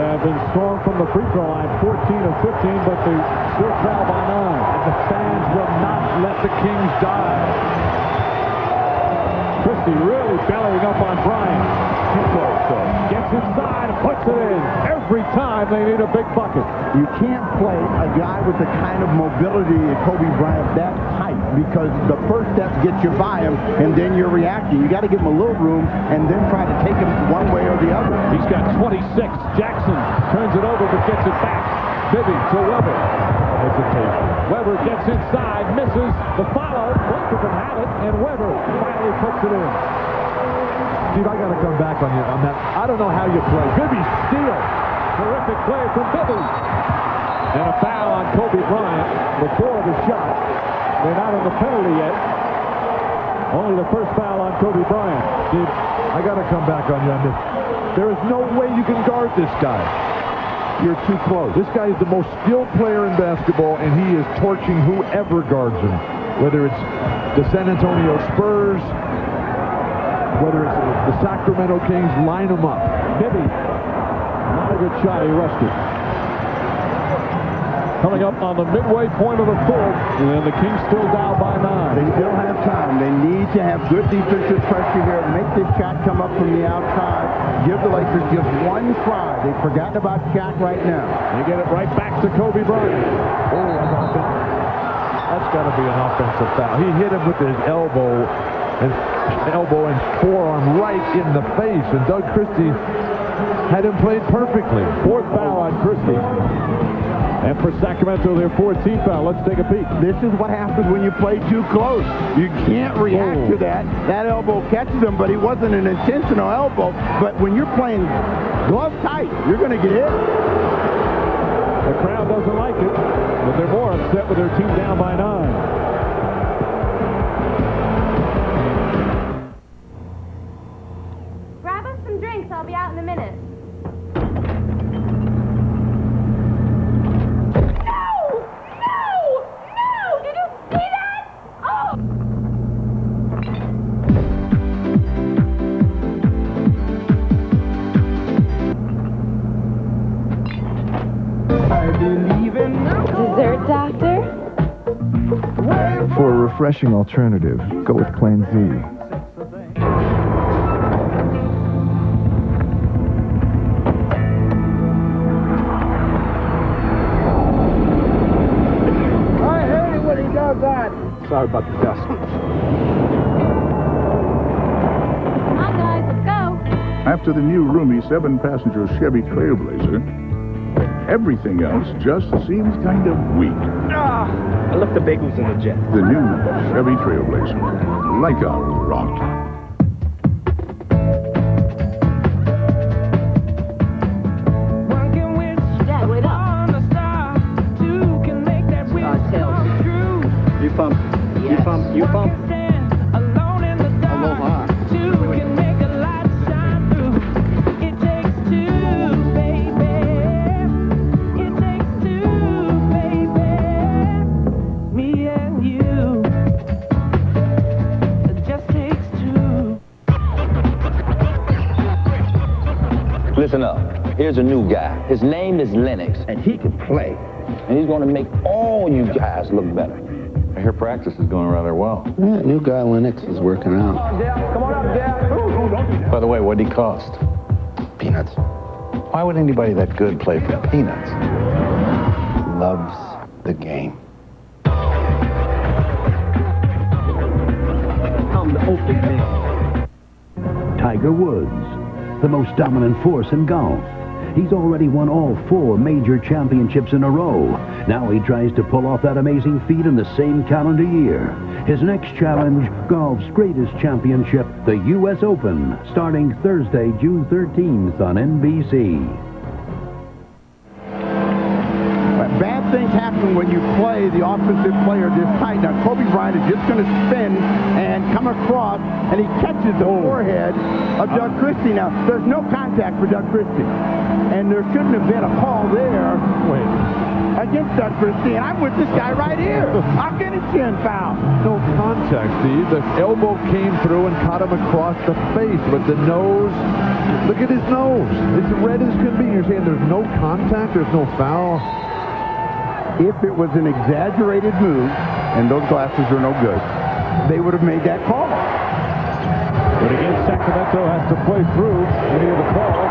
have been strong from the free throw line, 14 of 15, but they still trail by 9. And the fans will not let the Kings die. Christie really bellying up on Bryant. close, though. Gets inside and puts it in. Every time they need a big bucket. You can't play a guy with the kind of mobility of Kobe Bryant that tight, because the first step gets you by him, and then you're reacting. You got to give him a little room and then try to take him one way or the other. He's got 26. Jackson turns it over but gets it back. Bibby to Weber. Hesitation. Weber gets inside, misses the follow. Booker can have it, and Weber finally puts it in. Steve, I got to come back on you on that. I don't know how you play. Bibby steal. Terrific play from Bibby. And a foul on Kobe Bryant before the shot. They're not in the penalty yet. Only the first foul on Kobe Bryant. Steve, I got to come back on you on this. There is no way you can guard this guy. You're too close. This guy is the most skilled player in basketball, and he is torching whoever guards him. Whether it's the San Antonio Spurs, whether it's the Sacramento Kings, line him up. Bibby. Not a good shot. He rushed it. Coming up on the midway point of the fourth, and the Kings still down by 9. They still have time. They need to have good defensive pressure here. Make this shot come up from the outside. Give the Lakers just one try. They've forgotten about Shaq right now. They get it right back to Kobe Bryant. Oh, that's got to be an offensive foul. He hit him with his elbow and forearm right in the face, and Doug Christie had him played perfectly. Fourth foul on Christie. And for Sacramento, their 14th foul. Let's take a peek. This is what happens when you play too close. You can't react to that. That elbow catches him, but it wasn't an intentional elbow. But when you're playing glove tight, you're going to get hit. The crowd doesn't like it, but they're more upset with their team down by 9. Grab us some drinks. I'll be out in a minute. Dessert, Doctor? For a refreshing alternative, go with Plan Z. I hate it when he does that. Sorry about the dust. Come on, guys, let's go. After the new roomy 7-passenger Chevy Trailblazer, everything else just seems kind of weak. I left the bagels in the jet. The new Chevy Trailblazer, like a rock. Dad, wait up. You pump. Aloha. Listen up. Here's a new guy. His name is Lennox, and he can play. And he's going to make all you guys look better. I hear practice is going rather well. Yeah, new guy Lennox is working out. Come on up, Jeff. By the way, what'd he cost? Peanuts. Why would anybody that good play for peanuts? Loves the game. I'm the open man. Tiger Woods, the most dominant force in golf. He's already won all 4 major championships in a row. Now he tries to pull off that amazing feat in the same calendar year. His next challenge, golf's greatest championship, the U.S. Open, starting Thursday, June 13th on NBC. Bad things happen when you play the offensive player this tight. Now, Kobe Bryant is just going to spin and come across, and he catches the forehead of Doug Christie. Now, there's no contact for Doug Christie, and there shouldn't have been a call there against Doug Christie, and I'm with this guy right here. I'm getting chin foul. No contact, Steve. The elbow came through and caught him across the face, but the nose, look at his nose. It's red as can be. You're saying there's no contact, there's no foul? If it was an exaggerated move, and those glasses are no good, they would have made that call. But again, Sacramento has to play through many of the calls.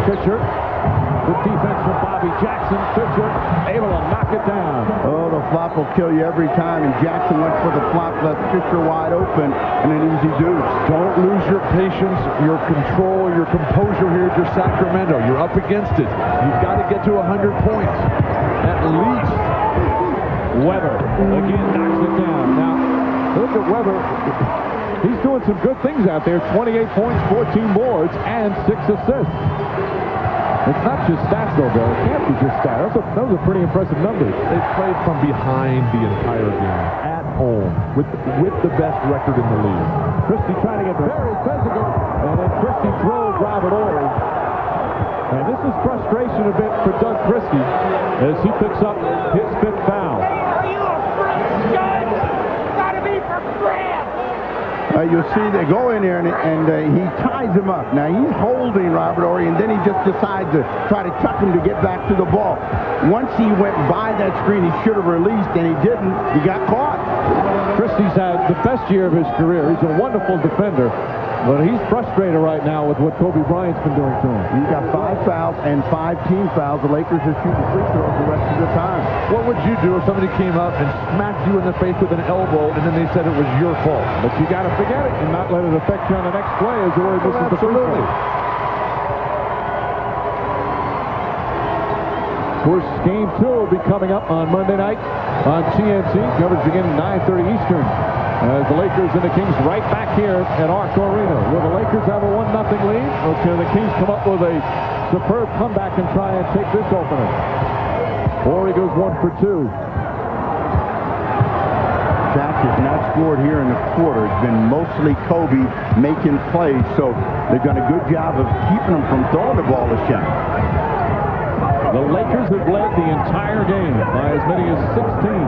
Fisher, good defense from Bobby Jackson. Fisher able to knock it down. Oh, the flop will kill you every time, and Jackson went for the flop, left Fisher wide open, and an easy deuce. Don't lose your patience, your control, your composure here to Sacramento. You're up against it. You've got to get to 100 points, at least. Weber again knocks it down. Now, look at Weber. He's doing some good things out there. 28 points, 14 boards, and 6 assists. It's not just stats, though, Bill. It can't be just stats. Those are pretty impressive numbers. They played from behind the entire game, at home, with the best record in the league. Christie trying to get very physical, and then Christie throws Robert Horry. And this is frustration a bit for Doug Christie as he picks up his 5th foul. Are you a freak, guys? Gotta be for grabs! You'll see they go in there, and he ties him up. Now, he's holding Robert Horry, and then he just decides to try to tuck him to get back to the ball. Once he went by that screen, he should have released, and he didn't. He got caught. Christie's had the best year of his career. He's a wonderful defender, but he's frustrated right now with what Kobe Bryant's been doing to him. He's got 5 fouls and 5 team fouls. The Lakers are shooting free throws the rest of the time. What would you do if somebody came up and smacked you in the face with an elbow, and then they said it was your fault? But you got to forget it and not let it affect you on the next play as the way this is the free throw. Of course, Game 2 will be coming up on Monday night on TNT. Coverage beginning 9:30 Eastern. As the Lakers and the Kings right back here at Arco Arena. Will the Lakers have a 1-0 lead? Or can the Kings come up with a superb comeback and try and take this opener? Horry goes 1 for 2. Shaq has not scored here in the quarter. It's been mostly Kobe making plays, so they've done a good job of keeping him from throwing the ball to Shaq. The Lakers have led the entire game by as many as 16.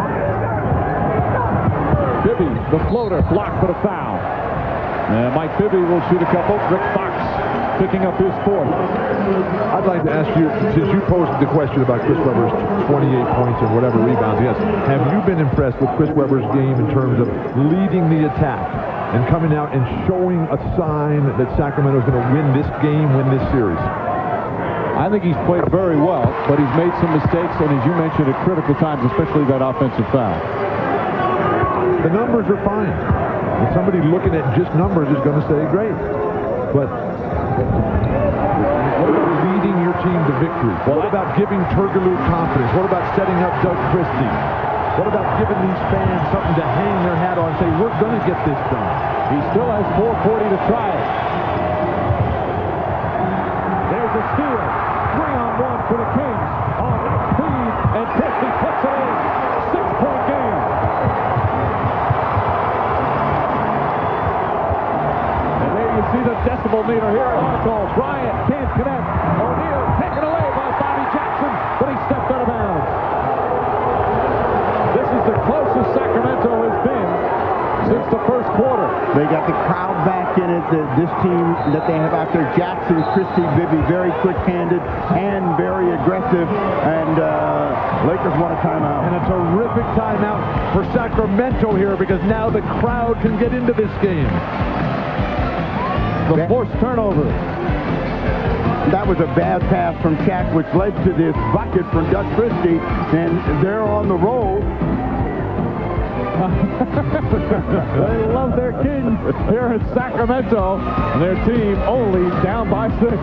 Bibby, the floater, blocked for the foul. Mike Bibby will shoot a couple. Rick Fox picking up his 4th. I'd like to ask you, since you posed the question about Chris Webber's 28 points and whatever rebounds, yes, have you been impressed with Chris Webber's game in terms of leading the attack and coming out and showing a sign that Sacramento is going to win this game, win this series? I think he's played very well, but he's made some mistakes, and as you mentioned, at critical times, especially that offensive foul. The numbers are fine. And somebody looking at just numbers is going to say, great. But what about leading your team to victory? What about giving Turkoglu confidence? What about setting up Doug Christie? What about giving these fans something to hang their hat on and say, we're going to get this done? He still has 4:40 to try it. There's a steal. 3-on-1 for the Kings. On speed, and Christie puts it in. 6-point game. And there you see the decibel meter here at Arco. Bryant can't connect. O'Neal taken away by Bobby Jackson, but he stepped out of bounds. This is the closest Sacramento has been since the first quarter. They got the crowd back in it. This team that they have out there, Jackson, Christie, Bibby, very quick-handed and very aggressive. And Lakers want a timeout. And a terrific timeout for Sacramento here because now the crowd can get into this game. The forced turnover. That was a bad pass from Shaq, which led to this bucket from Doug Christie, and they're on the roll. They love their king here in Sacramento, and their team only down by 6.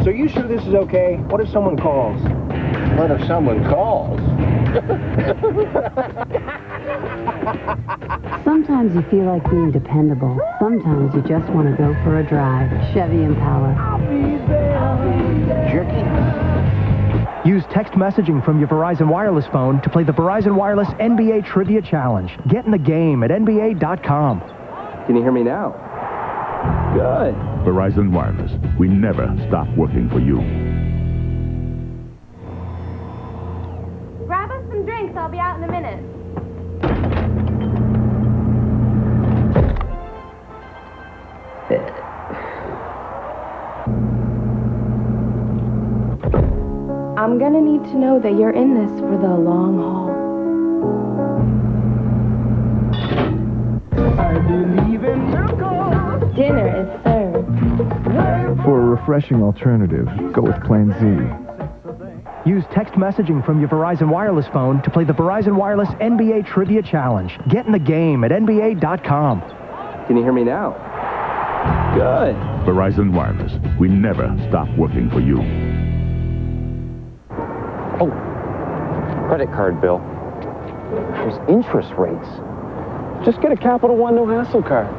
So you sure this is okay? What if someone calls? What if someone calls? Sometimes you feel like being dependable. Sometimes you just want to go for a drive. Chevy Impala. Jerky? Use text messaging from your Verizon Wireless phone to play the Verizon Wireless NBA Trivia Challenge. Get in the game at NBA.com. Can you hear me now? Good. Verizon Wireless. We never stop working for you. Grab us some drinks. I'll be out in a minute. I'm gonna need to know that you're in this for the long haul. I believe in miracles. Dinner is served. For a refreshing alternative, go with Plain Z. Use text messaging from your Verizon Wireless phone to play the Verizon Wireless NBA Trivia Challenge. Get in the game at NBA.com. Can you hear me now? Good. Verizon Wireless. We never stop working for you. Oh, credit card bill. There's interest rates. Just get a Capital One no hassle card.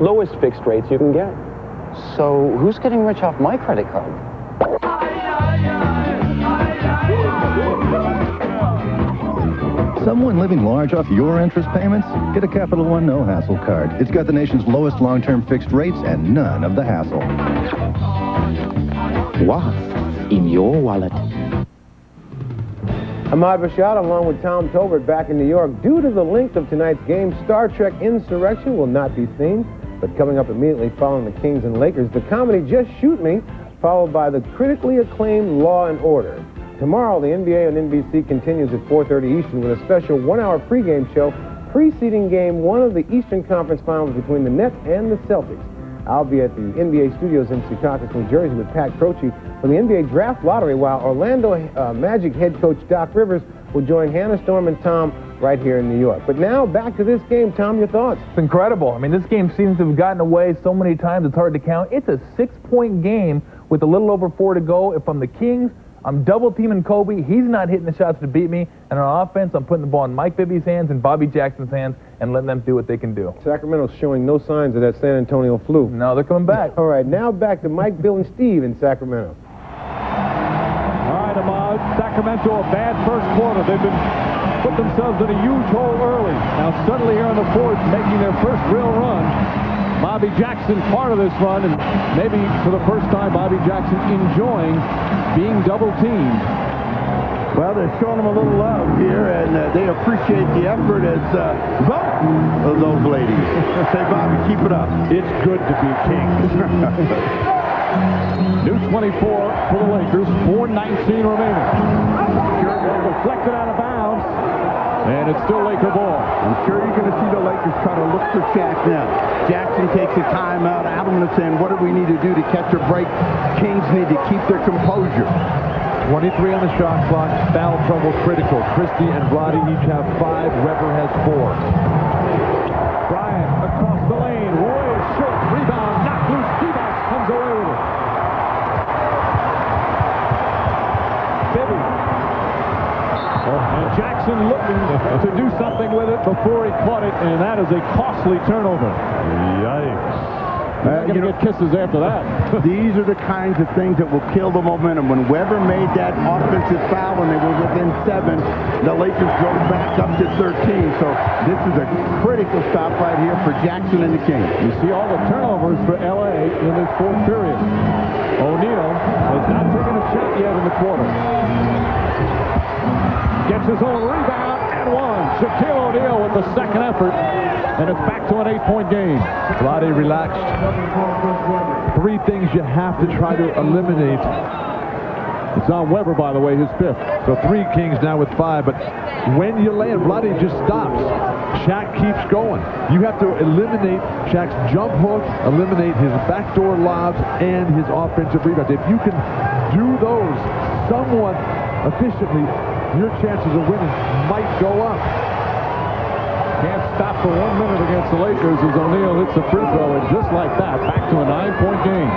Lowest fixed rates you can get. So who's getting rich off my credit card? Someone living large off your interest payments? Get a Capital One no hassle card. It's got the nation's lowest long-term fixed rates and none of the hassle. What? In your wallet. Ahmad Rashad along with Tom Tolbert back in New York. Due to the length of tonight's game, Star Trek Insurrection will not be seen. But coming up immediately following the Kings and Lakers, the comedy Just Shoot Me, followed by the critically acclaimed Law and Order. Tomorrow, the NBA on NBC continues at 4:30 Eastern with a special one-hour pregame show preceding Game 1 of the Eastern Conference Finals between the Nets and the Celtics. I'll be at the NBA studios in Secaucus, New Jersey with Pat Croce for the NBA Draft Lottery, while Orlando Magic head coach Doc Rivers will join Hannah Storm and Tom right here in New York. But now, back to this game. Tom, your thoughts? It's incredible. I mean, this game seems to have gotten away so many times it's hard to count. It's a 6-point game with a little over 4 to go. If I'm the Kings, I'm double-teaming Kobe. He's not hitting the shots to beat me. And on offense, I'm putting the ball in Mike Bibby's hands and Bobby Jackson's hands and letting them do what they can do. Sacramento's showing no signs of that San Antonio flu. No, they're coming back. All right, now back to Mike, Bill, and Steve in Sacramento. All right, Ahmad. Sacramento, a bad first quarter. They've been put themselves in a huge hole early. Now suddenly here in the fourth, making their first real run. Bobby Jackson part of this run, and maybe for the first time, Bobby Jackson enjoying being double-teamed. Well, they're showing them a little love here, and they appreciate the effort as both of those ladies. Say, Bobby, keep it up. It's good to be king. New 24 for the Lakers, 4:19 remaining. Deflected out of bounds, and it's still Laker ball. I'm sure you're going to see the Lakers try to look for Shaq now. Jackson takes a timeout. Adams is saying, what do we need to do to catch a break? Kings need to keep their composure. 23 on the shot clock. Foul trouble critical. Christie and Roddy each have 5. Weber has 4. Bryant across the lane. Roy is short. Rebound. Knocked loose. Stevens comes away with it. Bibby. And Jackson looking to do something with it before he caught it, and that is a costly turnover. Yikes. You're going to get kisses after that. These are the kinds of things that will kill the momentum. When Weber made that offensive foul and they were within 7, the Lakers go back up to 13. So this is a critical stop right here for Jackson and the Kings. You see all the turnovers for L.A. in this fourth period. O'Neal has not taken a shot yet in the quarter. Gets his own rebound and one. Shaquille O'Neal with the second effort. And it's back to an 8-point game. Vlade relaxed. 3 things you have to try to eliminate. It's on Weber, by the way, his 5th. So 3 Kings now with 5. But when you land, Vlade just stops. Shaq keeps going. You have to eliminate Shaq's jump hook, eliminate his backdoor lobs, and his offensive rebounds. If you can do those somewhat efficiently, your chances of winning might go up. Can't stop for 1 minute against the Lakers as O'Neal hits a free throw, and just like that, back to a 9-point game.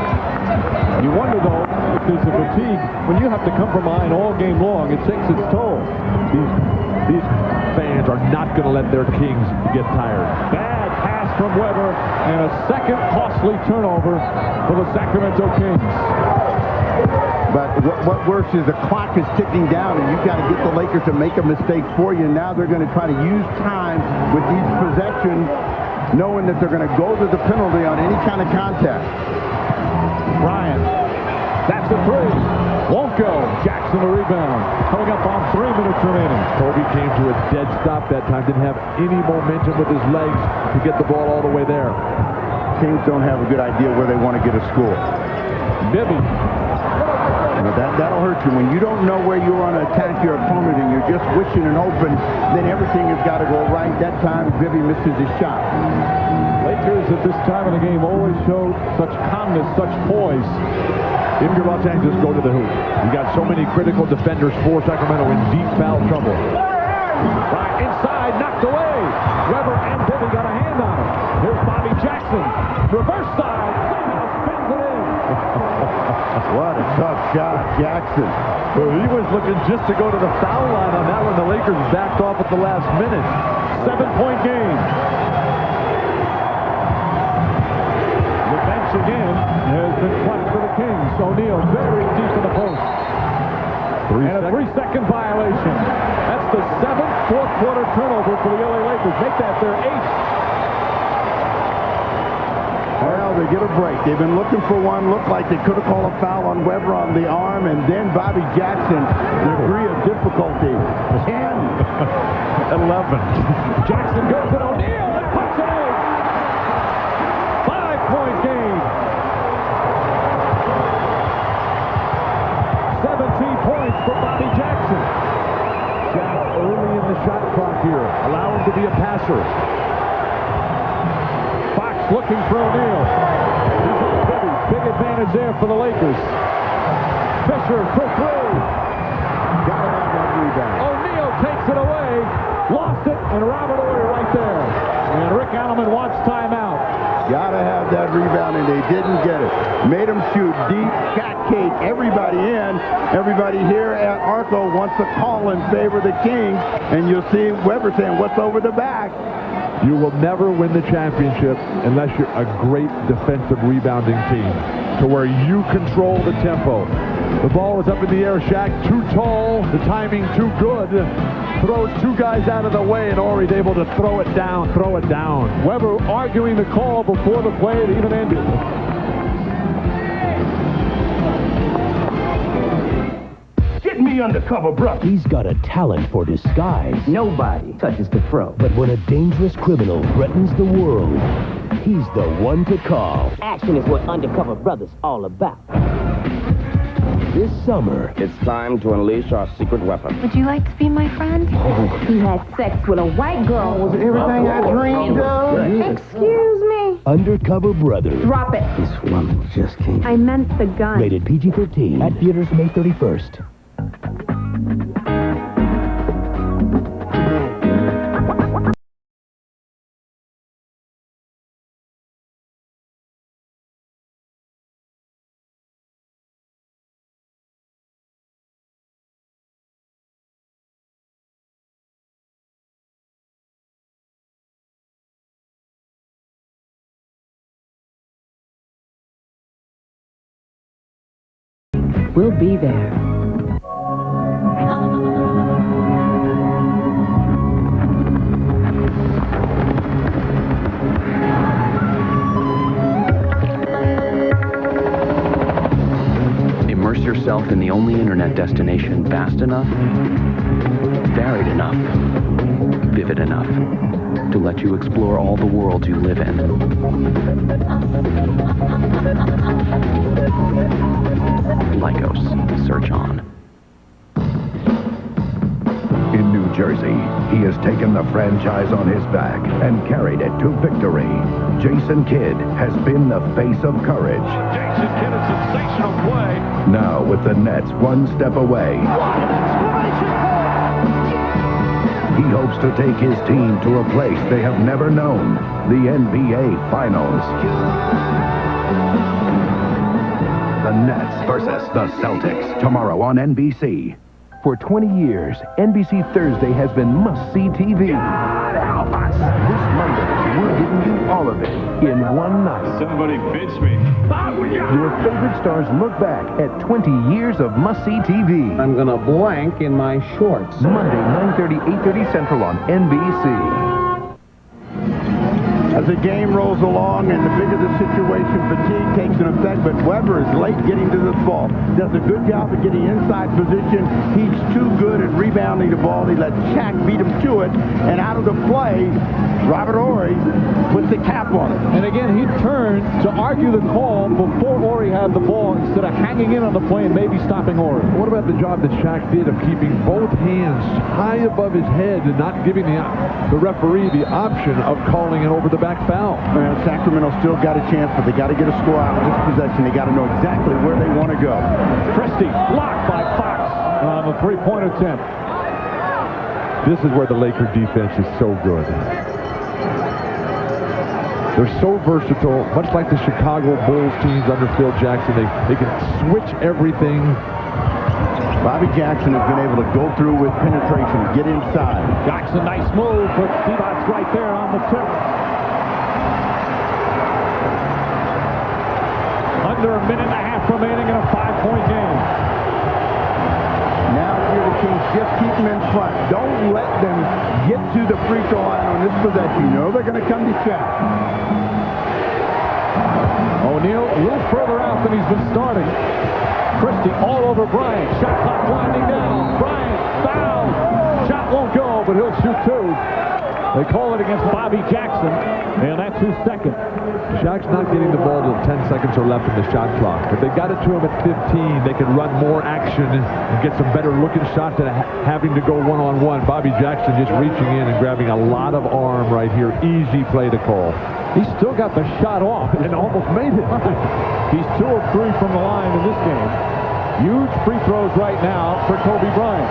You wonder, though, if there's a fatigue. When you have to come from behind all game long, it takes its toll. These fans are not going to let their Kings get tired. Bad pass from Weber, and a second costly turnover for the Sacramento Kings. But what worse is the clock is ticking down, and you've got to get the Lakers to make a mistake for you. Now they're going to try to use time with these possessions, knowing that they're going to go to the penalty on any kind of contact. Bryant, that's a 3. Won't go. Jackson a rebound. Coming up on 3 minutes remaining. Kobe came to a dead stop that time. Didn't have any momentum with his legs to get the ball all the way there. Kings don't have a good idea where they want to get a score. Bibby. That'll hurt you. When you don't know where you want to attack your opponent and you're just wishing and hoping, then everything has got to go right. That time, Bibby misses his shot. Lakers at this time of the game always show such calmness, such poise. If you're Los Angeles, go to the hoop. You got so many critical defenders for Sacramento in deep foul trouble. Right inside, knocked away. Weber and Bibby got a hand on it. Here's Bobby Jackson. Reverse side. Somehow spins it in. What a tough shot, Jackson. Well, he was looking just to go to the foul line on that one. The Lakers backed off at the last minute. 7-point game. The bench again has been quiet for the Kings. O'Neal very deep in the post. And a 3-second violation. That's the 7th fourth-quarter turnover for the LA Lakers. Make that their 8th. Well, they get a break. They've been looking for one. Looked like they could have called a foul on Weber on the arm, and then Bobby Jackson, degree of difficulty. 10. 11. Jackson goes at O'Neal and puts it in. 5-point game. 17 points for Bobby Jackson. Jack early in the shot clock here. Allow him to be a passer. Fox looking for O'Neal. Big advantage there for the Lakers. Fisher for 3. Got to have that rebound. O'Neal takes it away. Lost it, and Robert Ory right there. And Rick Alleman wants timeout. Got to have that rebound, and they didn't get it. Made them shoot deep, cat cake, everybody in. Everybody here at Arco wants a call in favor of the Kings, and you'll see Weber saying, what's over the back? You will never win the championship unless you're a great defensive rebounding team to where you control the tempo. The ball is up in the air. Shaq too tall, the timing too good. Throws 2 guys out of the way, and Ory's able to throw it down. Weber arguing the call before the play had even ended. Get me undercover, brother. He's got a talent for disguise. Nobody touches the fro. But when a dangerous criminal threatens the world, he's the one to call. Action is what Undercover Brother's all about. This summer, it's time to unleash our secret weapon. Would you like to be my friend? He had sex with a white girl. Was it everything I dreamed of? Excuse me. Undercover Brother. Drop it. This woman just can't. I meant the gun. Rated PG-13 at theaters May 31st. We'll be there. Immerse yourself in the only internet destination vast enough, varied enough, vivid enough to let you explore all the worlds you live in. Lycos. Search on. In New Jersey, he has taken the franchise on his back and carried it to victory. Jason Kidd has been the face of courage. Jason Kidd, a sensational play. Now with the Nets one step away, he hopes to take his team to a place they have never known, the NBA Finals. The Nets versus the Celtics, tomorrow on NBC. For 20 years, NBC Thursday has been must-see TV. This Monday, we're giving you all of it in one night. Somebody pinch me. Your favorite stars look back at 20 years of must-see TV. I'm gonna blank in my shorts. Monday, 9:30, 8:30 Central on NBC. As the game rolls along and the bigger the situation, fatigue takes an effect, but Weber is late getting to the ball. Does a good job of getting inside position. He's too good at rebounding the ball. He lets Shaq beat him to it, and out of the play, Robert Horry puts the cap on it. And again, he turned to argue the call before Horry had the ball instead of hanging in on the play and maybe stopping Horry. What about the job that Shaq did of keeping both hands high above his head and not giving the referee the option of calling an over-the-back foul? Sacramento still got a chance, but they got to get a score out of this possession. They got to know exactly where they want to go. Christie blocked by Fox on the three-point attempt. This is where the Laker defense is so good. They're so versatile, much like the Chicago Bulls teams under Phil Jackson. They can switch everything. Bobby Jackson has been able to go through with penetration, get inside. Jackson, nice move, but Devon's right there on the tip. Under a minute and a half remaining in a 5-point game. Now here the Kings just keep them in front. Don't let them get to the free throw line on this possession. You know they're going to come to Shaq. O'Neal a little further out than he's been starting. Christie all over Bryant. Shot clock winding down. Bryant fouled. Shot won't go, but he'll shoot two. They call it against Bobby Jackson, and that's his second. Shaq's not getting the ball till 10 seconds or left in the shot clock. If they got it to him at 15, they could run more action and get some better looking shots than having to go one-on-one. Bobby Jackson just reaching in and grabbing a lot of arm right here. Easy play to call. He's still got the shot off and almost made it. He's 2 of 3 from the line in this game. Huge free throws right now for Kobe Bryant.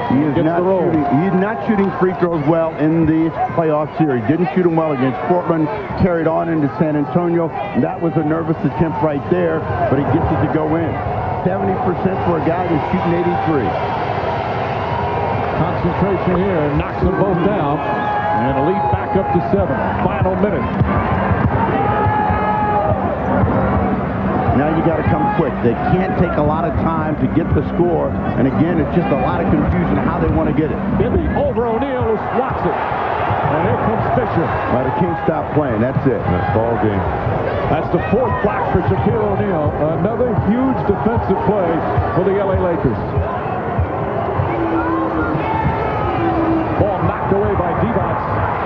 He is not shooting free throws well in the playoff series. Didn't shoot them well against Portland. Carried on into San Antonio. That was a nervous attempt right there, but he gets it to go in. 70% for a guy who's shooting 83. Concentration here knocks them both down, and a lead back up to 7. Final minute. Now you got to come quick. They can't take a lot of time to get the score. And again, it's just a lot of confusion how they want to get it. Bibby over O'Neal, who swats it. And here comes Fisher. Well, the Kings stop playing. That's it. That's ball game. That's the 4th block for Shaquille O'Neal. Another huge defensive play for the LA Lakers. Ball knocked away by Devon.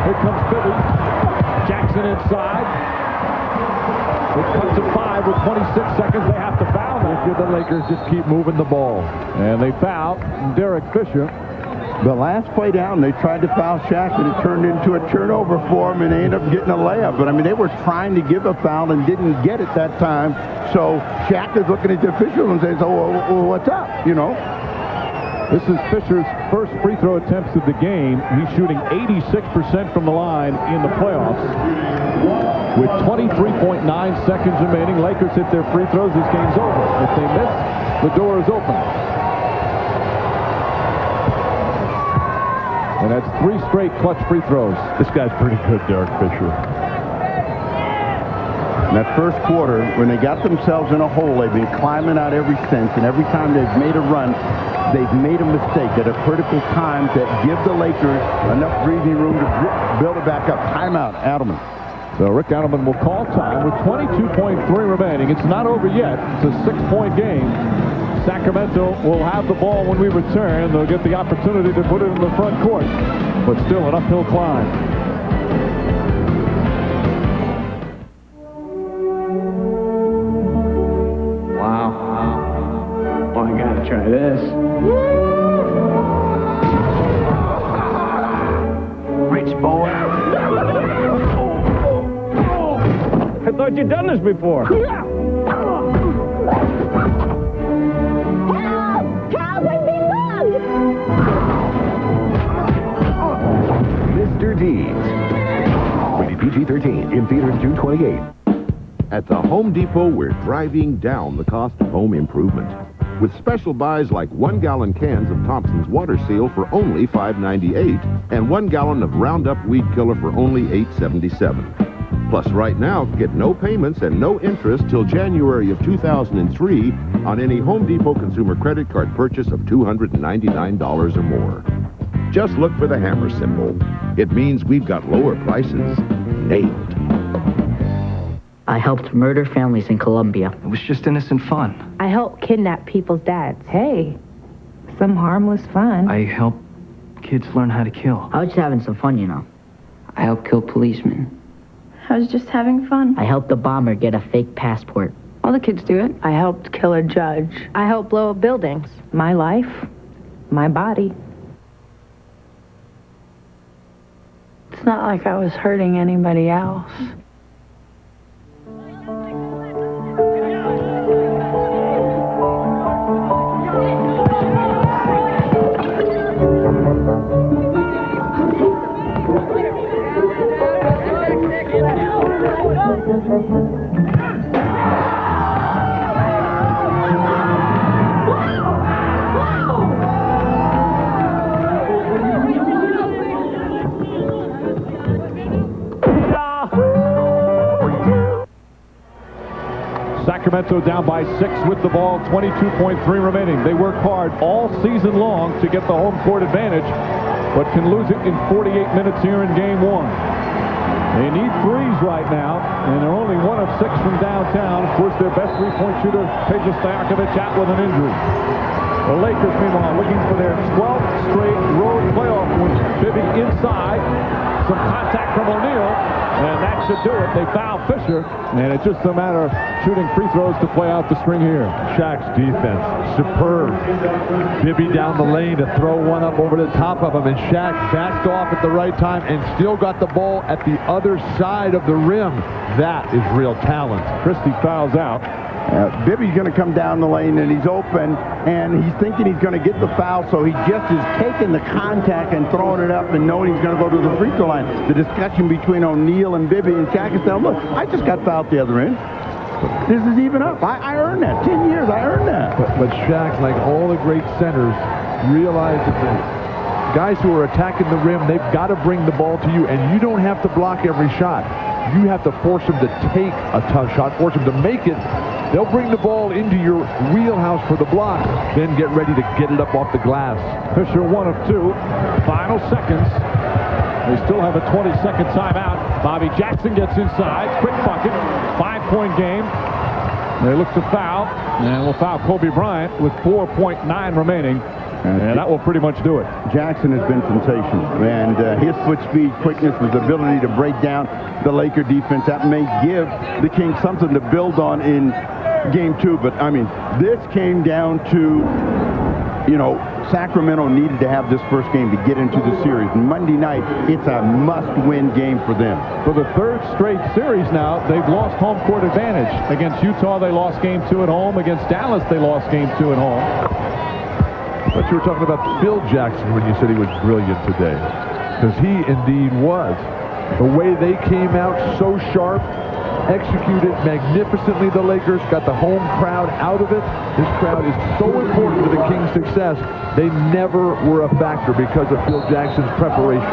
Here comes Bibby. Jackson inside. It cuts to 5 with 26 seconds. They have to foul now. The Lakers just keep moving the ball. And they foul Derek Fisher. The last play down, they tried to foul Shaq, and it turned into a turnover for him, and they ended up getting a layup. But, I mean, they were trying to give a foul and didn't get it that time. So Shaq is looking at the official and says, oh, what's up, you know? This is Fisher's first free throw attempts of the game. He's shooting 86% from the line in the playoffs. With 23.9 seconds remaining, Lakers hit their free throws. This game's over. If they miss, the door is open. And that's 3 straight clutch free throws. This guy's pretty good, Derek Fisher. In that first quarter, when they got themselves in a hole, they've been climbing out ever since, and every time they've made a run, they've made a mistake at a critical time to give the Lakers enough breathing room to build it back up. Timeout, Adelman. So Rick Adelman will call time with 22.3 remaining. It's not over yet. It's a 6-point game. Sacramento will have the ball when we return. They'll get the opportunity to put it in the front court, but still an uphill climb. Wow. Oh, I gotta try this. Rich boy. I thought you'd done this before. Mr. Deeds. Rated PG-13. In theaters June 28. At the Home Depot, we're driving down the cost of home improvement. With special buys like 1-gallon cans of Thompson's Water Seal for only $5.98 and 1 gallon of Roundup Weed Killer for only $8.77. Plus, right now, get no payments and no interest till January of 2003 on any Home Depot consumer credit card purchase of $299 or more. Just look for the hammer symbol. It means we've got lower prices. Nailed. I helped murder families in Colombia. It was just innocent fun. I help kidnap people's dads. Hey, some harmless fun. I help kids learn how to kill. I was just having some fun, you know. I helped kill policemen. I was just having fun. I helped the bomber get a fake passport. All the kids do it. I helped kill a judge. I helped blow up buildings. My life, my body. It's not like I was hurting anybody else. Sacramento down by 6 with the ball, 22.3 remaining. They work hard all season long to get the home court advantage, but can lose it in 48 minutes here in game 1. They need threes right now, and they're only 1 of 6 from downtown. Of course, their best three-point shooter, Peja Stojakovic, out with an injury. The Lakers, meanwhile, looking for their 12th straight road playoff win. Bibby inside, some contact from O'Neal, and that should do it. They foul Fisher, and it's just a matter of shooting free throws to play out the string here. Shaq's defense, superb. Bibby down the lane to throw one up over the top of him, and Shaq backed off at the right time and still got the ball at the other side of the rim. That is real talent. Christie fouls out. Bibby's going to come down the lane, and he's open, and he's thinking he's going to get the foul, so he just is taking the contact and throwing it up and knowing he's going to go to the free throw line. The discussion between O'Neal and Bibby, and Shaq is saying, look, I just got fouled the other end. This is even up. I earned that. 10 years, I earned that. But Shaq, like all the great centers, realized that the guys who are attacking the rim, they've got to bring the ball to you, and you don't have to block every shot. You have to force them to take a tough shot, force them to make it. They'll bring the ball into your wheelhouse for the block, then get ready to get it up off the glass. Fisher 1 of 2. Final seconds. They still have a 20-second timeout. Bobby Jackson gets inside. Quick bucket. 5-point game. They look to foul, and will foul Kobe Bryant with 4.9 remaining. And that will pretty much do it. Jackson has been sensational, and his foot speed, quickness, his ability to break down the Laker defense, that may give the Kings something to build on in game 2. But, I mean, this came down to, you know, Sacramento needed to have this first game to get into the series. Monday night, it's a must-win game for them. For the 3rd straight series now, they've lost home court advantage. Against Utah, they lost game 2 at home. Against Dallas, they lost game 2 at home. But you were talking about Phil Jackson when you said he was brilliant today. Because he indeed was. The way they came out so sharp, executed magnificently, the Lakers, got the home crowd out of it. This crowd is so important to the Kings' success. They never were a factor because of Phil Jackson's preparation.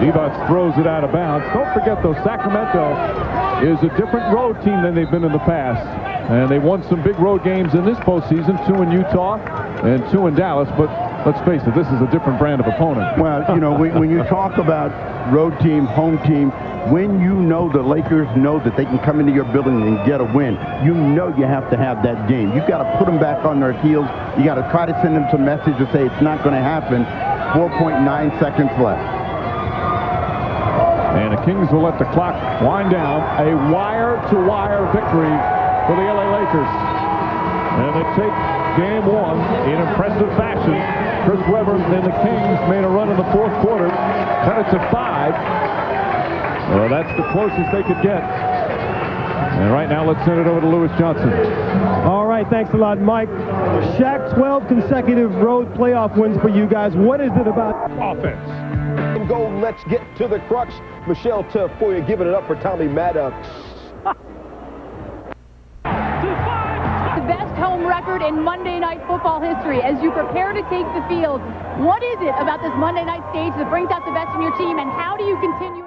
Divac throws it out of bounds. Don't forget, though, Sacramento is a different road team than they've been in the past. And they won some big road games in this postseason, 2 in Utah and 2 in Dallas. But let's face it, this is a different brand of opponent. Well, you know, when you talk about road team, home team, when you know the Lakers know that they can come into your building and get a win, you know you have to have that game. You've got to put them back on their heels. You got to try to send them some message to say it's not going to happen. 4.9 seconds left. And the Kings will let the clock wind down. A wire-to-wire victory for the LA Lakers. And they take game 1 in impressive fashion. Chris Webber and the Kings made a run in the 4th quarter, cut it to 5. Well, that's the closest they could get. And right now, let's send it over to Lewis Johnson. All right, thanks a lot, Mike. Shaq, 12 consecutive road playoff wins for you guys. What is it about offense? Go, let's get to the crux. Michelle Tafoya giving it up for Tommy Maddox. The best home record in Monday Night Football history. As you prepare to take the field, what is it about this Monday night stage that brings out the best in your team, and how do you continue?